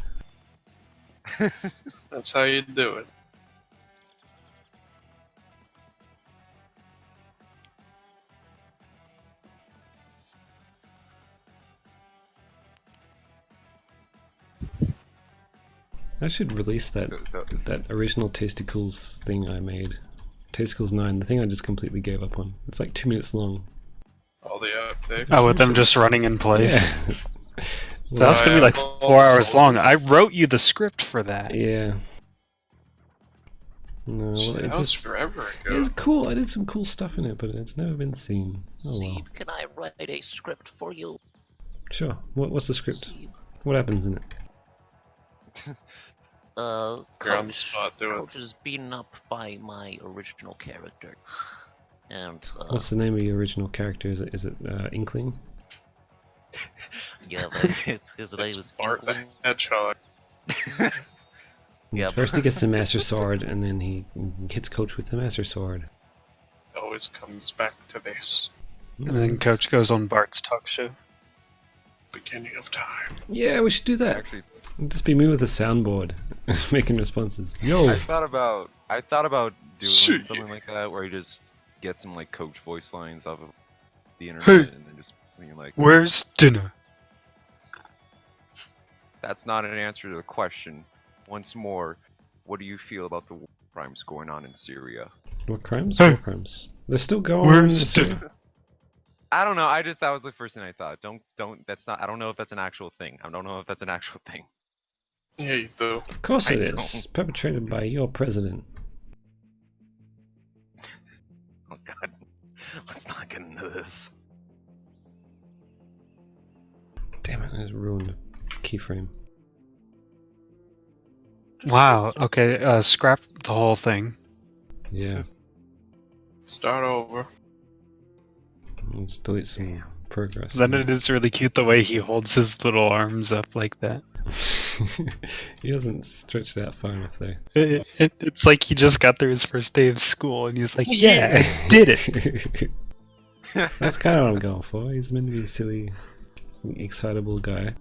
That's how you do it. I should release that so that original Tasticles thing I made. Tasticles 9, the thing I just completely gave up on. It's like 2 minutes long. All the outtakes. Oh, with them just running in place. Yeah. That's gonna be like all 4 the hours long. soldiers. I wrote you the script for that. Yeah. No, well, Shit, it that was just forever ago. it's cool. I did some cool stuff in it, but it's never been seen. Oh well. Steve, can I write a script for you? Sure. What's the script? Steve, What happens in it? You're on the Coach, spot, do it. Coach is beaten up by my original character, and What's the name of your original character? Is it Inkling? yeah, but his name It's is Bart the Inkling. Hedgehog. Yeah, First he gets the Master Sword, and then he hits Coach with the Master Sword. Always comes back to this. And then Coach goes on Bart's talk show. Beginning of time. Yeah, we should do that. actually, Just be me with a soundboard, making responses. Yo. I thought about doing Shit. something like that, where you just get some like coach voice lines off of the internet, Hey. and then just being like, Where's dinner? "That's not an answer to the question." Once more, what do you feel about the war crimes going on in Syria? What crimes? Hey. What crimes? They're still going on. Where's dinner? I don't know. I just that was the first thing I thought. Don't. That's not. I don't know if that's an actual thing. I don't know if that's an actual thing. Yeah, you do. Of course I it is. don't. Perpetrated by your president. Oh God. Let's not get into this. Damn it! I just ruined the keyframe. Wow. Okay. Scrap the whole thing. Yeah. Start over. Let's delete some progress. Then it is really cute the way he holds his little arms up like that. He doesn't stretch it out far enough though. It's like he just got through his first day of school and he's like, yeah, I did it. That's kind of what I'm going for. He's meant to be a silly, excitable guy.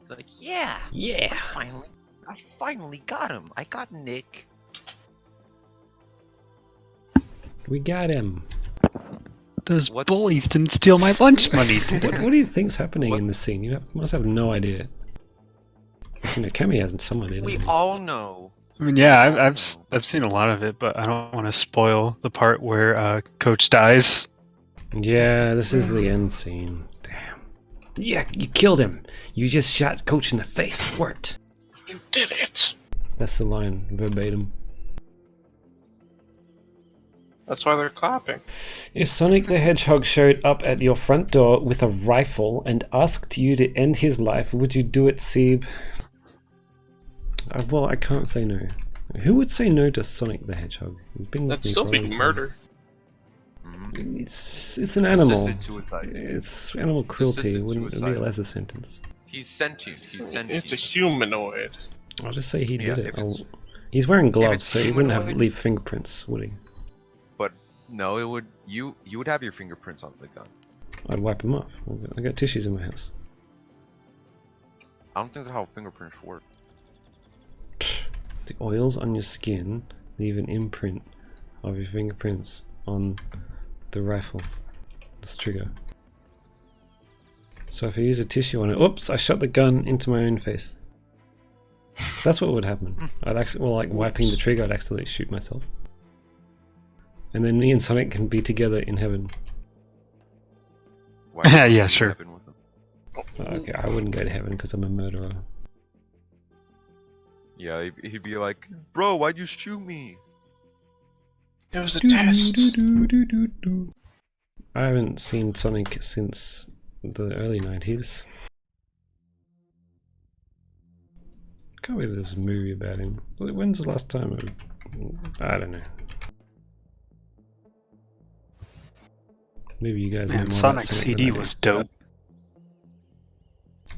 It's like, yeah, Yeah. I finally got him. I got Nick. We got him. Those What's- bullies didn't steal my lunch money, did What, they? what do you think's happening What? in this scene? You must have no idea. You know, Kemi has some idea. We doesn't he? all know. I mean, yeah, I've seen a lot of it, but I don't want to spoil the part where Coach dies. Yeah, this is the end scene. Damn. Yeah, you killed him. You just shot Coach in the face. It worked. You did it. That's the line verbatim. That's why they're clapping. If Sonic the Hedgehog showed up at your front door with a rifle and asked you to end his life, would you do it, Seib? Well, I can't say no. Who would say no to Sonic the Hedgehog? He's been with That'd me still for a be long time. murder. It's an animal. Assisted suicide. It's animal cruelty. assisted Wouldn't it be a suicide. lesser sentence? He's sentient. He's sentient. It's a humanoid. I'll just say he Yeah, did it. if it's- He's wearing gloves, it's so he wouldn't have humanoid- leave fingerprints, would he? But no, it would. You would have your fingerprints on the gun. I'd wipe him off. I got tissues in my house. I don't think that's how fingerprints work. The oils on your skin leave an imprint of your fingerprints on the rifle, this trigger. So if I use a tissue on it, oops, I shot the gun into my own face. That's what would happen. I'd actually, well, like wiping the trigger, I'd accidentally shoot myself. And then me and Sonic can be together in heaven. Why would Yeah, you sure. happen with them? Okay, I wouldn't go to heaven because I'm a murderer. Yeah, he'd be like, "Bro, why'd you shoot me?" It was a test. I haven't seen Sonic since the early 90s. Can't believe there was a movie about him. When's the last time? I don't know. Maybe you guys know Man, more Sonic about Sonic CD than I do. was dope.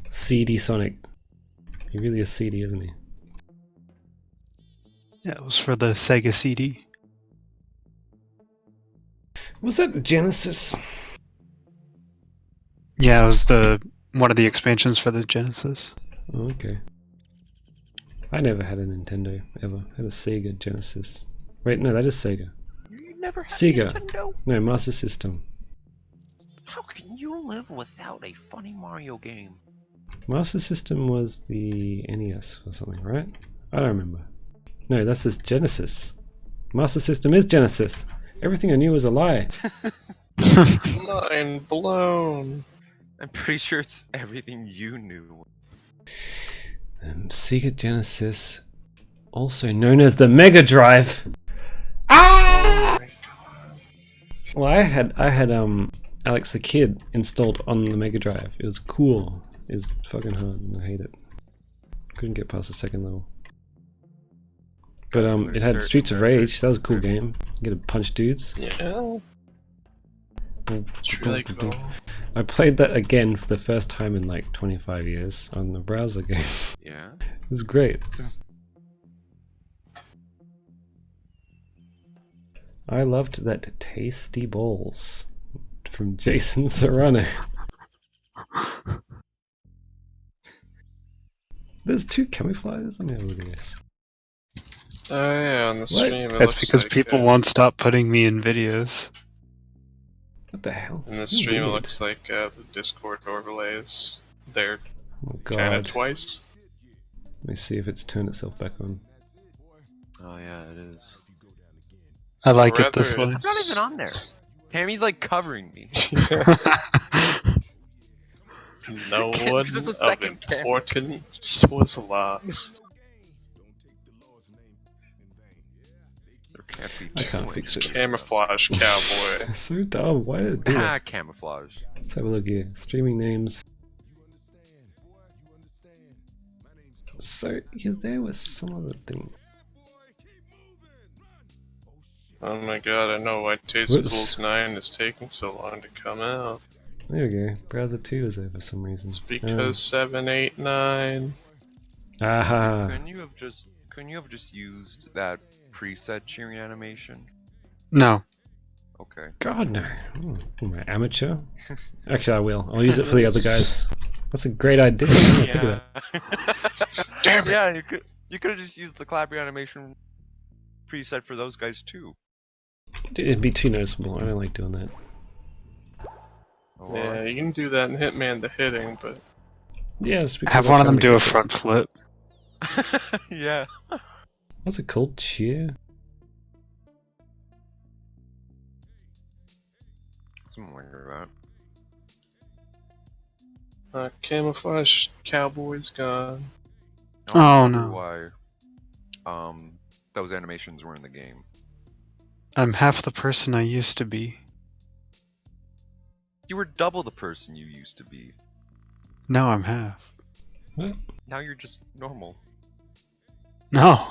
CD Sonic. He really is CD, isn't he? Yeah, it was for the Sega CD. Was that Genesis? Yeah, it was one of the expansions for the Genesis. Oh, okay. I never had a Nintendo, ever. I had a Sega Genesis. Wait, no, that is Sega. You never had Sega. Nintendo? No, Master System. How can you live without a funny Mario game? Master System was the NES or something, right? I don't remember. No, that's just Genesis. Master System is Genesis. Everything I knew was a lie. Mind blown. I'm pretty sure it's everything you knew. Sega Genesis, also known as the Mega Drive. Ah! Well, I had Alex the Kid installed on the Mega Drive. It was cool. It's fucking hard, and I hate it. Couldn't get past the second level. But it had Streets of Rage. That was a cool game. You get to punch dudes. Yeah. It's really cool. I played that again for the first time in like 25 years on the browser game. Yeah. It was great. I loved that tasty balls from Jason Serrano. There's two camouflages. Let me have a look at this. Oh yeah, on the stream. It That's looks because like, people won't stop putting me in videos. What the hell? In the stream, it Weird. looks like the Discord overlays. They're Oh kind of god. twice. Let me see if it's turned itself back on. Oh yeah, it is. I like it this Rather- way. It's not even on there. Tammy's like covering me. No one Just a of second camera. importance was lost. There can't be I can't two fix it. Camouflage cowboy. It's so dumb. Why did it do that? Camouflage. Let's have a look here. Streaming names. So, is there was some other thing? Oh my god, I know why Tastefuls 9 is taking so long to come out. There we go. Browser 2 is there for some reason. It's because 7, 8, 9. Aha! Couldn't you have just used that preset cheering animation? No. Okay. God no! Oh, am I amateur? Actually, I will. I'll use it for the other guys. That's a great idea. I didn't think of that. Damn it! Yeah, you could have just used the clapping animation preset for those guys too. It'd be too noticeable. I don't like doing that. Or- Yeah, you can do that in Hitman the Hitting, but Yeah, it's because Have I'm one of trying them to do a get front flip. yeah. What's it called? Cheer? Something like that. Camouflage cowboy's gone. I don't Oh, remember no. why those animations were in the game. I'm half the person I used to be. You were double the person you used to be. Now I'm half. What? Now you're just normal. No.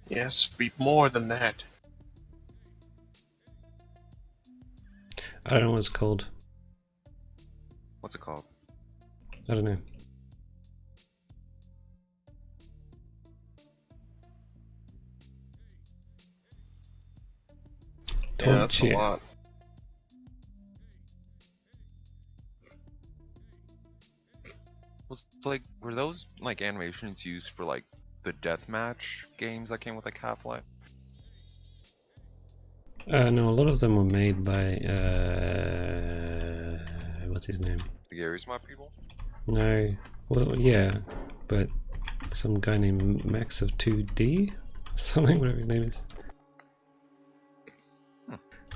Yes, be more than that. I don't know what it's called. What's it called? I don't know. Yeah, that's a Cheer. lot. Were those like animations used for like the deathmatch games that came with like Half-Life? No, a lot of them were made by what's his name? The Gary Smart people? No, well, yeah, but some guy named Max of 2D, something, whatever his name is.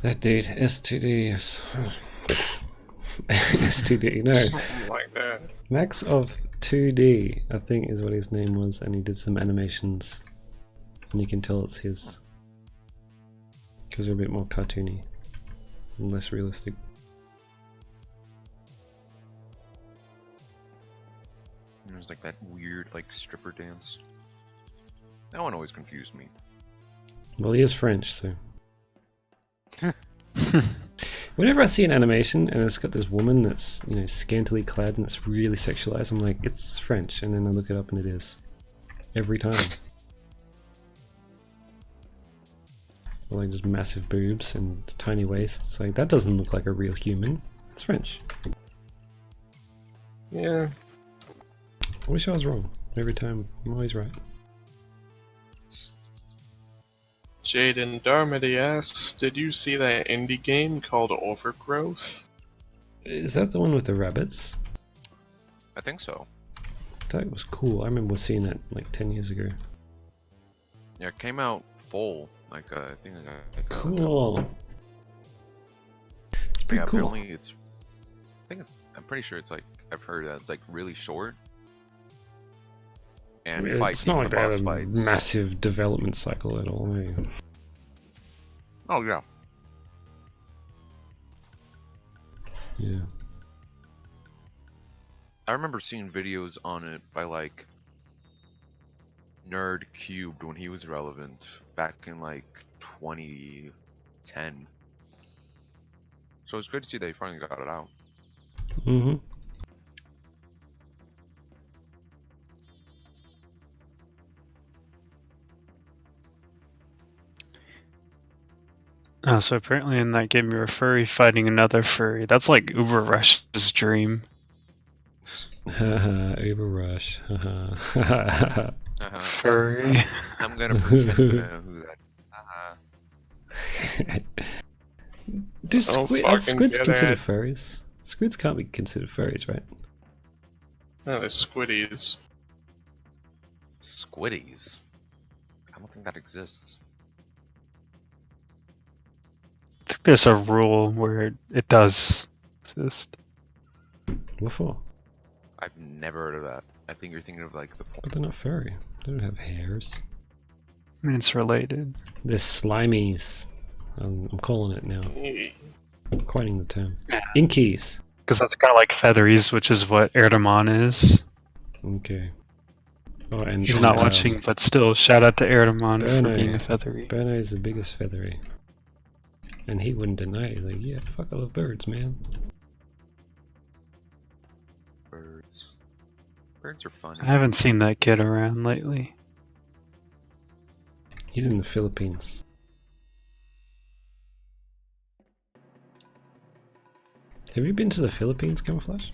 That dude, S2D, yes. S2D, no, Something like that. Max of 2D, I think is what his name was, and he did some animations, and you can tell it's his, because they're a bit more cartoony and less realistic. There was like that weird like stripper dance. That one always confused me. Well, he is French, so. Whenever I see an animation and it's got this woman that's, you know, scantily clad and it's really sexualized, I'm like, it's French, and then I look it up and it is. Every time. Or like just massive boobs and tiny waist. It's like, that doesn't look like a real human. It's French. Yeah. I wish I was wrong. Every time, I'm always right. Jaden Darmody asks, did you see that indie game called Overgrowth? Is that the one with the rabbits? I think so. That was cool. I remember seeing that like 10 years ago. Yeah, it came out full. Like I think. Cool. It's pretty Yeah, cool. apparently it's. I think it's. I'm pretty sure it's like I've heard that it's like really short. And fights. It's not like the they had boss a fights. massive development cycle at all. Eh? Oh yeah. Yeah. I remember seeing videos on it by like Nerd Cubed when he was relevant back in like 2010. So it's good to see they finally got it out. Mm-hmm. Oh, so apparently in that game you're a furry fighting another furry. That's like Uber Rush's dream. Haha, Uber Rush. Haha. Uh-huh. Furry. I'm gonna pretend to know who that. Do Don't squids fucking get considered it. furries? Squids can't be considered furries, right? No, they're squiddies. Squiddies. I don't think that exists. think there's a rule where it does exist. What for? I've never heard of that. I think you're thinking of like the But they're not furry. They don't have hairs. I mean, it's related. They're slimies. I'm calling it now. Coining the term. Yeah. Inkies. Because that's kind of like featheries, which is what Erdemon is. Okay. Oh, and He's not watching, but still, shout out to Erdemon for Berno. being a feathery. Berno is the biggest feathery. And he wouldn't deny it. He's like, yeah, fuck, I love birds, man. birds. Birds are funny. I haven't seen that kid around lately. He's in the Philippines. Have you been to the Philippines, Camouflage?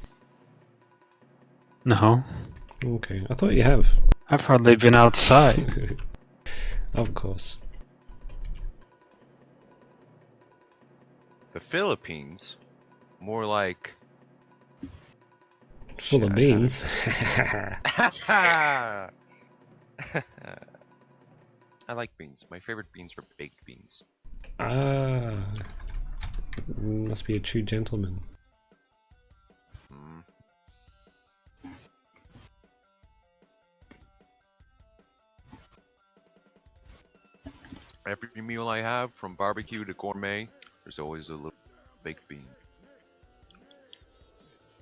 No. Okay, I thought you have. I've hardly been outside. Of course. The Philippines? More like... Full of Shit, beans. I like beans. My favorite beans are baked beans. Ah. Must be a true gentleman. Mm. Every meal I have, from barbecue to gourmet, there's always a little baked bean.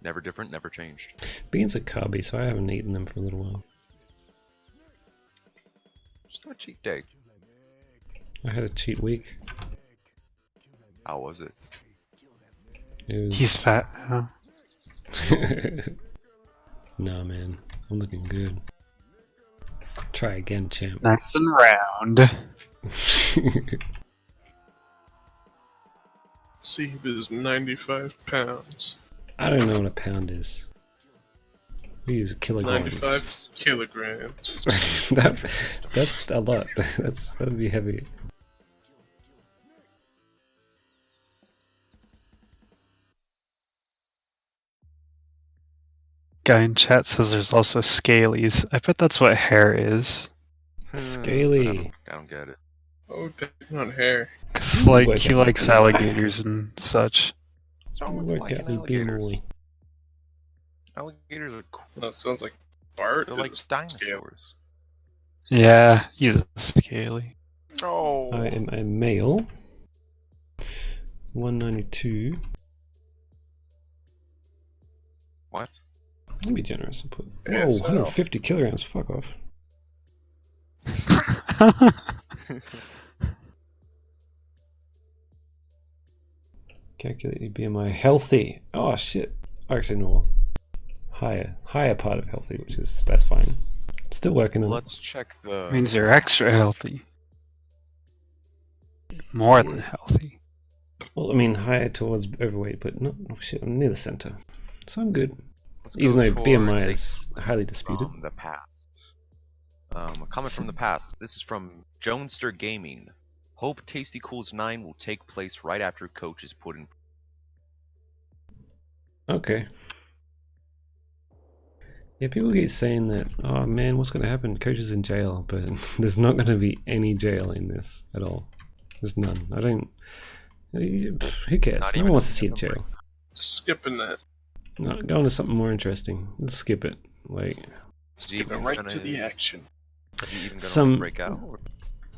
Never different, never changed. Beans are carby, so I haven't eaten them for a little while. Just have a cheat day. I had a cheat week. How was it? It was... He's fat now. Nah, man. I'm looking good. Try again, champ. Nice and round. Steve is 95 pounds. I don't know what a pound is. We use kilograms. 95 kilograms. That's a lot. That'd be heavy. Guy in chat says there's also scalies. I bet that's what hair is. Scaly. I don't get it. Oh, picking on hair. Cause like Work he out. likes alligators and such. What's wrong with Work liking out the alligators? bemoly. Alligators are cool. That sounds like Bart. They're is like a scale. dinosaurs. Yeah, he's a scaly. Oh. I am a male. 192. What? Let me be generous and put. Whoa, Yes, 150 kilograms. Fuck off. Calculate your BMI. Healthy. Oh shit. Actually, no. Higher part of healthy, which is that's fine. Still working on it. Let's check the. Means you're extra healthy. More than healthy. Well, I mean, higher towards overweight, but not. Oh shit, I'm near the center, so I'm good. Let's Even go though towards BMI a is highly disputed. From the past. A comment from the past. This is from Jonester Gaming. Hope Tasty Cools 9 will take place right after Coach is put in. Okay. Yeah, people keep saying that, oh man, what's going to happen? Coach is in jail, but there's not going to be any jail in this at all. There's none. I don't... Who cares? Not No even one wants a to see a single jail. Just skipping that. No, go on to something more interesting. Let's skip it. Like, Skipping right to the action. Is he even gonna Some- break out?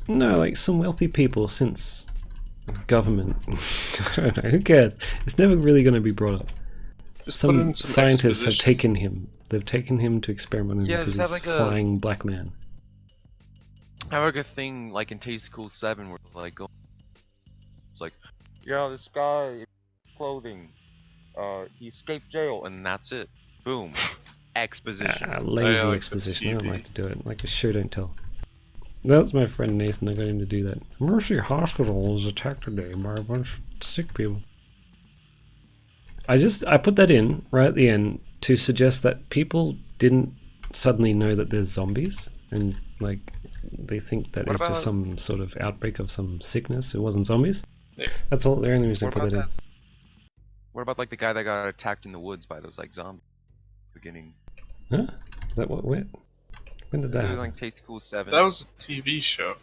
no, like some wealthy people since government. I don't know, who cares? It's never really going to be brought up. Just put Some in some scientists have exposition. taken him. They've taken him to experiment on him Yeah, because just he's have a like a- flying black man. Have like a thing like in Tasty Cool 7 where like go. It's like, yeah, this guy, clothing, he escaped jail, and that's it. Boom. Exposition. Lazy like the exposition. I don't TV. like to do it. Like a show don't tell. That's my friend Nathan. I got him to do that. Mercy Hospital was attacked today by a bunch of sick people. I put that in right at the end to suggest that people didn't suddenly know that there's zombies and like they think that What it's just about- some sort of outbreak of some sickness. It wasn't zombies. Yeah. That's all. The only reason I What put about that in. that? What about like the guy that got attacked in the woods by those like zombies? Beginning. Huh? Is that what? Where? When did that It was happen? like Tasty Cool 7. That was a TV show.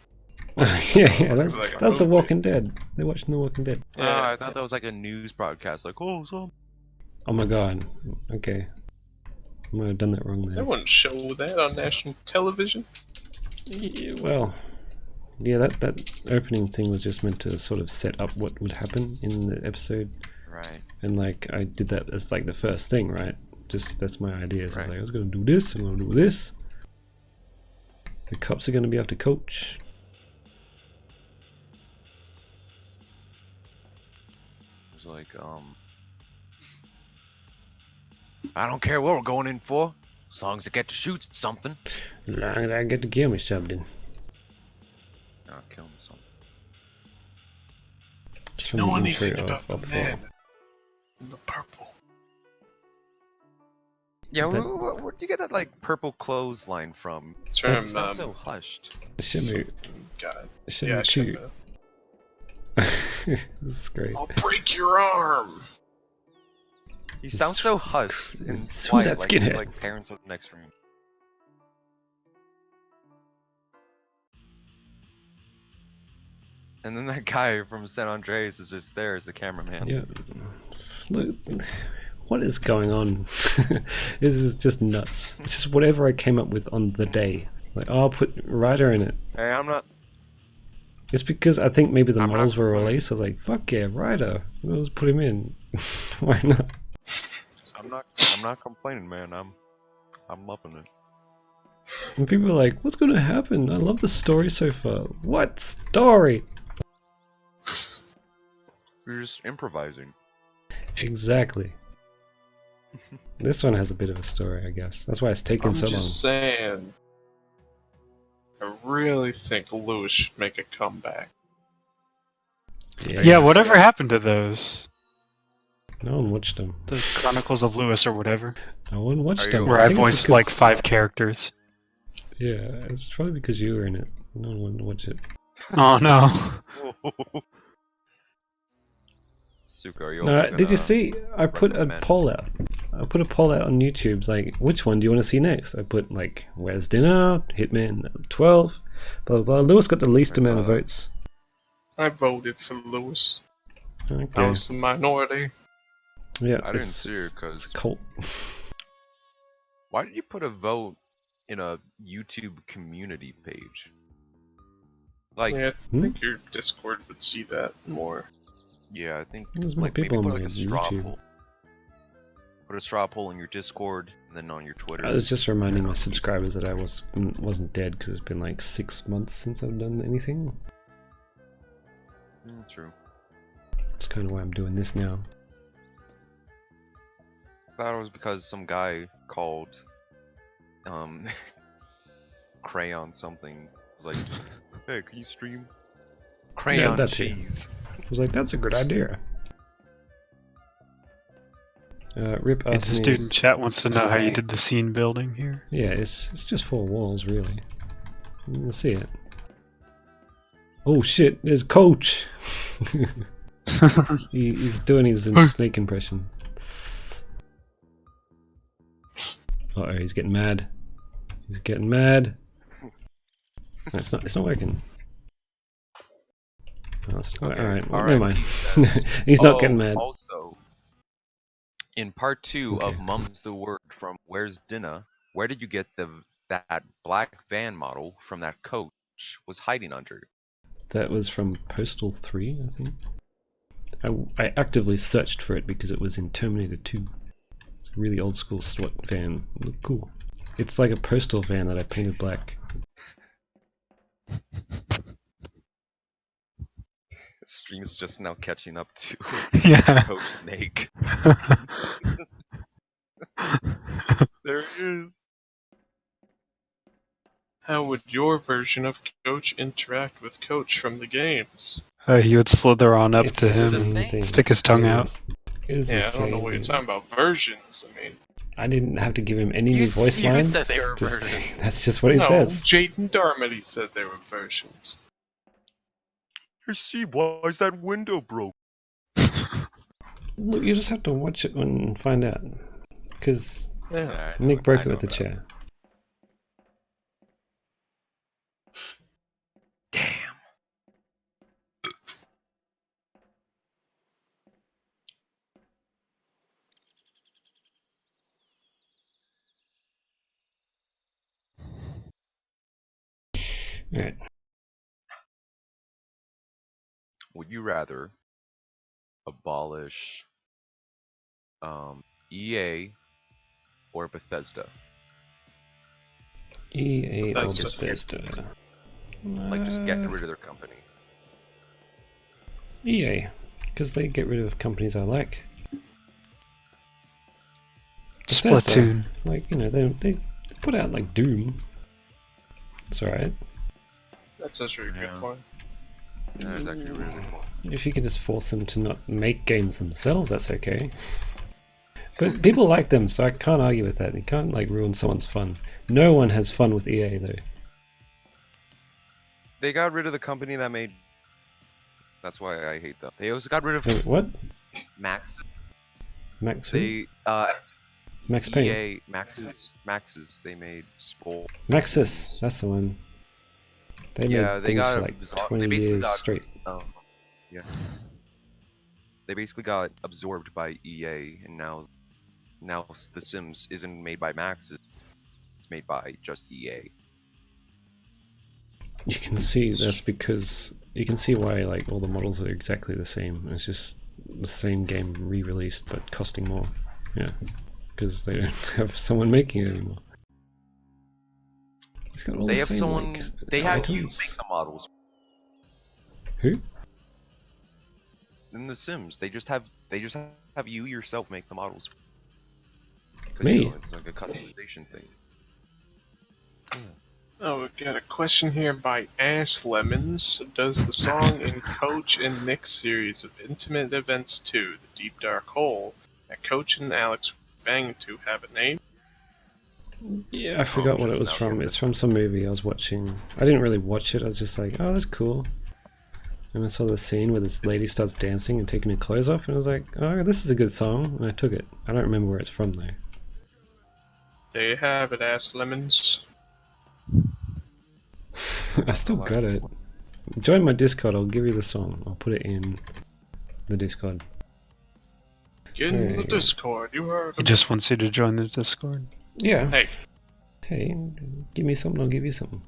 Yeah, It's that's like a The movie. Walking Dead. They're watching The Walking Dead. I thought that was like a news broadcast. Like, oh, so Oh my god. Okay. I might have done that wrong They there. wouldn't show that on national television. Yeah, well, yeah, that opening thing was just meant to sort of set up what would happen in the episode, right. and like I did that as like the first thing, right? Just that's my idea. So I was Right. like, I was gonna do this, I'm gonna do this. The cops are gonna be after Coach. It was like, I don't care what we're going in for, as long as I get to shoot something. I get to kill me something. I'll kill me something. It's You from know the anything intro about of the Op 4. man in the purple? Yeah, That- where'd you get that like purple clothesline from? It's It from sounds so hushed. Shamu. God. Shamu Yeah, too. Shamu. This is great. I'll break your arm. He sounds so hushed and Who's quiet, that like his skinhead? like parents are next to him. And then that guy from San Andreas is just there as the cameraman. Yeah. Look, what is going on? This is just nuts. It's just whatever I came up with on the day. Like, oh, I'll put Ryder in it. Hey, I'm not. It's because I think maybe the I'm not models were complaining. released. I was like, fuck yeah, Ryder. Let's put him in. Why not? I'm not complaining, man. I'm loving it. And people are like, what's going to happen? I love the story so far. What story? You're just improvising. Exactly. This one has a bit of a story, I guess. That's why it's taken I'm so just saying. I really think Lewis should make a comeback. long. Yeah, whatever happened to those? No one watched them. The Chronicles of Lewis or whatever. No one watched Are them. you- Where I think it's voiced because- like 5 characters. Yeah, it's probably because you were in it. No one wanted to watch it. Oh no. Suka, are you No, also did you gonna- see? I put a recommend- poll out. I put a poll out on YouTube. It's like, which one do you want to see next? I put like, Where's Dinner? Hitman 12. Blah blah blah. Lewis got the least I amount saw of that. votes. I voted for Lewis. I Okay. was the minority. Yeah, I didn't it's- see it It's 'cause- a cult. Why did you put a vote in a YouTube community page? Like, Yeah, I think your Discord would see that more. yeah, I think There's more like maybe people put on like my a straw YouTube. poll. Put a straw poll in your Discord and then on your Twitter. I was just reminding my subscribers that I wasn't dead because it's been like 6 months since I've done anything. True. That's kind of why I'm doing this now. I thought it was because some guy called Crayon something. Was like, hey, can you stream Crayon that too. cheese? I was like, that's a good idea. Rip The asked me. student chat wants to know how you did the scene building here. Yeah, it's just 4 walls, really. You'll see it. Oh shit, there's Coach! He's doing his snake impression. Uh-oh, he's getting mad. He's getting mad. No, it's not working. Oh, it's not, Okay, alright, well, alright, never mind. he says- He's not getting mad. Also, in part 2 of Okay. Mum's the Word from Where's Dinner, where did you get that black van model from that coach was hiding under? That was from Postal 3, I think. I actively searched for it because it was in Terminator 2. It's a really old school SWAT van. It looked cool. It's like a postal van that I painted black. The stream's just now catching up to Yeah. Coach Snake. There he is. How would your version of Coach interact with Coach from the games? He would slither on up It's to the him same and thing. stick his tongue It out. is. It is Yeah, the I don't know same what you're thing. talking about. Versions, I mean. I didn't have to give him any You new s- voice you lines. said they were Just- versions. that's just what he no, says. Jaden Darmody said they were versions. Hey, Steve, why is that window broke? Look, you just have to watch it and find out. Because Yeah. Nick broke it with the chair. Damn. Alright. Would you rather abolish EA or Bethesda? EA or Bethesda. Bethesda? Like, just get rid of their company. EA, because they get rid of companies I like. Bethesda, Splatoon. like, you know, they put out like Doom. It's alright. That's a really Yeah. good point. That is actually really cool. If you could just force them to not make games themselves, that's okay. But people like them, so I can't argue with that. You can't like ruin someone's fun. No one has fun with EA though. They got rid of the company that made. That's why I hate them. They also got rid of What? Max. Max who? They Max Payne. EA Maxis. They made Spore. Maxis, that's the one. They Yeah, made they things got for like absorbed- 20 they basically years got- straight. Yeah. They basically got absorbed by EA, and now The Sims isn't made by Maxis. It's made by just EA. You can see that's because you can see why like all the models are exactly the same. It's just the same game re-released but costing more. Yeah, because they don't have someone making it anymore. It's got all They the have same, someone. like, They have you items. make the models. Who? In The Sims, they just have you yourself make the models. 'Cause, Me? you know, it's like a customization thing. Oh, we got a question here by Ass Lemons. Does the song in Coach and Nick's series of Intimate Events 2, The Deep Dark Hole, that Coach and Alex banged to, have a name? Yeah, I forgot what it just was now from. get It's this. from some movie I was watching. I didn't really watch it. I was just like, oh, that's cool. And I saw the scene where this lady starts dancing and taking her clothes off, and I was like, oh, this is a good song. And I took it. I don't remember where it's from though. There you have it, Ass Lemons. I still got it. Join my Discord. I'll give you the song. I'll put it in the Discord. Get in the Hey. Discord, you heard He him. just wants you to join the Discord. Yeah. Hey, Hey, give me something. I'll give you something.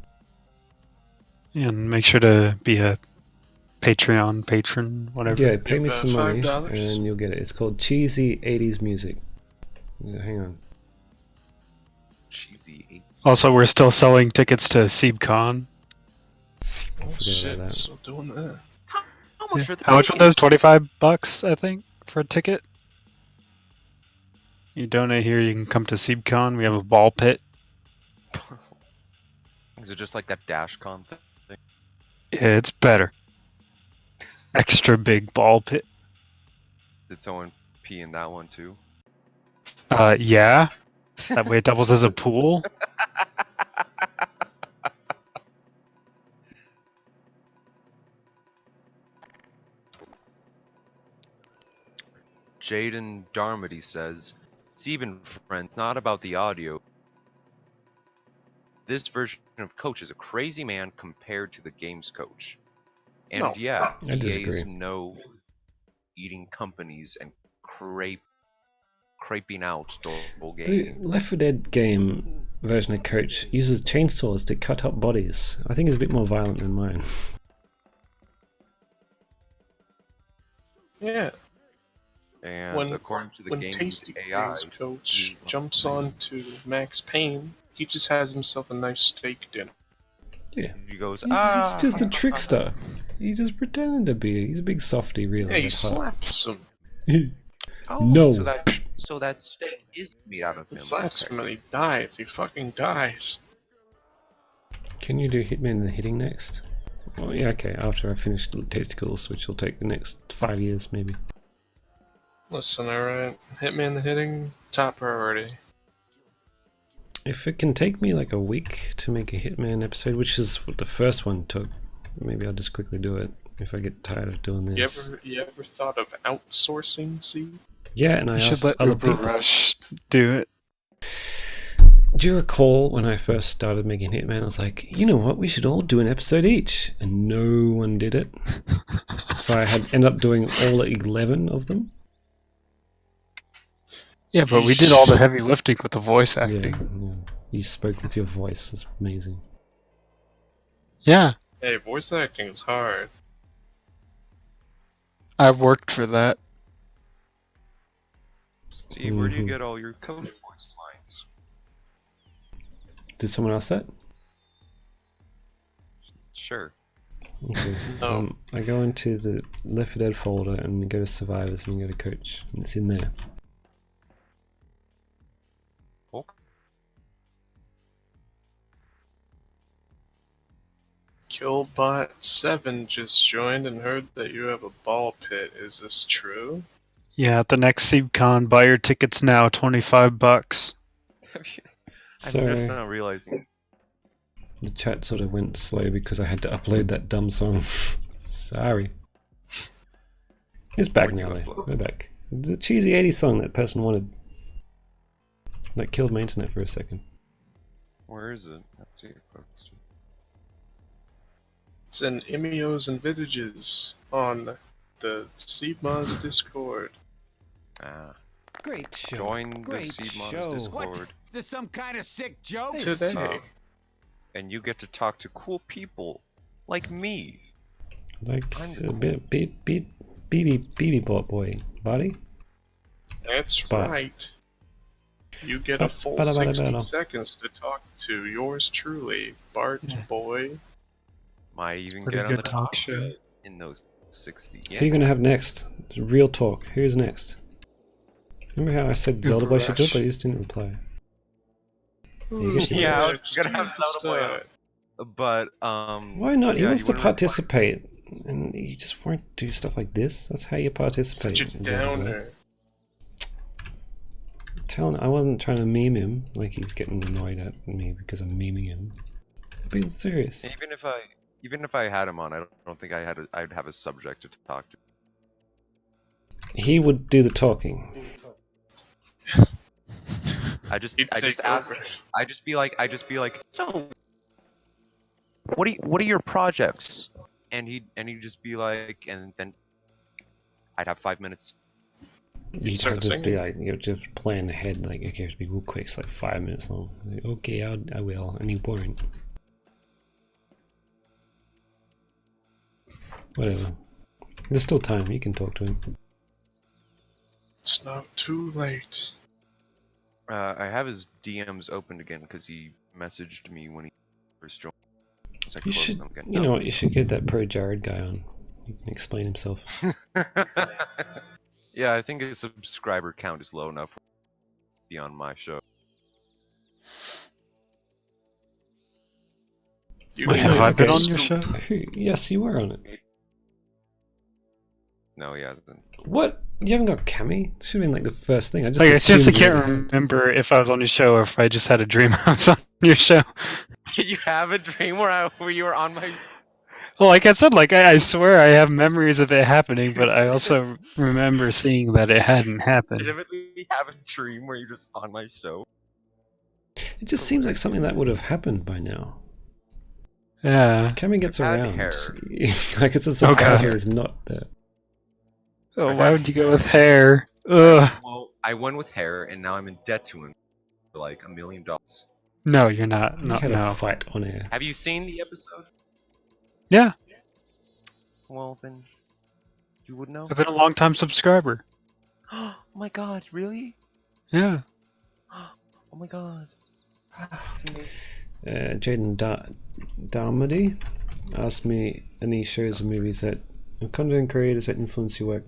And make sure to be a Patreon patron, whatever. Yeah, pay me Give, some money $5. and you'll get it. It's called Cheesy 80s Music. Yeah, hang on. Cheesy 8. Also, we're still selling tickets to SeibCon. oh about shit, that. still doing that. How much are the How much were those? $25, I think, for a ticket. You donate here, you can come to SeibCon. We have a ball pit. Is it just like that DashCon thing? Yeah, it's better. Extra big ball pit. Did someone pee in that one too? Yeah. That way it doubles as a pool. Jaden Darmody says, it's even, friends, not about the audio. This version of Coach is a crazy man compared to the game's Coach. And No. yeah, I EA disagree. is no eating companies and craping out the whole The game. Left 4 Dead game version of Coach uses chainsaws to cut up bodies. I think it's a bit more violent than mine. Yeah, And when- according to the when game's Tasty AI, Games Coach jumps on to Max Payne, he just has himself a nice steak dinner. Yeah. he goes, He's just a trickster. He's just pretending to be. He's a big softy, really. Yeah, he at heart. slaps him. Oh, No. So that steak is made out of He him. slaps Okay. him and he dies. He fucking dies. Can you do Hitman the Hitting next? Well, yeah, okay, after I finish Tasticles, which will take the next 5 years, maybe. Listen, alright. Hitman the Hitting, top priority. If it can take me like a week to make a Hitman episode, which is what the first one took, maybe I'll just quickly do it if I get tired of doing this. You ever thought of outsourcing, see? Yeah, and I You should asked let other Uber people. Rush do it. Do you recall when I first started making Hitman, I was like, you know what, we should all do an episode each. And no one did it. So I had ended up doing all 11 of them. Yeah, but we did all the heavy lifting with the voice acting. Yeah. You spoke with your voice. It's amazing. Yeah, Hey, voice acting is hard. I worked for that. Steve, where do you Mhm. get all your coach voice lines? Did someone else that? Sure. Okay. No. I go into the Left 4 Dead folder and go to Survivors and go to Coach, and it's in there. Okay. Killbot7 just joined and heard that you have a ball pit. Is this true? Yeah, at the next SeibCon, buy your tickets now, $25. I'm Sorry, just now realizing. the chat sort of went slow because I had to upload that dumb song. Sorry. It's back What now you though. upload? We're back. The cheesy 80s song that person wanted. That killed my internet for a second. Where is it? Let's see your post. It's in Imios and Vintages on the seibmoz Discord. Ah. Great show. Join the Great seibmoz show. Discord. What? Is this some kind of sick joke? Today. And you get to talk to cool people like me. Like I'm a bit BB boy body. That's Spot. right. You get a full Bada, bada, 60 bada. seconds to talk to yours truly, Bart Boy. Might even Pretty get on the good talk top show. bit in those 60. Who are you gonna have next? Real talk. Who's next? Remember how I said Zelda Boy should do it, but he just didn't reply. You guess you Yeah, I know. was gonna have Zelda Boy on. But Why not? He yeah, wants you to wouldn't reply. participate, and you just won't do stuff like this. That's how you participate. Such a in Zelda Boy. downer. I wasn't trying to meme him like he's getting annoyed at me because I'm memeing him. I'm being serious. Even if I had him on, I don't think I'd have a subject to talk to. He would do the talking. I just He'd take ask. over. I just be like, so what are your projects? And he'd just be like, and then I'd have 5 minutes. You'd start have to be singing. like, you know, just plan ahead, like, okay, it'll be real quick, it's like 5 minutes long. Like, okay, I will, and he won't. Whatever. There's still time, you can talk to him. It's not too late. I have his DMs opened again because he messaged me when he first joined. So I You closed should, them again. you know what, you should get that Pro Jared guy on. He can explain himself. Yeah, I think his subscriber count is low enough to be on my show. You Wait, can have make I a been on scoop. your show? Yes, you were on it. No, he hasn't. What? You haven't got Cammy? Should have been like the first thing. I just Like, I seriously assumed can't you- remember if I was on your show or if I just had a dream I was on your show. Did you have a dream where you were on my? Well, like I said, like I swear I have memories of it happening, but I also remember seeing that it hadn't happened. Legitimately have a dream where you're just on my show? It just seems like something that would have happened by now. Yeah. Cammy gets I've had around. hair. Like, it's a surprise Okay. when he's not there. Oh, why would you go with hair? Ugh. Well, I went with hair, and now I'm in debt to him for like $1 million. No, you're not. We No, had a no. fight on air. Have you seen the episode? Yeah, Well, then you would know. I've been a long time subscriber. Oh my god, really? Yeah. Oh my god. It's amazing. Jaden Darmody asked me any shows or movies that content creators that influence your work.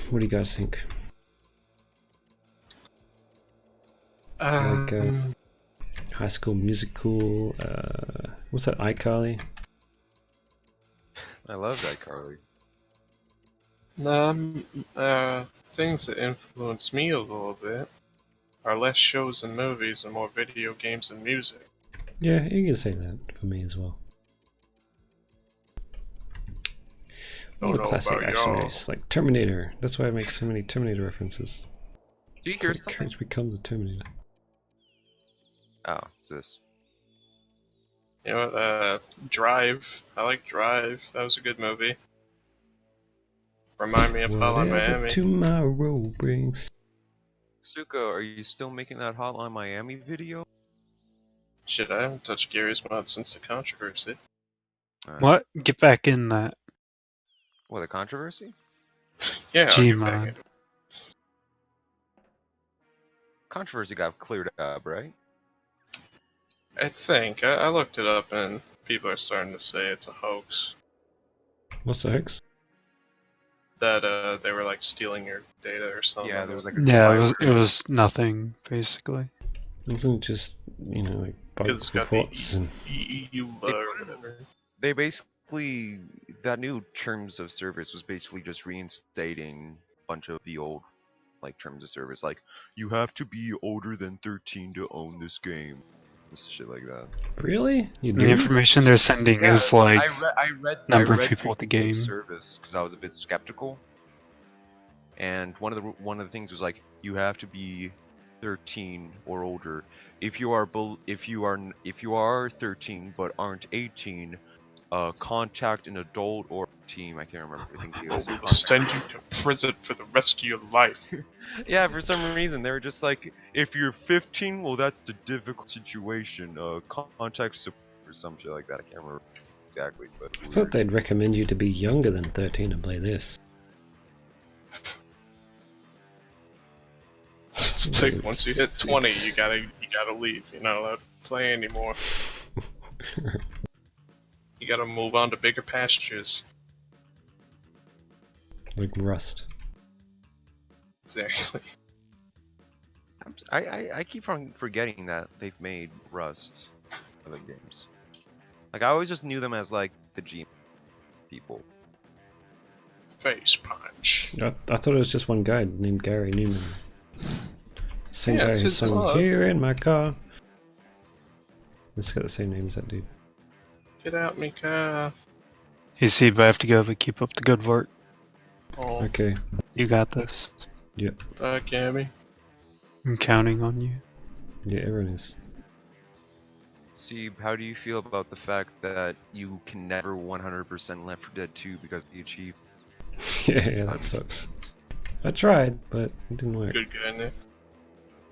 What do you guys think? Like High School Musical. What's that? iCarly. I love that, Carly. Things that influence me a little bit are less shows and movies and more video games and music. Yeah, you can say that for me as well. All Don't the know classic about action y'all. movies, like Terminator. That's why I make so many Terminator references. Do you It's hear like something? Courage becomes a Terminator. Oh, it's this. You know, Drive. I like Drive. That was a good movie. Remind me of Hotline Whatever Miami. tomorrow brings. Suko, are you still making that Hotline Miami video? Shit, I haven't touched Gary's mod since the controversy. What? Get back in that What, a controversy? Yeah, I'll get back Gmod. into it. Controversy got cleared up, right? I think. I looked it up and people are starting to say it's a hoax. What's the hoax? That they were like stealing your data or something. Yeah, there was like a Yeah, spyware. it was nothing basically. Wasn't it just, you know, like bug Because it's got the reports and EU or whatever. They basically, that new terms of service was basically just reinstating a bunch of the old like terms of service, like you have to be older than 13 to own this game, shit like that. really? You The do? information they're sending is like I read number of I read people at the terms of game. service because I was a bit skeptical, and one of the things was like you have to be 13 or older. If you are 13 but aren't 18, contact an adult or team. I can't remember. I think it was We'll contact- send you to prison for the rest of your life. Yeah, for some reason they were just like, if you're 15, well, that's a difficult situation. Contact support or some shit like that. I can't remember exactly, but I thought they'd recommend you to be younger than 13 and play this. It's like once you hit 20, you gotta leave. You're not allowed to play anymore. You gotta move on to bigger pastures. Like Rust. Exactly. I keep on forgetting that they've made Rust other games. Like I always just knew them as like the G people. Face punch. I thought it was just one guy named Gary Newman. Same Yeah, guy it's who his sung blog. Here in My Car. It's got the same name as that dude. Get out me car. Hey Seb, I have to go, but keep up the good work. Oh, Okay. You got this. Gabby. I'm counting on you. Yeah, everyone is. See, how do you feel about the fact that you can never 100% Left 4 Dead 2 because you achieve? Yeah, that sucks. I tried, but it didn't work. Good guy, Nick.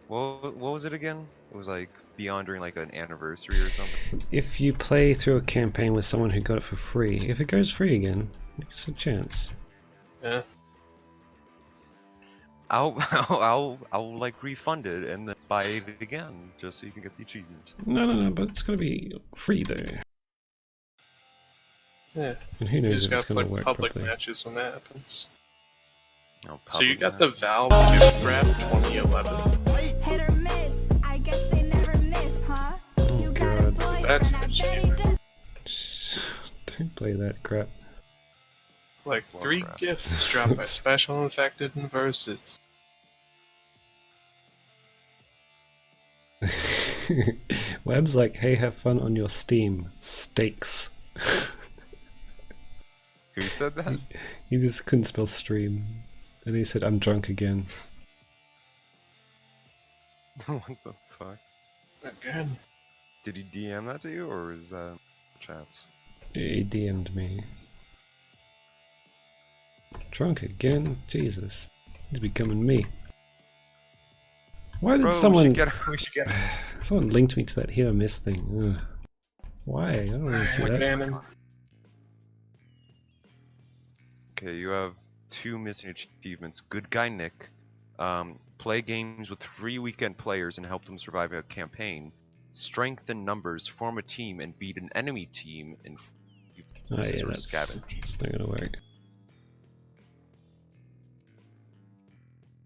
What was it again? It was like beyond during like an anniversary or something. If you play through a campaign with someone who got it for free, if it goes free again, it's a chance. Yeah. I'll like refund it and then buy it again just so you can get the achievement. No, but it's gotta be free though. Yeah. And who You knows just if it's gotta gonna play work public properly. matches when that happens. No, So you probably got the not. Valve gift wrap 2011. Hit or miss, I guess they never miss, huh? Oh You got a god. boy That's and I the bet he achievement. does. Don't play that crap. Like Well, 3 crap. gifts dropped by Special Infected and Versus. Web's like, hey, have fun on your Steam. Steaks. Who said that? He just couldn't spell stream. And he said, I'm drunk again. What the fuck? Again. Did he DM that to you or is that chats? He DM'd me. Drunk again? Jesus. He's becoming me. Why did Bro, someone... we should get Someone linked me to that hit or miss thing. Ugh. Why? I don't want to see that. Cannon. Okay, you have 2 missing achievements. Good guy Nick. Play games with 3 weekend players and help them survive a campaign. Strengthen numbers, form a team, and beat an enemy team in Oh yeah, or that's scavenge. not gonna work.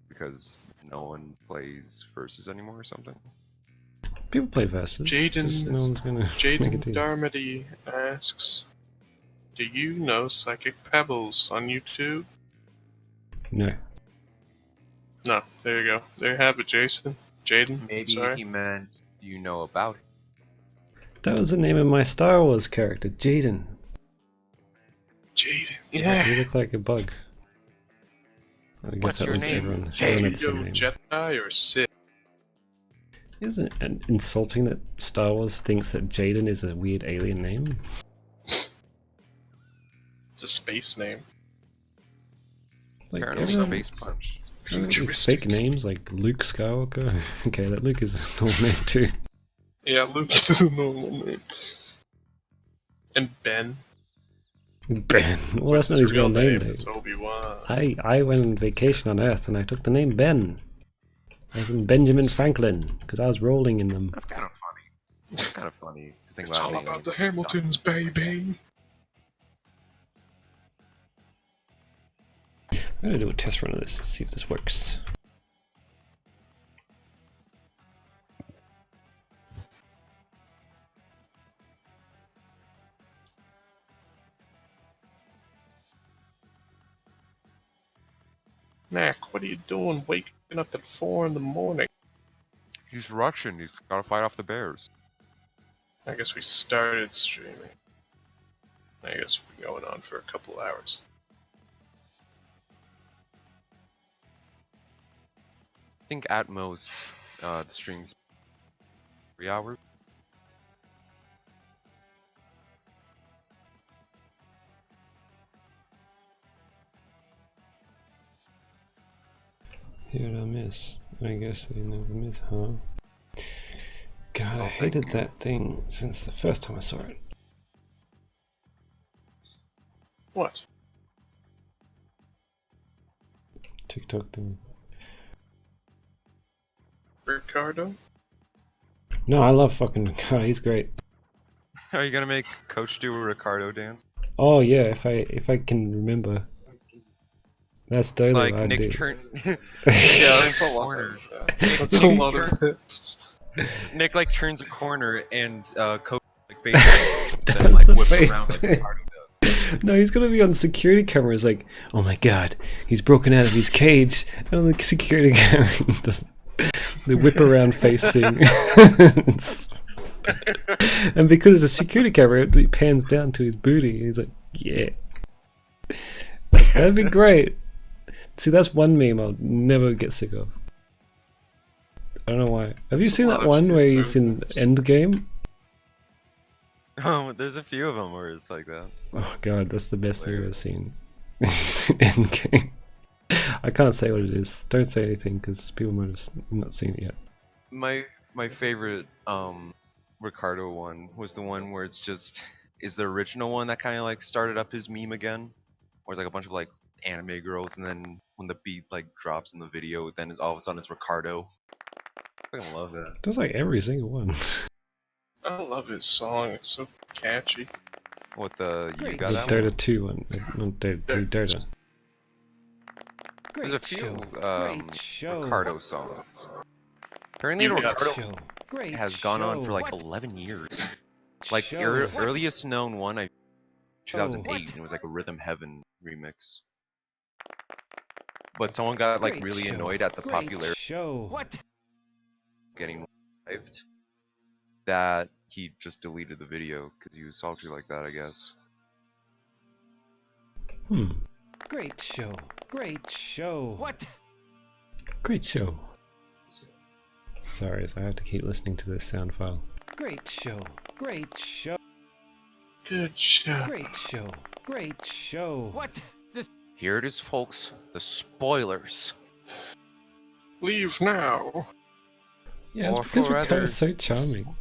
Because no one plays versus anymore or something. People play versus. Jaden- just no one's gonna make a Jaden team. Darmody asks, do you know Psychic Pebbles on YouTube? No. No, there you go. There you have it, Jason. Jaden, Maybe sorry. he meant you know about it. That was the name of my Star Wars character, Jaden. Jaden, You yeah. look like a bug. I guess What's that your was name? everyone. Jaden. Everyone Are had the you same name. Jedi or Sith? Isn't it insulting that Star Wars thinks that Jaden is a weird alien name? It's a space name. Like Apparently everyone, Space Punch. everyone has fake names like Luke Skywalker. Okay, that Luke is a normal name too. Yeah, Lucas is a normal name. And Ben. Ben. Well, that's not his real name, though. is Obi-Wan. I went on vacation on Earth and I took the name Ben. As in Benjamin Franklin, because I was rolling in them. That's kind of funny. It's kind of funny to think It's about. all about the Hamiltons, baby. I'm gonna do a test run of this to see if this works. Mac, what are you doing waking up at 4 in the morning? He's Russian. He's gotta fight off the bears. I guess we started streaming. I guess we've been going on for a couple hours. I think at most, the stream's 3 hours. Here I miss. I guess I never miss, huh? God, I hated that thing since the first time I saw it. What? TikTok thing. Ricardo? No, I love fucking Ricardo. He's great. Are you gonna make Coach do a Ricardo dance? Oh yeah, if I can remember. That's totally Like what I'd do. Nick turn. Yeah, that's a lot. corner. That's a lot of hips. Nick like turns a corner and Coach like faces then like whips around like Ricardo does. No, he's gonna be on security cameras like, oh my god, he's broken out of his cage. And the security camera does the whip around face thing. And because it's a security camera, it pans down to his booty. He's like, yeah. That'd be great. See, that's one meme I'll never get sick of. I don't know why. Have you seen that one where he's in Endgame? There's a few of them where it's like that. Oh god, that's the best thing I've ever seen. Endgame. I can't say what it is. Don't say anything because people might have not seen it yet. My favorite Ricardo one was the one where it's just is the original one that kind of like started up his meme again, where it's like a bunch of like anime girls, and then when the beat like drops in the video, then it's all of a sudden it's Ricardo. I fucking love that. That's like every single one. I love his song, it's so catchy. What the you The got that one? Dota 2 one, not Dota 2, Dota. There's a few Ricardo songs. Apparently You got Ricardo has gone on for like 11 years. Like earliest known one, 2008, and it was like a Rhythm Heaven remix. But someone got like really annoyed at the popularity getting revived that he just deleted the video because he was salty like that, I guess. Great show. Great show. What? Great show. Sorry, so I have to keep listening to this sound file. Great show. Great show. Good show. Great show. Great show. What? Here it is, folks. The spoilers. Leave now. Yeah, it's Or because for Ricardo's others. so charming.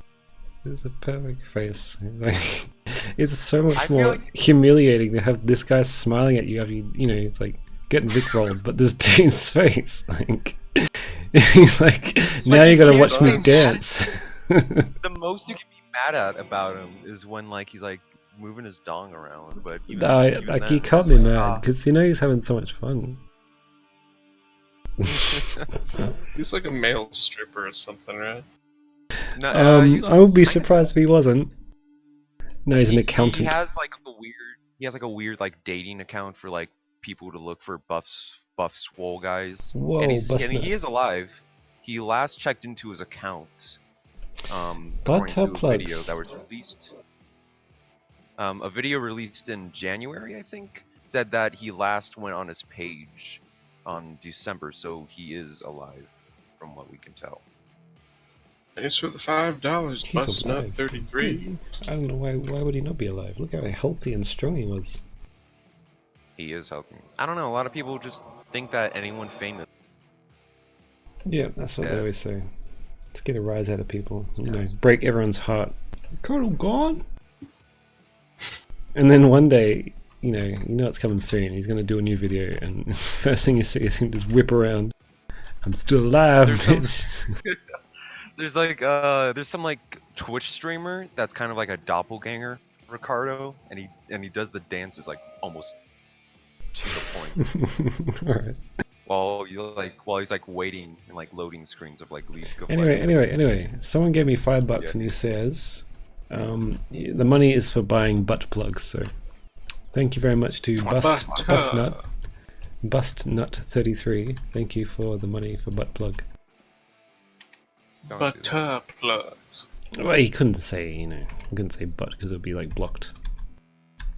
It's the perfect face. Like, it's so much I feel more like- humiliating to have this guy smiling at you after you know, it's like getting rickrolled, but this dude's face, like, he's like, now like you gotta you watch me can't dance. The most you can be mad at about him is when like he's like moving his dong around, but even, No, even like, then, you it's can't just be like, mad, because you know he's having so much fun. He's like a male stripper or something, right? No, he's I would be surprised if he wasn't. No, he's an accountant. He has like a weird like dating account for like people to look for buff swole guys. Whoa, and busting he it. is alive. He last checked into his account. Butt According to a video plugs. that was released. A video released in January, I think, said that he last went on his page on December, so he is alive, from what we can tell. Thanks for the $5, He's Bust Nut alive. 33. I don't know why would he not be alive? Look how healthy and strong he was. He is healthy. I don't know. A lot of people just think that anyone famous. Yeah, that's what they Yeah. always say. Let's get a rise out of people. You know, break everyone's heart. Ricardo gone? And then one day, you know it's coming soon. He's gonna do a new video, and the first thing you see is him just whip around. I'm still alive, bitch. There's some like Twitch streamer that's kind of like a doppelganger Ricardo, and he does the dances like almost to the point. Alright. While he's like waiting and like loading screens of like League of Anyway, Legends. someone gave me $5 Yeah. and he says, the money is for buying butt plugs. So, thank you very much to Bustnut33. Thank you for the money for butt plug. Don't do that. Butter plugs. Well, he couldn't say, he couldn't say butt because it would be like blocked.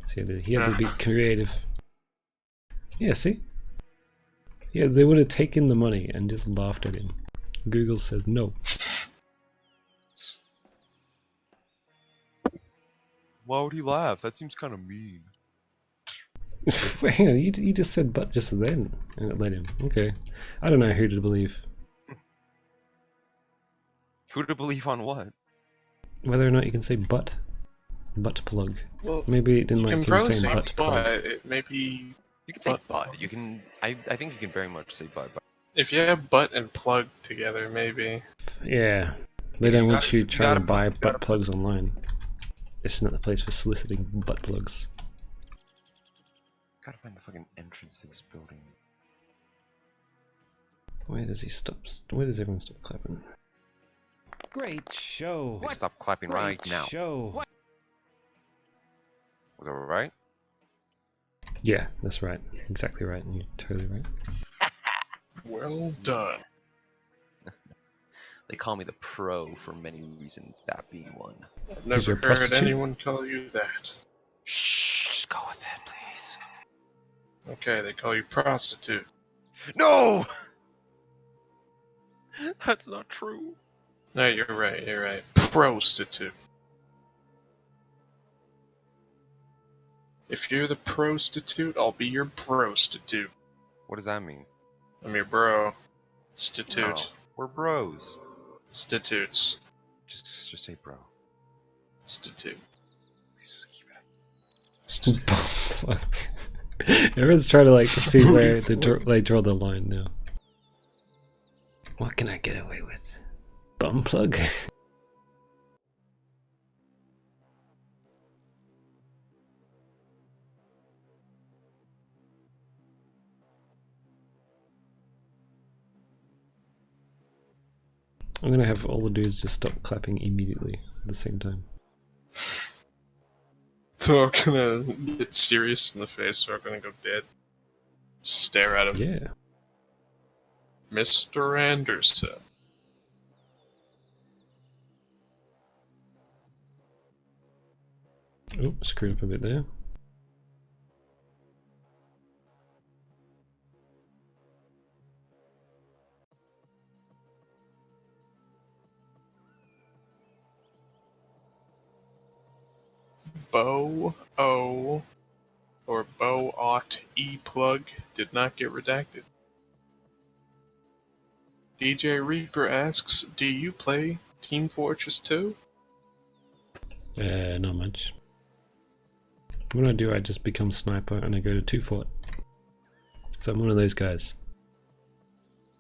So he had to be creative. Yeah, see? Yeah, they would have taken the money and just laughed at him. Google says no. Why would he laugh? That seems kind of mean. Wait, hang on, you just said butt just then, and it let him. Okay. I don't know who to believe. Who to believe on what? Whether or not you can say butt plug. Well, Maybe it didn't you like can him probably saying say butt plug. but. It maybe You can say Butt butt. plug. You can. I think you can very much say butt. if you have butt and plug together, maybe. Yeah, they You don't want gotta- you you trying to gotta buy put- butt plugs online. It's not the place for soliciting butt plugs. Gotta find the fucking entrance to this building. Where does he stop? Where does everyone stop clapping? Great show. They stop clapping right Great now. show. Was that right? Yeah, that's right. Exactly right. You're totally right. Well done. They call me the pro for many reasons, that being one. I've you're never a heard prostitute? anyone call you that. Shh, just go with it, please. Okay, they call you prostitute. No! That's not true. No, you're right, you're right. Prostitute. If you're the prostitute, I'll be your prostitute. What does that mean? I'm your bro. Stitute. No, we're bros. Stitutes. Just say bro. Stitute. Please just keep it. Stitute. Everyone's trying to like see where they draw the line now. What can I get away with? Bum plug? I'm gonna have all the dudes just stop clapping immediately at the same time. So I'm gonna get serious in the face, or I'm gonna go dead. Just stare at him. Yeah. Mr. Anderson. Oh, screwed up a bit there. Bo O or Bo Ought E plug did not get redacted. DJ Reaper asks, do you play Team Fortress 2? Not much. When I do, I just become sniper and I go to 2 fort. So I'm one of those guys.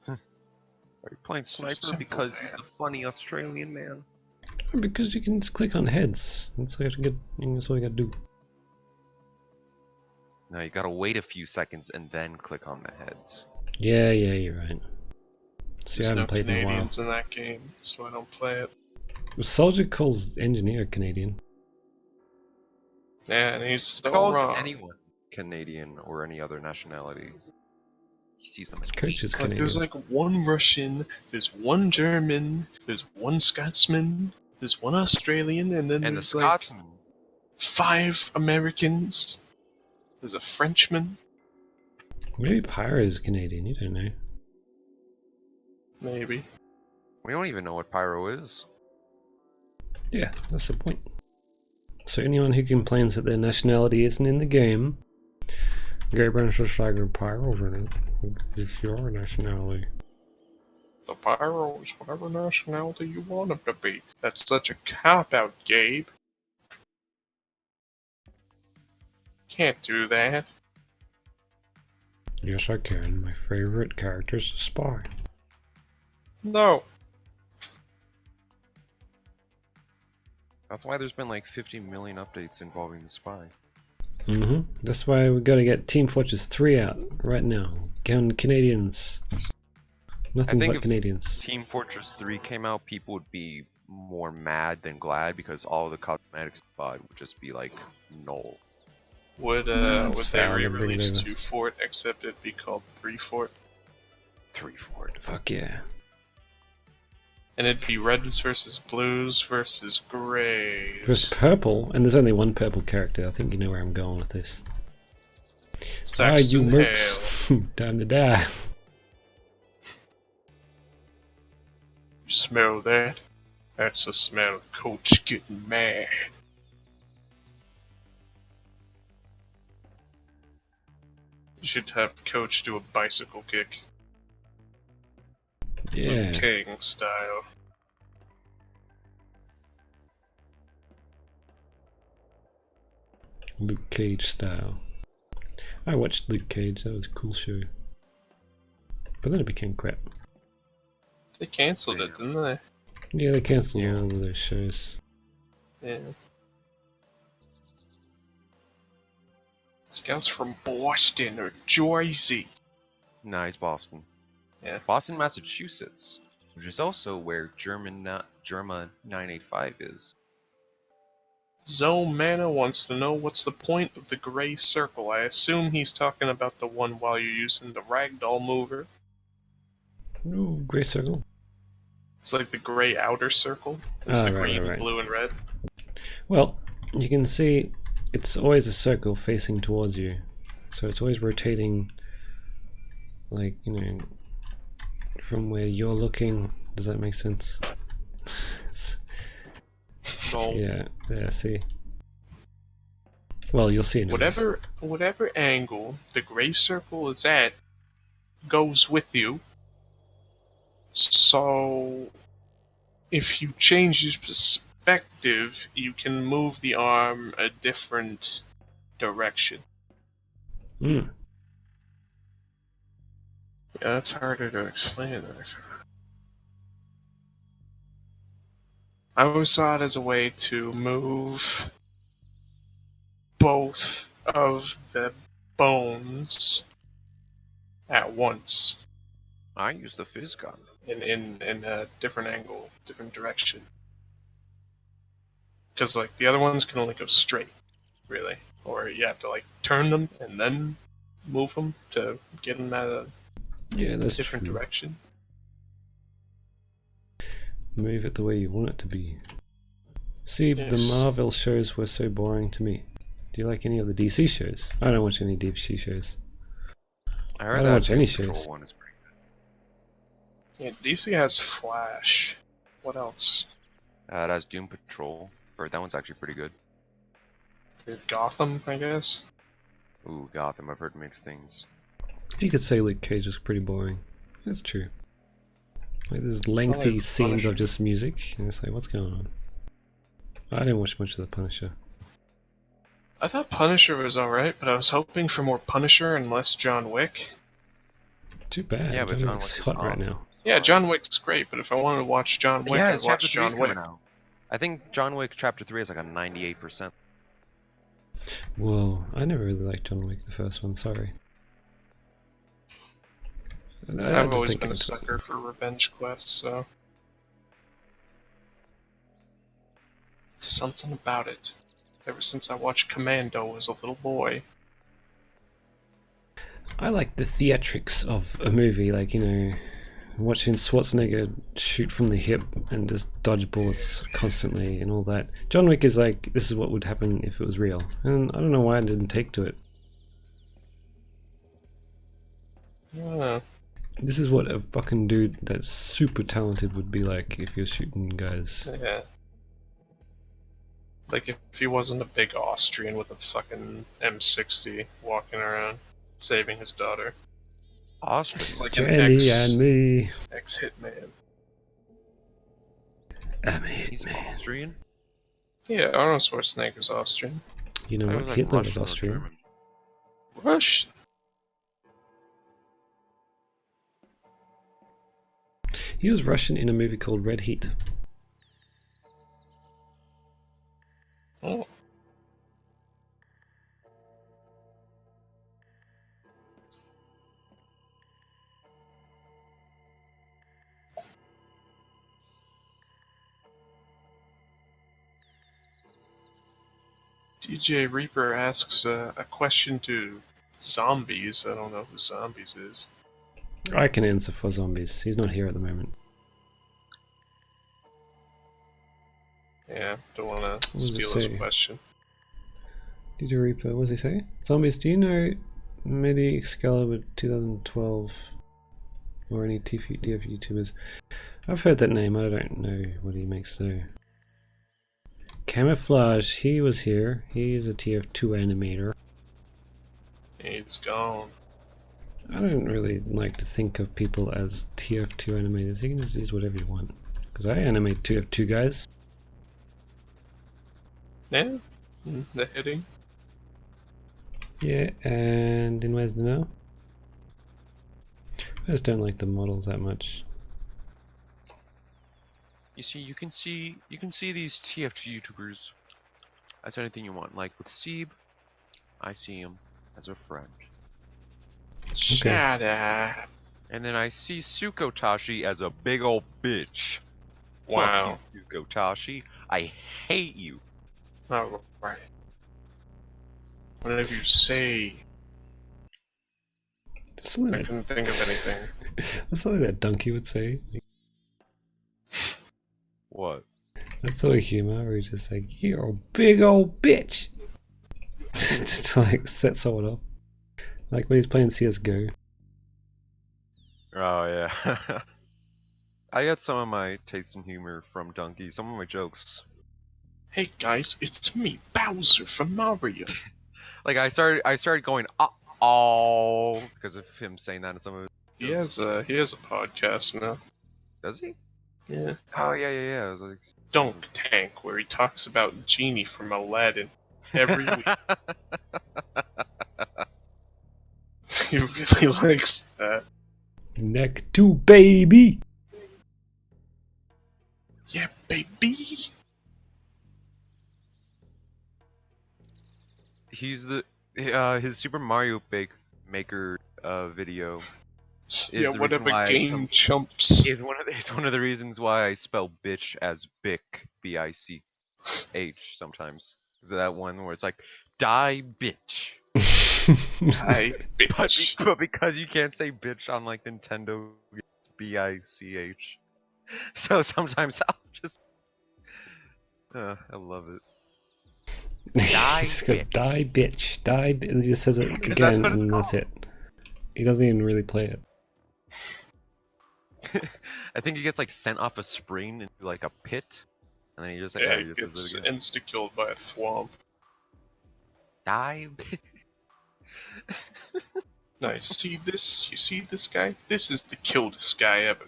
Are you playing sniper because he's the funny Australian man? Because you can just click on heads. That's all you have to get. That's all you gotta do. No, you gotta wait a few seconds and then click on the heads. Yeah, you're right. See, There's I haven't no played in a while. Canadians in that game, so I don't play it. Soldier calls engineer Canadian. Yeah, and he's so Calls wrong. anyone Canadian or any other nationality. He sees them as Coach is Like, Canadian. there's like one Russian, there's one German, there's one Scotsman, there's one Australian, and then and the there's like Scotsman. 5 Americans. There's a Frenchman, Maybe Pyro is Canadian. You don't know. maybe. We don't even know what pyro is. Yeah, that's the point. So anyone who complains that their nationality isn't in the game, Gay Branch Tiger Pyro's in it. It's your nationality. The pyro is whatever nationality you want him to be. That's such a cop-out, Gabe. Can't do that. Yes, I can. My favorite character's a spy. No. That's why there's been like 50 million updates involving the spy. That's why we gotta get Team Fortress 3 out right now. Canadians. Nothing think but if Canadians. Team Fortress 3 came out, people would be more mad than glad because all the cosmetics would just be like null. Would That's they fair, I'll bring it re-release over. 2 Fort except it'd be called 3 Fort? 3 Fort. Fuck yeah. And it'd be reds versus blues versus grays. There's purple, and there's only one purple character. I think you know where I'm going with this. You Saxton Hale. mercs. Time to die. You smell that? That's the smell of Coach getting mad. You should have Coach do a bicycle kick. Yeah. Luke King style. Luke Cage style. I watched Luke Cage, that was a cool show. But then it became crap. They cancelled it, didn't they? Yeah, they cancelled all of those shows. Yeah. This guy's from Boston or Jersey. Nah, he's Boston. Yeah. Boston, Massachusetts, which is also where Germa 985 is. Zone Mana wants to know what's the point of the gray circle. I assume he's talking about the one while you're using the ragdoll mover. Ooh, grey circle. It's like the gray outer circle. It's the green, right. blue, and red. Well, you can see it's always a circle facing towards you. So it's always rotating, like, you know, from where you're looking. Does that make sense? So Yeah, see. Well, you'll see in whatever angle the gray circle is at goes with you. So if you change your perspective, you can move the arm a different direction. Mm. Yeah, that's harder to explain. I always saw it as a way to move both of the bones at once I use the fizz gun. in a different angle, different direction. Because like the other ones can only go straight, really, or you have to like turn them and then move them to get them at a Yeah, that's different true. direction. Move it the way you want it to be. See, the Yes. Marvel shows were so boring to me. Do you like any of the DC shows? I don't watch any DC shows. I I heard don't that watch any Doom Patrol shows. one is pretty good. Yeah, DC has Flash. What else? It has Doom Patrol. Or that one's actually pretty good. They have Gotham, I guess. Ooh, Gotham. I've heard mixed things. You could say Luke Cage is pretty boring. That's true. Like there's lengthy like scenes Punisher. of just music, and it's like, what's going on? I didn't watch much of the Punisher. I thought Punisher was alright, but I was hoping for more Punisher and less John Wick. Too bad. Yeah, but John Wick's Wick is hot awesome. right now. Yeah, John Wick's great, but if I wanted to watch John Wick, Yeah, I'd it's Chapter watch 3 is John Wick. coming out. I think John Wick Chapter 3 is like a 98%. Whoa, I never really liked John Wick, the first one. Sorry. I I've just always think been a it's- sucker for revenge quests, so something about it. Ever since I watched Commando as a little boy. I like the theatrics of a movie, like, you know, watching Schwarzenegger shoot from the hip and just dodge bullets constantly and all that. John Wick is like, this is what would happen if it was real. And I don't know why I didn't take to it. Yeah. This is what a fucking dude that's super talented would be like if you're shooting guys. Yeah. Like if he wasn't a big Austrian with a fucking M60 walking around saving his daughter. Austrian. It's like an Jenny and me. ex-hitman. I'm a He's hitman. Austrian? Yeah, Arnold Schwarzenegger's Austrian. You know I what? was like Hitler was Russian or Austrian. German. Rush. He was Russian in a movie called Red Heat. Oh. DJ Reaper asks a question to zombies. I don't know who zombies is. I can answer for zombies. He's not here at the moment. Yeah, don't want to does it steal his say? question. DJ Reaper, what does he say? Zombies, do you know Medi Excalibur 2012 or any TF YouTubers? I've heard that name, I don't know what he makes though. Camouflage, he was here. He is a TF2 animator. It's gone. I don't really like to think of people as TF2 animators. You can just use whatever you want. Because I animate TF2 guys. Yeah, the heading. Yeah, and in ways to know. I just don't like the models that much. You can see these TFT YouTubers as anything you want. Like with Seib, I see him as a friend. Shut up. And then I see Sukotashi as a big old bitch. Wow. Fuck you, Sukotashi. I hate you. Alright. Whatever you say. That's something I that, couldn't think of anything. that's something that Donkey would say. What? That sort of humor where he's just like, you're a big old bitch. just to like set someone up. Like when he's playing CSGO. Oh yeah. I got some of my taste in humor from Donkey. Some of my jokes. Hey guys, it's me, Bowser from Mario. Like I started going oh because of him saying that in some of his He has a podcast now. Does he? Yeah. Oh yeah. I was like, Dunk Tank, where he talks about Genie from Aladdin every week. He really likes that. Neck 2, baby! Yeah, baby. He's the his Super Mario Maker video is Yeah, the reason whatever why game chumps. is it's one of the reasons why I spell bitch as Bic BICH sometimes. Is that one where it's like die bitch? Hi, bitch. But because you can't say bitch on like Nintendo, BICH. So sometimes I'll just I love it. Die He's got bitch. die bitch. Die bitch. He just says it 'Cause that's again what it's and that's it. He doesn't even really play it. I think he gets like sent off a spring into like a pit, and then he just like Yeah, he he just gets says it again. insta-killed by a thwomp. Die. Nice. See this? You see this guy? This is the kildest guy ever.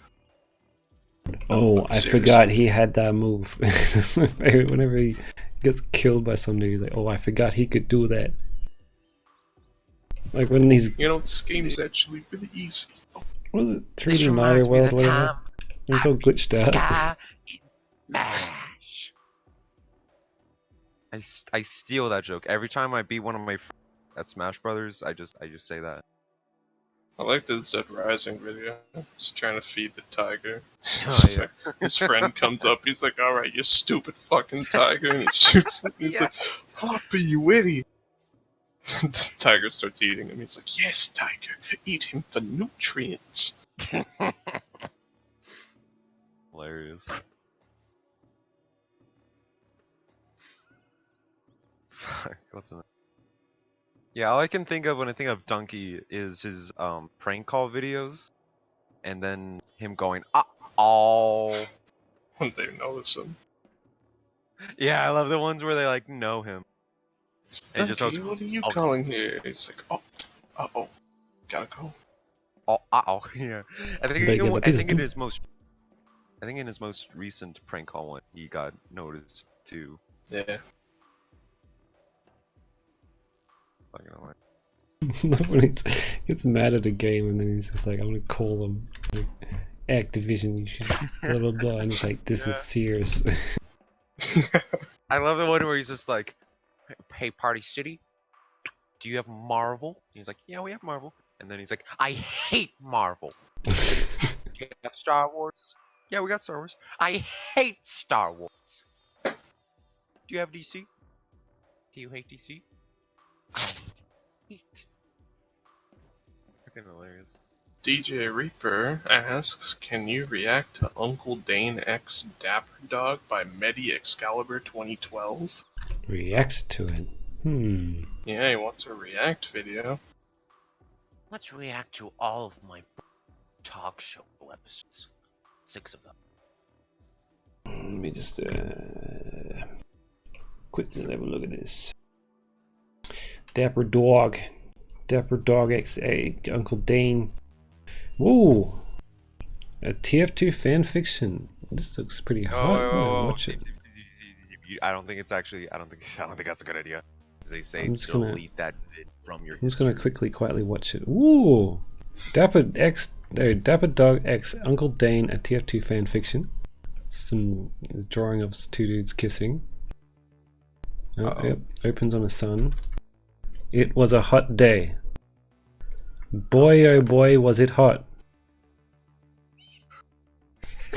Oh, But I seriously. forgot he had that move. That's my favorite. Whenever he gets killed by somebody, he's like, oh, I forgot he could do that. Like when he's, You know, this game's actually really easy. what was it, 3D Mario World, whatever? He's all glitched out. Sky in Smash. I steal that joke every time I beat one of my friends at Smash Brothers. I just say that. I like this Dead Rising video. Just trying to feed the tiger. Oh, yeah. His friend comes up, he's like, alright, you stupid fucking tiger, and he shoots him. He's like, Floppy, you idiot! The tiger starts eating him. He's like, yes, tiger, eat him for nutrients. Hilarious. Fuck, what's in it? Yeah, all I can think of when I think of Donkey is his prank call videos, and then him going oh. When they notice him. Yeah, I love the ones where they like know him. And Donkey, just goes, what are you "Oh." calling here? He's like, oh, uh-oh, gotta go. Yeah. I think Better get the I think in pistol. his most recent prank call one, he got noticed too. Yeah. Not gonna lie. When he gets mad at a game and then he's just like, I'm gonna call them. Like, Activision, you should blah blah blah. And it's like, this is serious. I love the one where he's just like, "Hey, Party City, do you have Marvel?" And he's like, "Yeah, we have Marvel." And then he's like, "I hate Marvel." "Do you have Star Wars?" "Yeah, we got Star Wars." "I hate Star Wars." "Do you have DC?" "Do you hate DC?" "I hate." Freaking hilarious. DJ Reaper asks, can you react to Uncle Dane X Dapper Dog by Medi Excalibur 2012? React to it. Yeah, he wants a react video. Let's react to all of my talk show episodes. 6 of them. Let me just quickly have a look at this. Dapper Dog XA, Uncle Dane. Whoa! A TF2 fan fiction. This looks pretty hot. Watch it. I don't think it's actually. I don't think that's a good idea. 'Cause they say I'm just gonna- delete that vid from your. I'm just gonna quietly watch it. Ooh! Dapper Dog X, Uncle Dane, a TF2 fan fiction. Some drawing of two dudes kissing. Oh, yep. Opens on a sun. It was a hot day. Boy, oh boy, was it hot.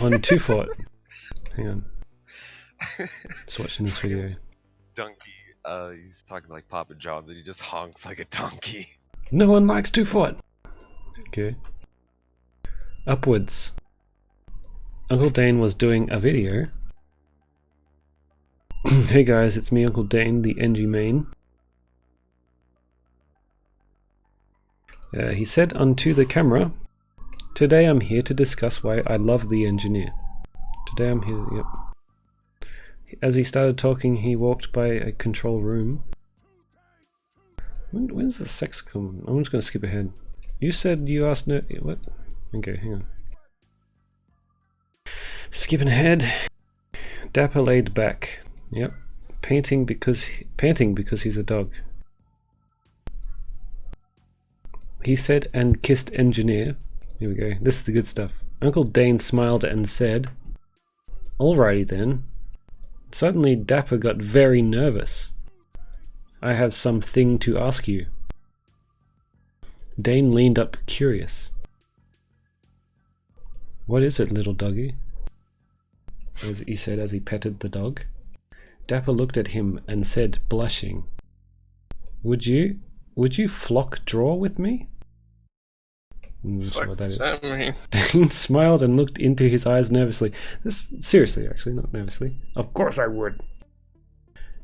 On 2 Fort. Hang on. Just watching this video. Donkey. He's talking like Papa John's, and he just honks like a donkey. No one likes 2 Fort. Okay. Upwards. Uncle Dane was doing a video. Hey guys, it's me, Uncle Dane, the NG main. He said unto the camera, "Today I'm here to discuss why I love the engineer." Today I'm here, yep. As he started talking, he walked by a control room. When's the sex come? I'm just going to skip ahead. You said you asked no... What? Okay, hang on. Skipping ahead. Dapper laid back. Yep. Panting because he's a dog. He said and kissed engineer. Here we go. This is the good stuff. Uncle Dane smiled and said, "Alrighty then." Suddenly Dapper got very nervous. "I have something to ask you." Dane leaned up curious. "What is it, little doggy?" As he said as he petted the dog. Dapper looked at him and said, blushing, Would you flock draw with me?" What does that mean? Dane smiled and looked into his eyes nervously. Seriously, actually, not nervously. "Of course I would."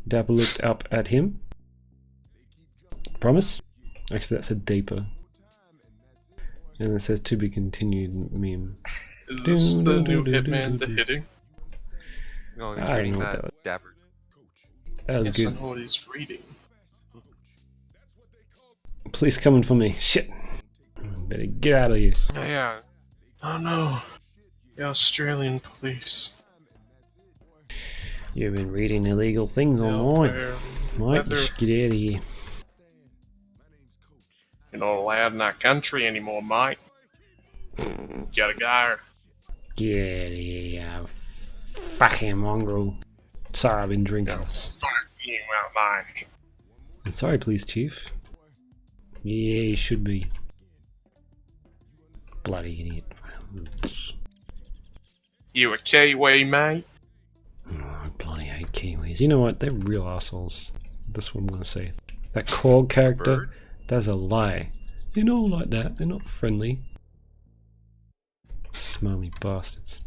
Dapper looked up at him. "Promise?" Actually, that said deeper. And it says "to be continued" meme. Is this the new Hitman, The Hitting? No, he's I don't reading know what that that was. Dapper. That was Yes, I good. know what he's reading. Police coming for me. Shit. Better get out of here. Yeah. Oh no. The Australian police. You've been reading illegal things online. Mate, Whether just get out of here. you're not allowed in our country anymore, mate. Gotta go. Get out of here, you fucking mongrel. Sorry, I've been drinking. Gotta fuck you out, mate. I'm sorry, police chief. Yeah, you should be. Bloody idiot. You a Kiwi, mate? Oh, I bloody hate Kiwis. You know what? They're real assholes. That's what I'm gonna say. That Korg character, Bird? that's a lie. They're not like that. They're not friendly. Smarmy bastards.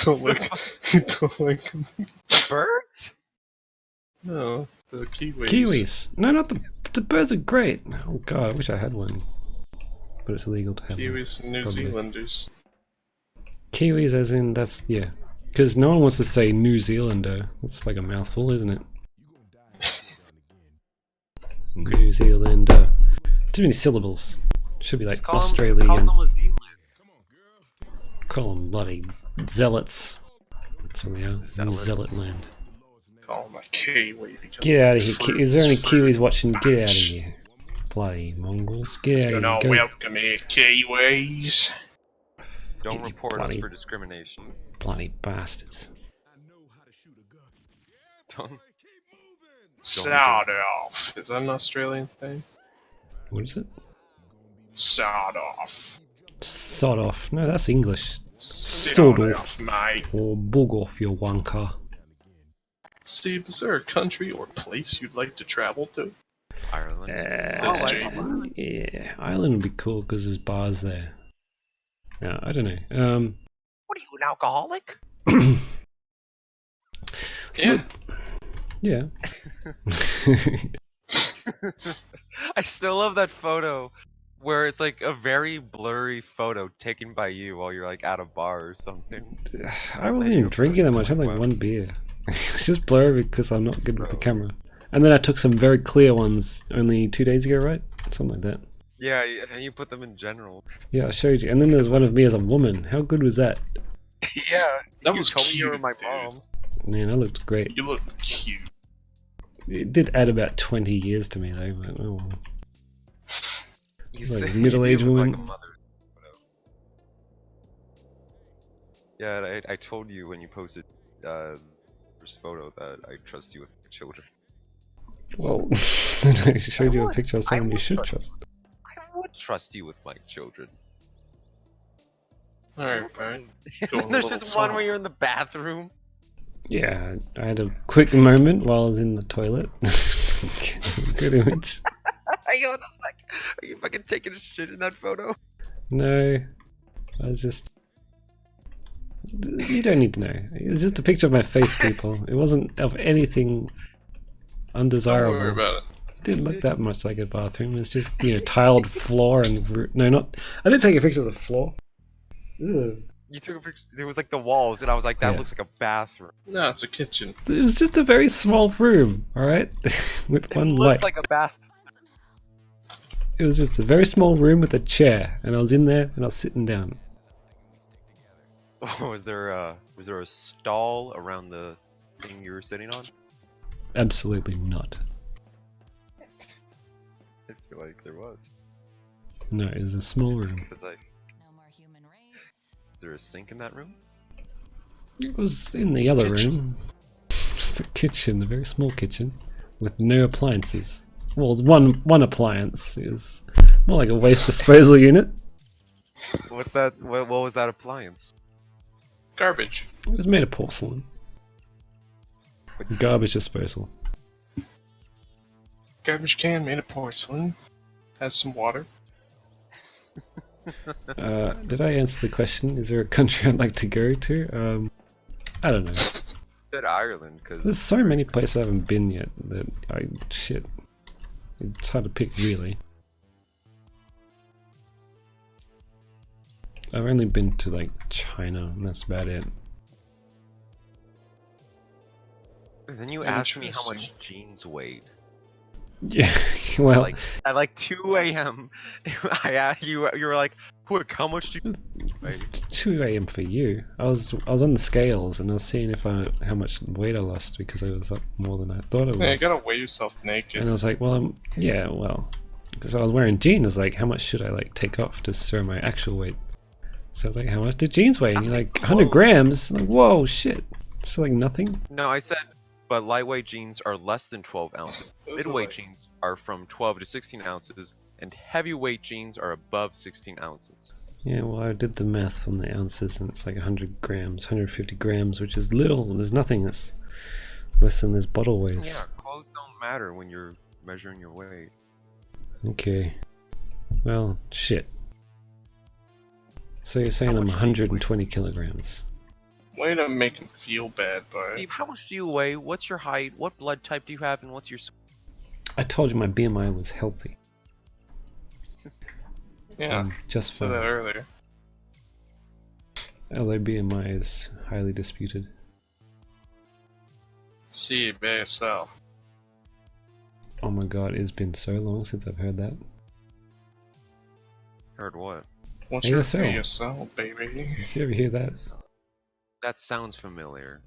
Don't like them. Birds? No, the Kiwis. Kiwis. No, not the birds are great. Oh god, I wish I had one. But it's illegal to have one. Kiwis and New Probably. Zealanders. Kiwis as in, that's, yeah. Because no one wants to say New Zealander. That's like a mouthful, isn't it? New Zealander. Too many syllables. Should be like Just call Australian. them a Zealand. Call them bloody zealots. That's what they are. New Zealots. zealot land. Call him a Kiwi because Get out of here. fruit Is there any fruit Kiwis watching? Get out of punch. here. Bloody Mongols. Get out You're of not here. Go. welcome here, Kiwis. Don't Get you report us bloody- for discrimination. Bloody bastards. Don't. Sod off. Is that an Australian thing? What is it? Sod off. Sod off. No, that's English. Sod Sod off, off. mate. Or bug off your wanker. Steve, is there a country or place you'd like to travel to? Ireland. Says I Jake. love Ireland. Yeah, Ireland would be cool because there's bars there. Yeah, I don't know. What are you, an alcoholic? Yeah. Yeah. I still love that photo where it's like a very blurry photo taken by you while you're like at a bar or something. I wasn't even drinking that much. I had like one beer. It's just blurry because I'm not good with the camera. And then I took some very clear ones only 2 days ago, right? Something like that. Yeah, and you put them in general. Yeah, I showed you. And then there's one of me as a woman. How good was that? Yeah, That you was told me you were cute, my dude. mom. Man, I looked great. You look cute. It did add about 20 years to me though, but oh well. You Like say a you middle-aged do look woman. like a mother. Yeah, and I told you when you posted first photo that I trust you with your children. Well, I showed you a would. picture of I someone you would should trust trust. I would trust you with my children. Alright, Barry. And there's just one where you're in the bathroom. Yeah, I had a quick moment while I was in the toilet. Good image. Are you, what the fuck? Are you fucking taking a shit in that photo? No, I was just. You don't need to know. It was just a picture of my face, people. It wasn't of anything Don't undesirable. worry about it. It didn't look that much like a bathroom. It's just, tiled floor and no, not. I didn't take a picture of the floor. Ugh. You took a picture. It was like the walls, and I was like, that Yeah. looks like a bathroom. No, it's a kitchen. It was just a very small room, all right, with It one looks light. like a bath. It was just a very small room with a chair, and I was in there and I was sitting down. Was there a stall around the thing you were sitting on? Absolutely not. I feel like there was. No, it was a small room. Because like, is there a sink in that room? It was in the It's a other kitchen. room. Just a kitchen, a very small kitchen, with no appliances. Well, it's one appliance. It was more like a waste disposal unit. What's that? What was that appliance? Garbage. It was made of porcelain. Garbage disposal. Garbage can made of porcelain. Has some water. Did I answer the question? Is there a country I'd like to go to? I don't know. Said Ireland, because There's so many places I haven't been yet that shit. It's hard to pick, really. I've only been to like China, and that's about it. then you asked me how Interesting. much jeans weighed. Yeah, well, Like at like 2 a.m. I asked you. You were like, "Quick, how much do you weigh?" it's 2 a.m. for you. I was on the scales and I was seeing how much weight I lost because I was up more than I thought it was. Yeah, you gotta weigh yourself naked. And I was like, well, because I was wearing jeans. Like, how much should I like take off to show my actual weight? So I was like, how much did jeans weigh? And you're like, 100 grams. I'm like, whoa, shit. It's like nothing. No, I said, but lightweight jeans are less than 12 ounces. Those are Midweight like- jeans are from 12 to 16 ounces, and heavyweight jeans are above 16 ounces. Yeah, well, I did the math on the ounces, and it's like 100 grams, 150 grams, which is little. There's nothing that's less than this bottle weighs. Yeah, clothes don't matter when you're measuring your weight. Okay. Well, shit. So you're saying How I'm much do you weigh? 120 kilograms. Way to make him feel bad, but Steve, how much do you weigh? What's your height? What blood type do you have? And what's your... I told you my BMI was healthy. So yeah, I'm just said that fine. earlier. Although BMI is highly disputed. See, BSL. Oh my god, it's been so long since I've heard that. Heard what? What's your ASL. ASL, baby? Did you ever hear that? That sounds familiar.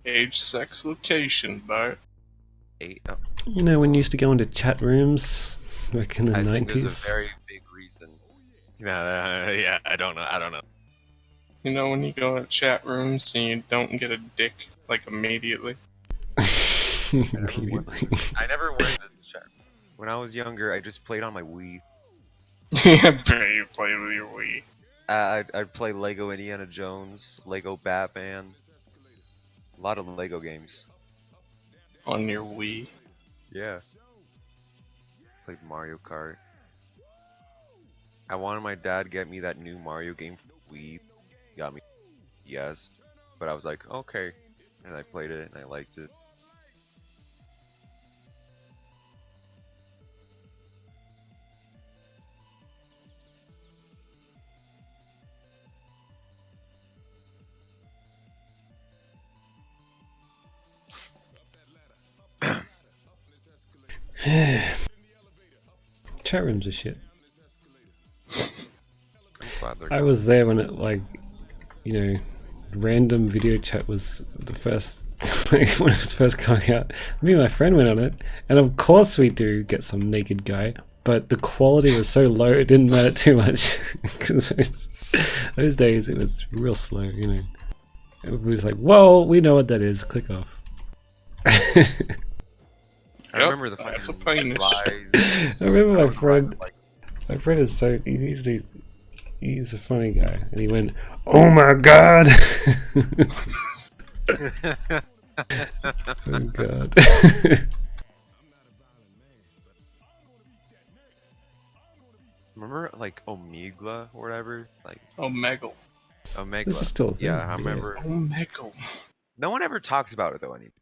Age, sex, location, Bart. Oh, You know, when you used to go into chat rooms back in the I think 90s? there's a very big reason. Yeah, I don't know. You know when you go in chat rooms and you don't get a dick, like, immediately? Immediately. I never went to the chat. When I was younger, I just played on my Wii. Yeah, bet you play with your Wii. I'd play Lego Indiana Jones, Lego Batman, a lot of Lego games. On your Wii. Yeah. Played Mario Kart. I wanted my dad to get me that new Mario game for the Wii. He got me, yes, but I was like, okay, and I played it and I liked it. Chat rooms are shit. I'm glad they're I was there when it, like, you know, random video chat was the first, like, when it was first coming out. Me and my friend went on it, and of course we do get some naked guy, but the quality was so low it didn't matter too much. Because those days it was real slow, you know. It was like, whoa, we know what that is, click off. I remember the that's a fucking penis. rise. I remember my Rise, friend. like, My friend is so he's a funny guy, and he went, "Oh my god!" Oh god. remember like Omegla or whatever? Like Omegle. Omegla. This is still a thing, yeah, I yeah. remember. Omegle. No one ever talks about it though anymore.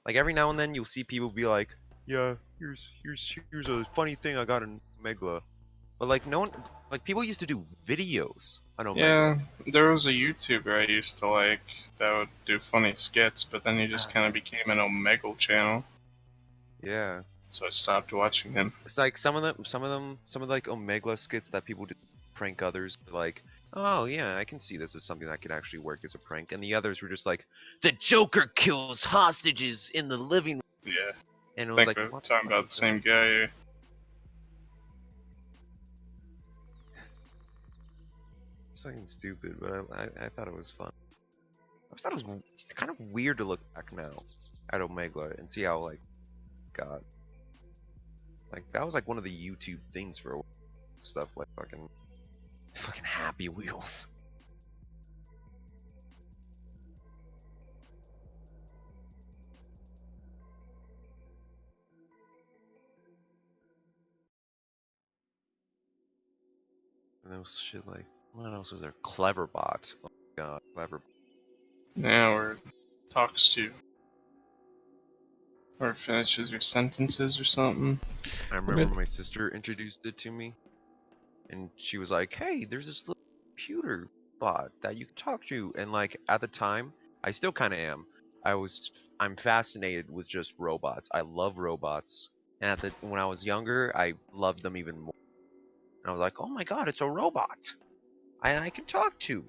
Like every now and then you'll see people be like, yeah, here's a funny thing I got in Omegla. But like no one, like people used to do videos on Omegla. Yeah, there was a YouTuber I used to like that would do funny skits, but then he just kind of became an Omegle channel, Yeah. so I stopped watching him. It's like some of the like Omegla skits that people do prank others were like, oh yeah, I can see this as something that could actually work as a prank, and the others were just like, the Joker kills hostages in the living room, Yeah, and it I was think like, we're what talking the about the same guy here. It's fucking stupid, but I thought it was fun. I just thought it was it's kind of weird to look back now at Omegla and see how like, God, like that was like one of the YouTube things for a while. Stuff like fucking Happy Wheels. And there was shit like, what else was there? Cleverbot. Oh my god, Clever. Now where it talks to you. Or it finishes your sentences or something. I remember my sister introduced it to me, and she was like, "Hey, there's this little computer bot that you can talk to." And like at the time, I still kind of am. I'm fascinated with just robots. I love robots, and when I was younger, I loved them even more. And I was like, "Oh my god, it's a robot! I can talk to."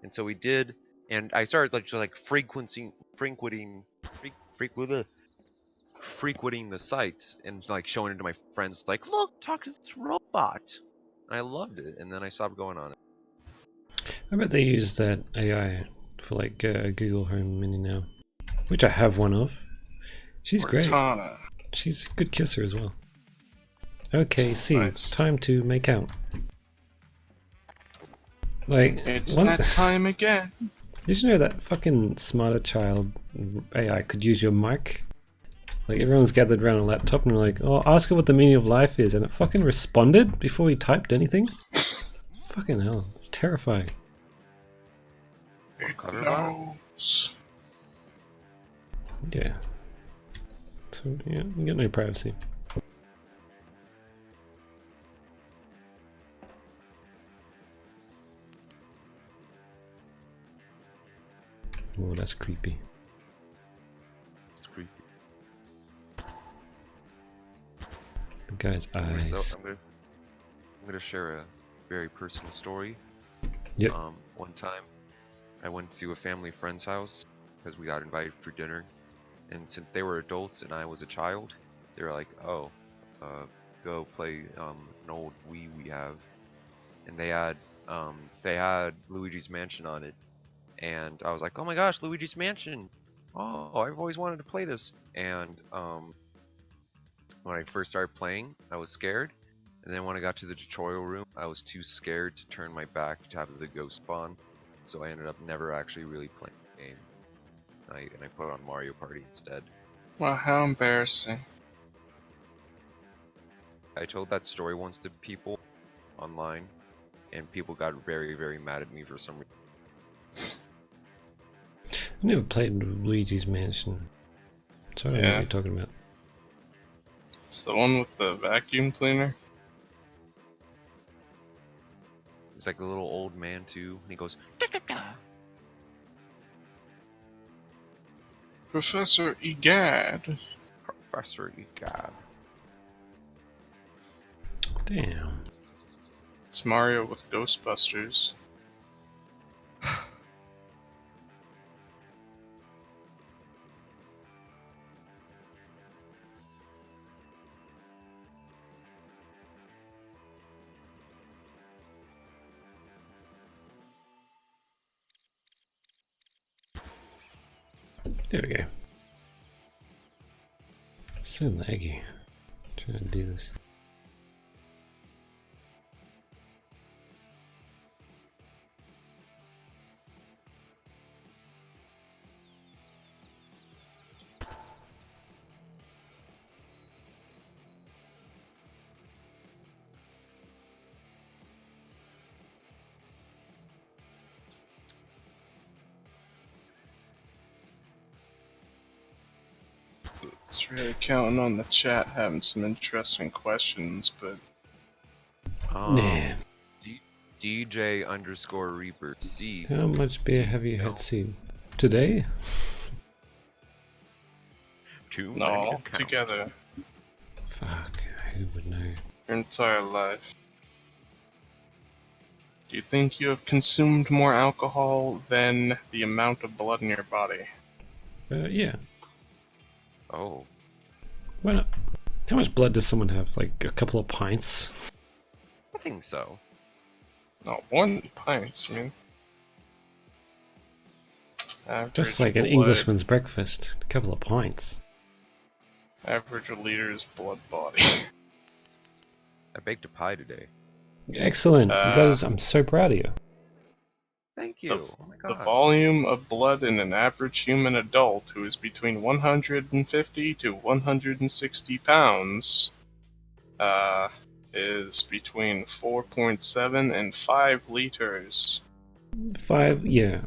And so we did, and I started like just like frequenting the site and like showing it to my friends, like, look, talk to this robot. And I loved it, and then I stopped going on it. I bet they use that AI for like Google Home Mini now, which I have one of. She's great. Cortana. She's a good kisser as well. Okay, see, Nice. time to make out. Like, It's that time again. did you know that fucking smarter child AI could use your mic? Like, everyone's gathered around a laptop and they're like, oh, ask her what the meaning of life is, and it fucking responded before we typed anything? Fucking hell, it's terrifying. Cleverbot? Knows. Yeah. So, yeah, you get no privacy. Oh, that's creepy. It's creepy. The guy's eyes. I'm gonna share very personal story. Yep. One time, I went to a family friend's house because we got invited for dinner, and since they were adults and I was a child, they were like, "Oh, go play an old Wii we have," and they had Luigi's Mansion on it, and I was like, "Oh my gosh, Luigi's Mansion! Oh, I've always wanted to play this." And when I first started playing, I was scared. And then when I got to the tutorial room, I was too scared to turn my back to have the ghost spawn. So I ended up never actually really playing the game. And I put on Mario Party instead. Wow, how embarrassing. I told that story once to people online, and people got very, very mad at me for some reason. I never played Luigi's Mansion. So I don't know what Yeah. you're talking about. It's the one with the vacuum cleaner. He's like a little old man too, and he goes, "Da, da, da." Professor Egad. Professor Egad. Damn. It's Mario with Ghostbusters. There we go. So laggy. Trying to do this. It's really counting on the chat having some interesting questions, but Nah. DJ underscore Reaper C. How much beer have you No. had seen today? Too no, many all to count. together, Fuck, who would know? your entire life. Do you think you have consumed more alcohol than the amount of blood in your body? Yeah. Oh, Why not? How much blood does someone have? Like a couple of pints? I think so. No, 1 pint. I mean, Just average like an blood- Englishman's breakfast. A couple of pints. Average liter's blood body. I baked a pie today. Excellent. I'm so proud of you. Thank you. The, Oh my the gosh. volume of blood in an average human adult who is between 150 to 160 pounds is between 4.7 and 5 liters. 5, yeah.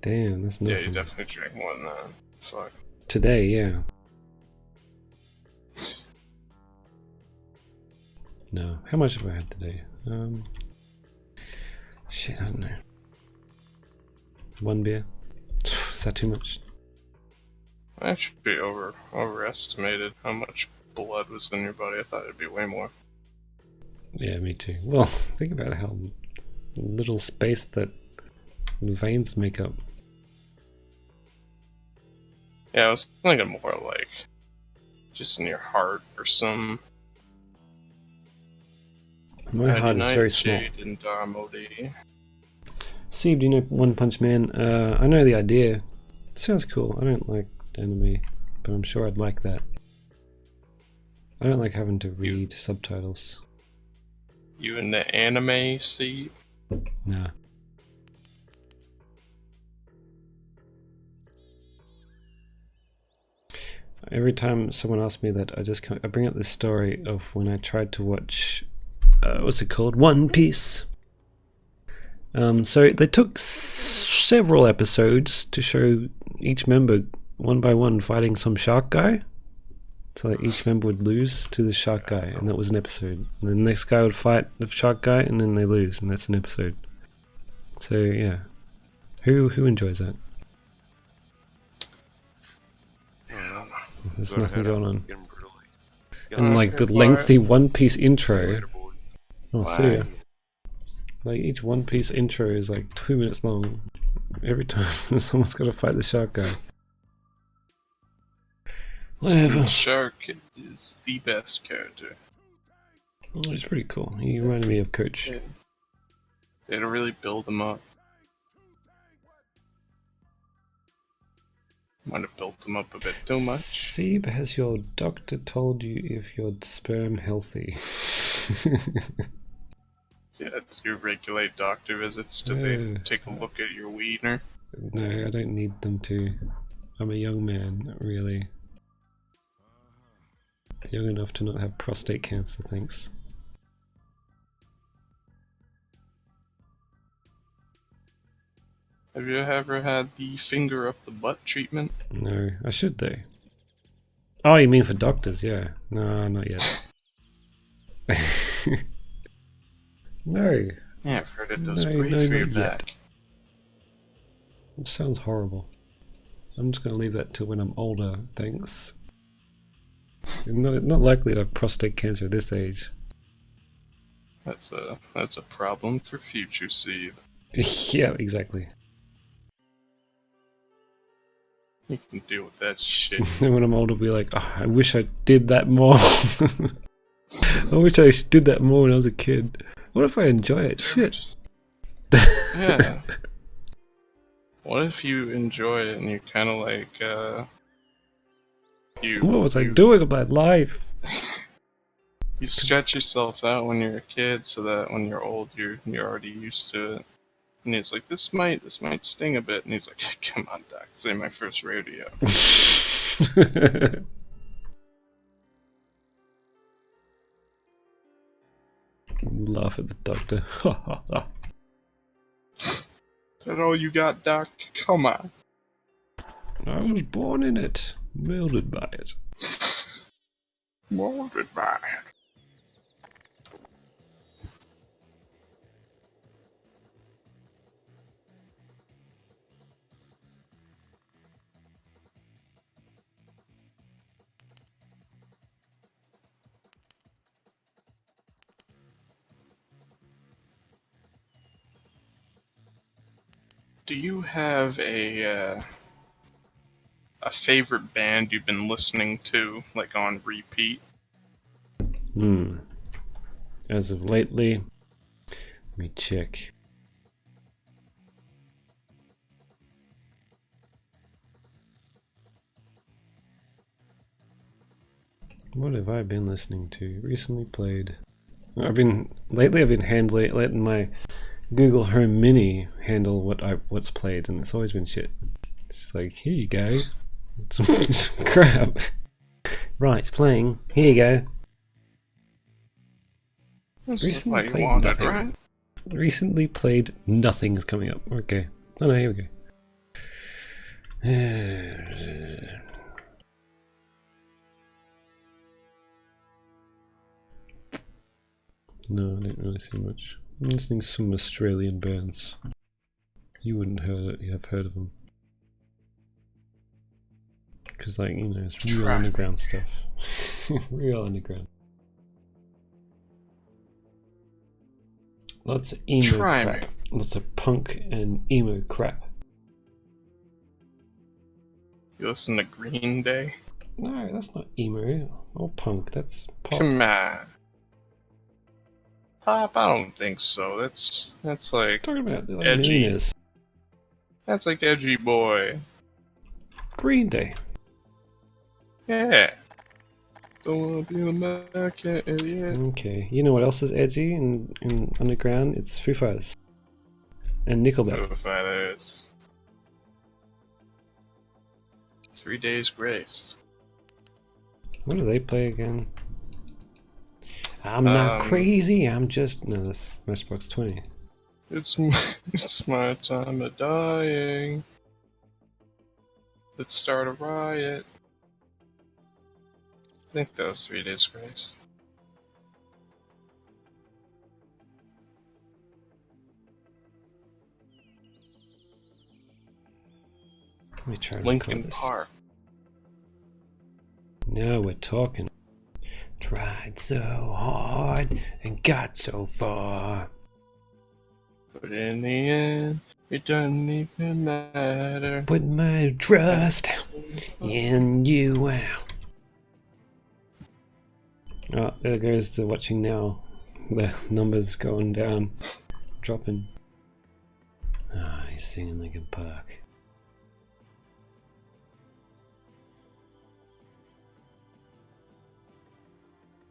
Damn, that's Yeah, nothing. you definitely drink more than that. Fuck. Today, yeah. No. How much have I had today? Shit, I don't know. 1 beer? Is that too much? I actually overestimated how much blood was in your body. I thought it'd be way more. Yeah, me too. Well, think about how little space that veins make up. Yeah, I was thinking more like just in your heart or some. My heart is very small. Jade and Darmody. Steve, do you know One Punch Man? I know the idea. It sounds cool. I don't like anime, but I'm sure I'd like that. I don't like having to read subtitles. You in the anime seat? Nah. Every time someone asks me that, I bring up this story of when I tried to watch, what's it called? One Piece. So they took several episodes to show each member one by one fighting some shark guy. So that each member would lose to the shark guy, and that was an episode. And then the next guy would fight the shark guy, and then they lose, and that's an episode. So yeah, who enjoys that? Yeah. There's Go to nothing head going out, on. Get And like the Okay, lengthy One Piece intro. Later, boys. Oh, see ya. Like each One Piece intro is like 2 minutes long. Every time someone's got to fight the shark guy. Whatever. Steve Shark is the best character. Oh, it's pretty cool. He reminded me of Coach. It'll really build him up. Might have built him up a bit too much. Seib, has your doctor told you if you're sperm healthy? Yeah, do you regulate doctor visits? Do they take a look at your wiener? No, I don't need them to. I'm a young man, not really. Young enough to not have prostate cancer, thanks. Have you ever had the finger up the butt treatment? No, I should though. Oh, you mean for doctors? Yeah. No, not yet. No, Yeah, I've heard it does No, great no, for your not yet. back. it sounds horrible. I'm just gonna leave that till when I'm older, thanks. I'm not likely to have prostate cancer at this age. That's a problem for future Steve. Yeah, exactly. You can deal with that shit. And when I'm older, I'll be like, oh, I wish I did that more. I wish I did that more when I was a kid. What if I enjoy it? Shit. Yeah. What if you enjoy it and you're kind of like, What was I doing with my life? you stretch yourself out when you're a kid so that when you're old, you're already used to it. And he's like, this might sting a bit. And he's like, come on, doc, this ain't my first rodeo. Laugh at the doctor. Is that all you got, doc? Come on. I was born in it, molded by it. Molded by it. Do you have a favorite band you've been listening to, like on repeat? As of lately, let me check. What have I been listening to? Recently played. Lately I've been letting my Google Home Mini handle what's played, and it's always been shit. It's like, here you go, some crap. Right, it's playing. Here you go. Recently played nothing. Right? Recently played nothing's coming up. Okay. Oh no, here we go. No, I don't really see much. I'm listening to some Australian bands. You wouldn't have heard of them. Because, like, you know, it's real underground stuff. Real underground. Lots of emo crap. Lots of punk and emo crap. You listen to Green Day? No, that's not emo or punk. That's pop. Come on. Pop? I don't think so. That's like Talking about like edgy. meanest. That's like edgy boy. Green Day. Yeah. Don't wanna be an American idiot. Okay, you know what else is edgy in underground? It's Foo Fighters and Nickelback. Foo Fighters. 3 Days Grace. What do they play again? I'm not crazy. I'm just no. That's Matchbox 20. It's my time of dying. Let's start a riot. I think that was 3 Days Grace. Let me try to Linkin record this. Park. Now we're talking. Tried so hard and got so far. But in the end, it doesn't even matter. Put my trust in you. Wow. Oh, there goes the watching now. The numbers going down, dropping. Ah, he's singing like a park.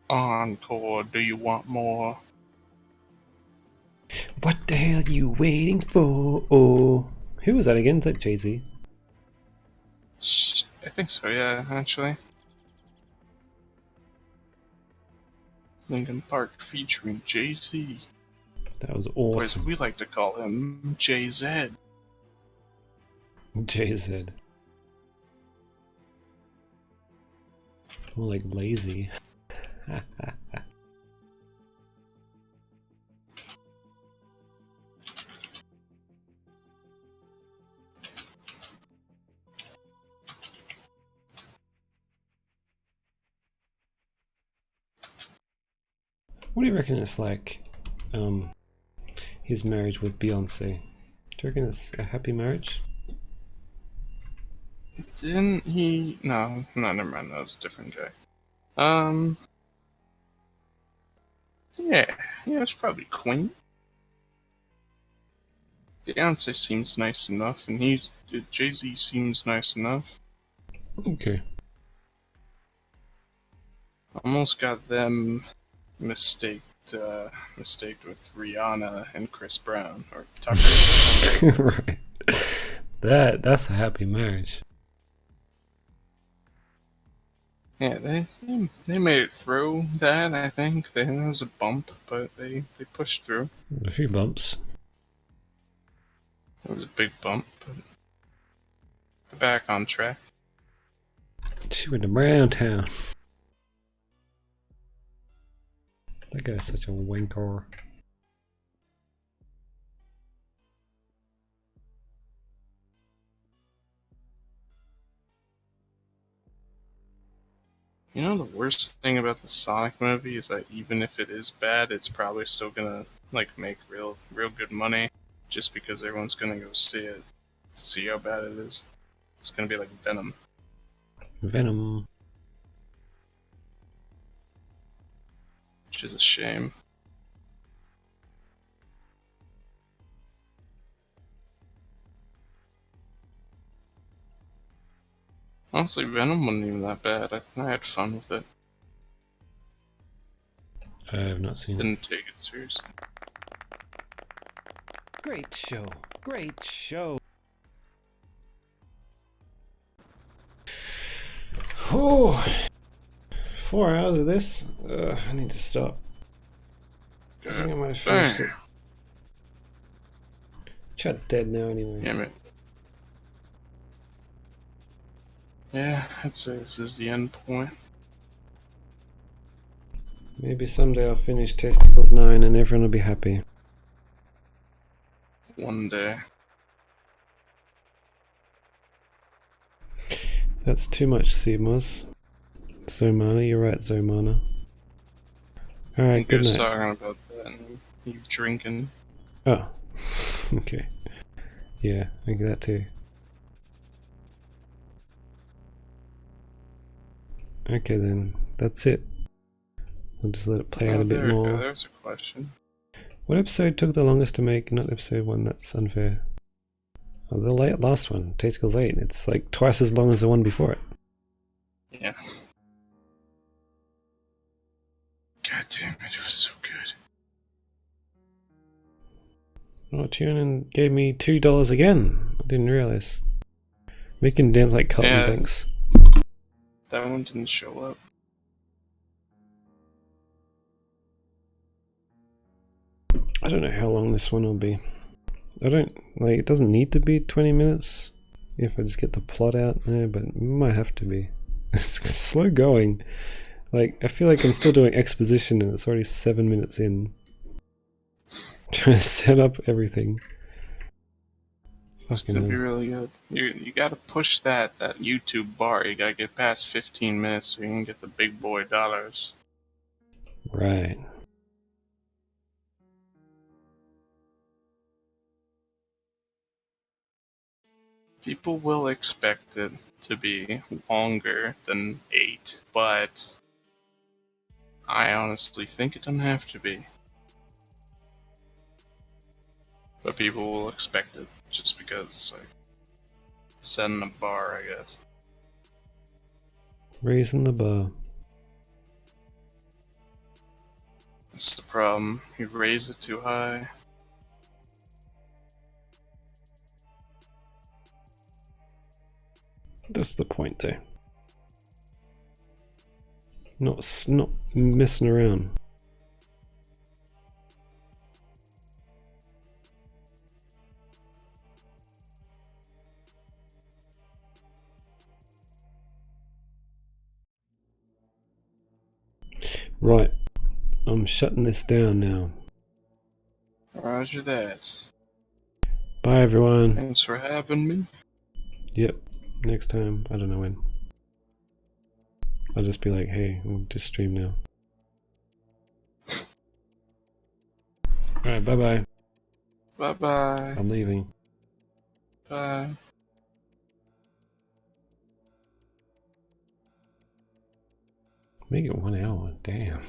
Encore, do you want more? What the hell are you waiting for? Oh, who was that again? Is that Jay-Z? I think so, yeah, actually. Linkin Park featuring Jay-Z. That was Or as awesome. we like to call him, Jay-Z. Jay-Z. More like lazy. What do you reckon it's like, his marriage with Beyonce? Do you reckon it's a happy marriage? Didn't he? No, never mind, that was a different guy. Yeah, it's probably quaint. Beyonce seems nice enough, and Jay-Z seems nice enough. Okay. Almost got them mistaked with Rihanna and Chris Brown, or Tucker. Right. That's a happy marriage. Yeah, they made it through that, I think. There was a bump, but they pushed through. A few bumps. It was a big bump, but they're back on track. She went around town. That guy's such a wanker. You know, the worst thing about the Sonic movie is that even if it is bad, it's probably still gonna like make real good money, just because everyone's gonna go see it to see how bad it is. It's gonna be like Venom. Venom. Which is a shame. Honestly, Venom wasn't even that bad. I had fun with it. I have not seen it. Didn't take it seriously. Great show. Great show. Oh, 4 hours of this? I need to stop. I think I might have finished it. Chat's dead now anyway. Damn it. Yeah, I'd say this is the end point. Maybe someday I'll finish Testicles 9 and everyone will be happy. One day. That's too much, seibmoz. Zomana, you're right, Zomana. I Alright, think you good was night. talking about that and you drinking. Oh, okay. Yeah, I get that too. Okay then, that's it. I'll just let it play out a bit more. There's a question. What episode took the longest to make? Not episode 1, that's unfair. Oh, the last one, Testicles 8. It's like twice as long as the one before it. Yeah. God damn it was so good. Oh, Tiernan gave me $2 again. I didn't realize. Making dance like Colton Yeah. Banks. That one didn't show up. I don't know how long this one will be. I don't, like, it doesn't need to be 20 minutes if I just get the plot out there, but it might have to be. It's slow going. Like, I feel like I'm still doing exposition and it's already 7 minutes in. Trying to set up everything. It's Fucking gonna be hell. really good. You gotta push that YouTube bar. You gotta get past 15 minutes so you can get the big boy dollars. Right. People will expect it to be longer than 8, but I honestly think it doesn't have to be. But people will expect it just because it's like setting a bar, I guess. Raising the bar. That's the problem. You raise it too high. That's the point, though. Not messing around. Right. I'm shutting this down now. Roger that. Bye, everyone. Thanks for having me. Yep. Next time. I don't know when. I'll just be like, hey, we'll just stream now. Alright, bye-bye. Bye-bye. I'm leaving. Bye. Make it 1 hour. Damn.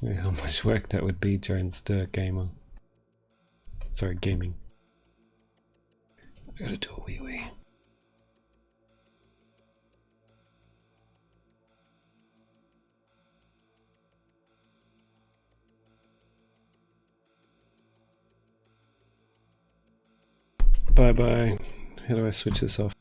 You know how much work that would be during Stir Gamer. Sorry, gaming. I gotta do a wee-wee. Bye-bye. How do I switch this off?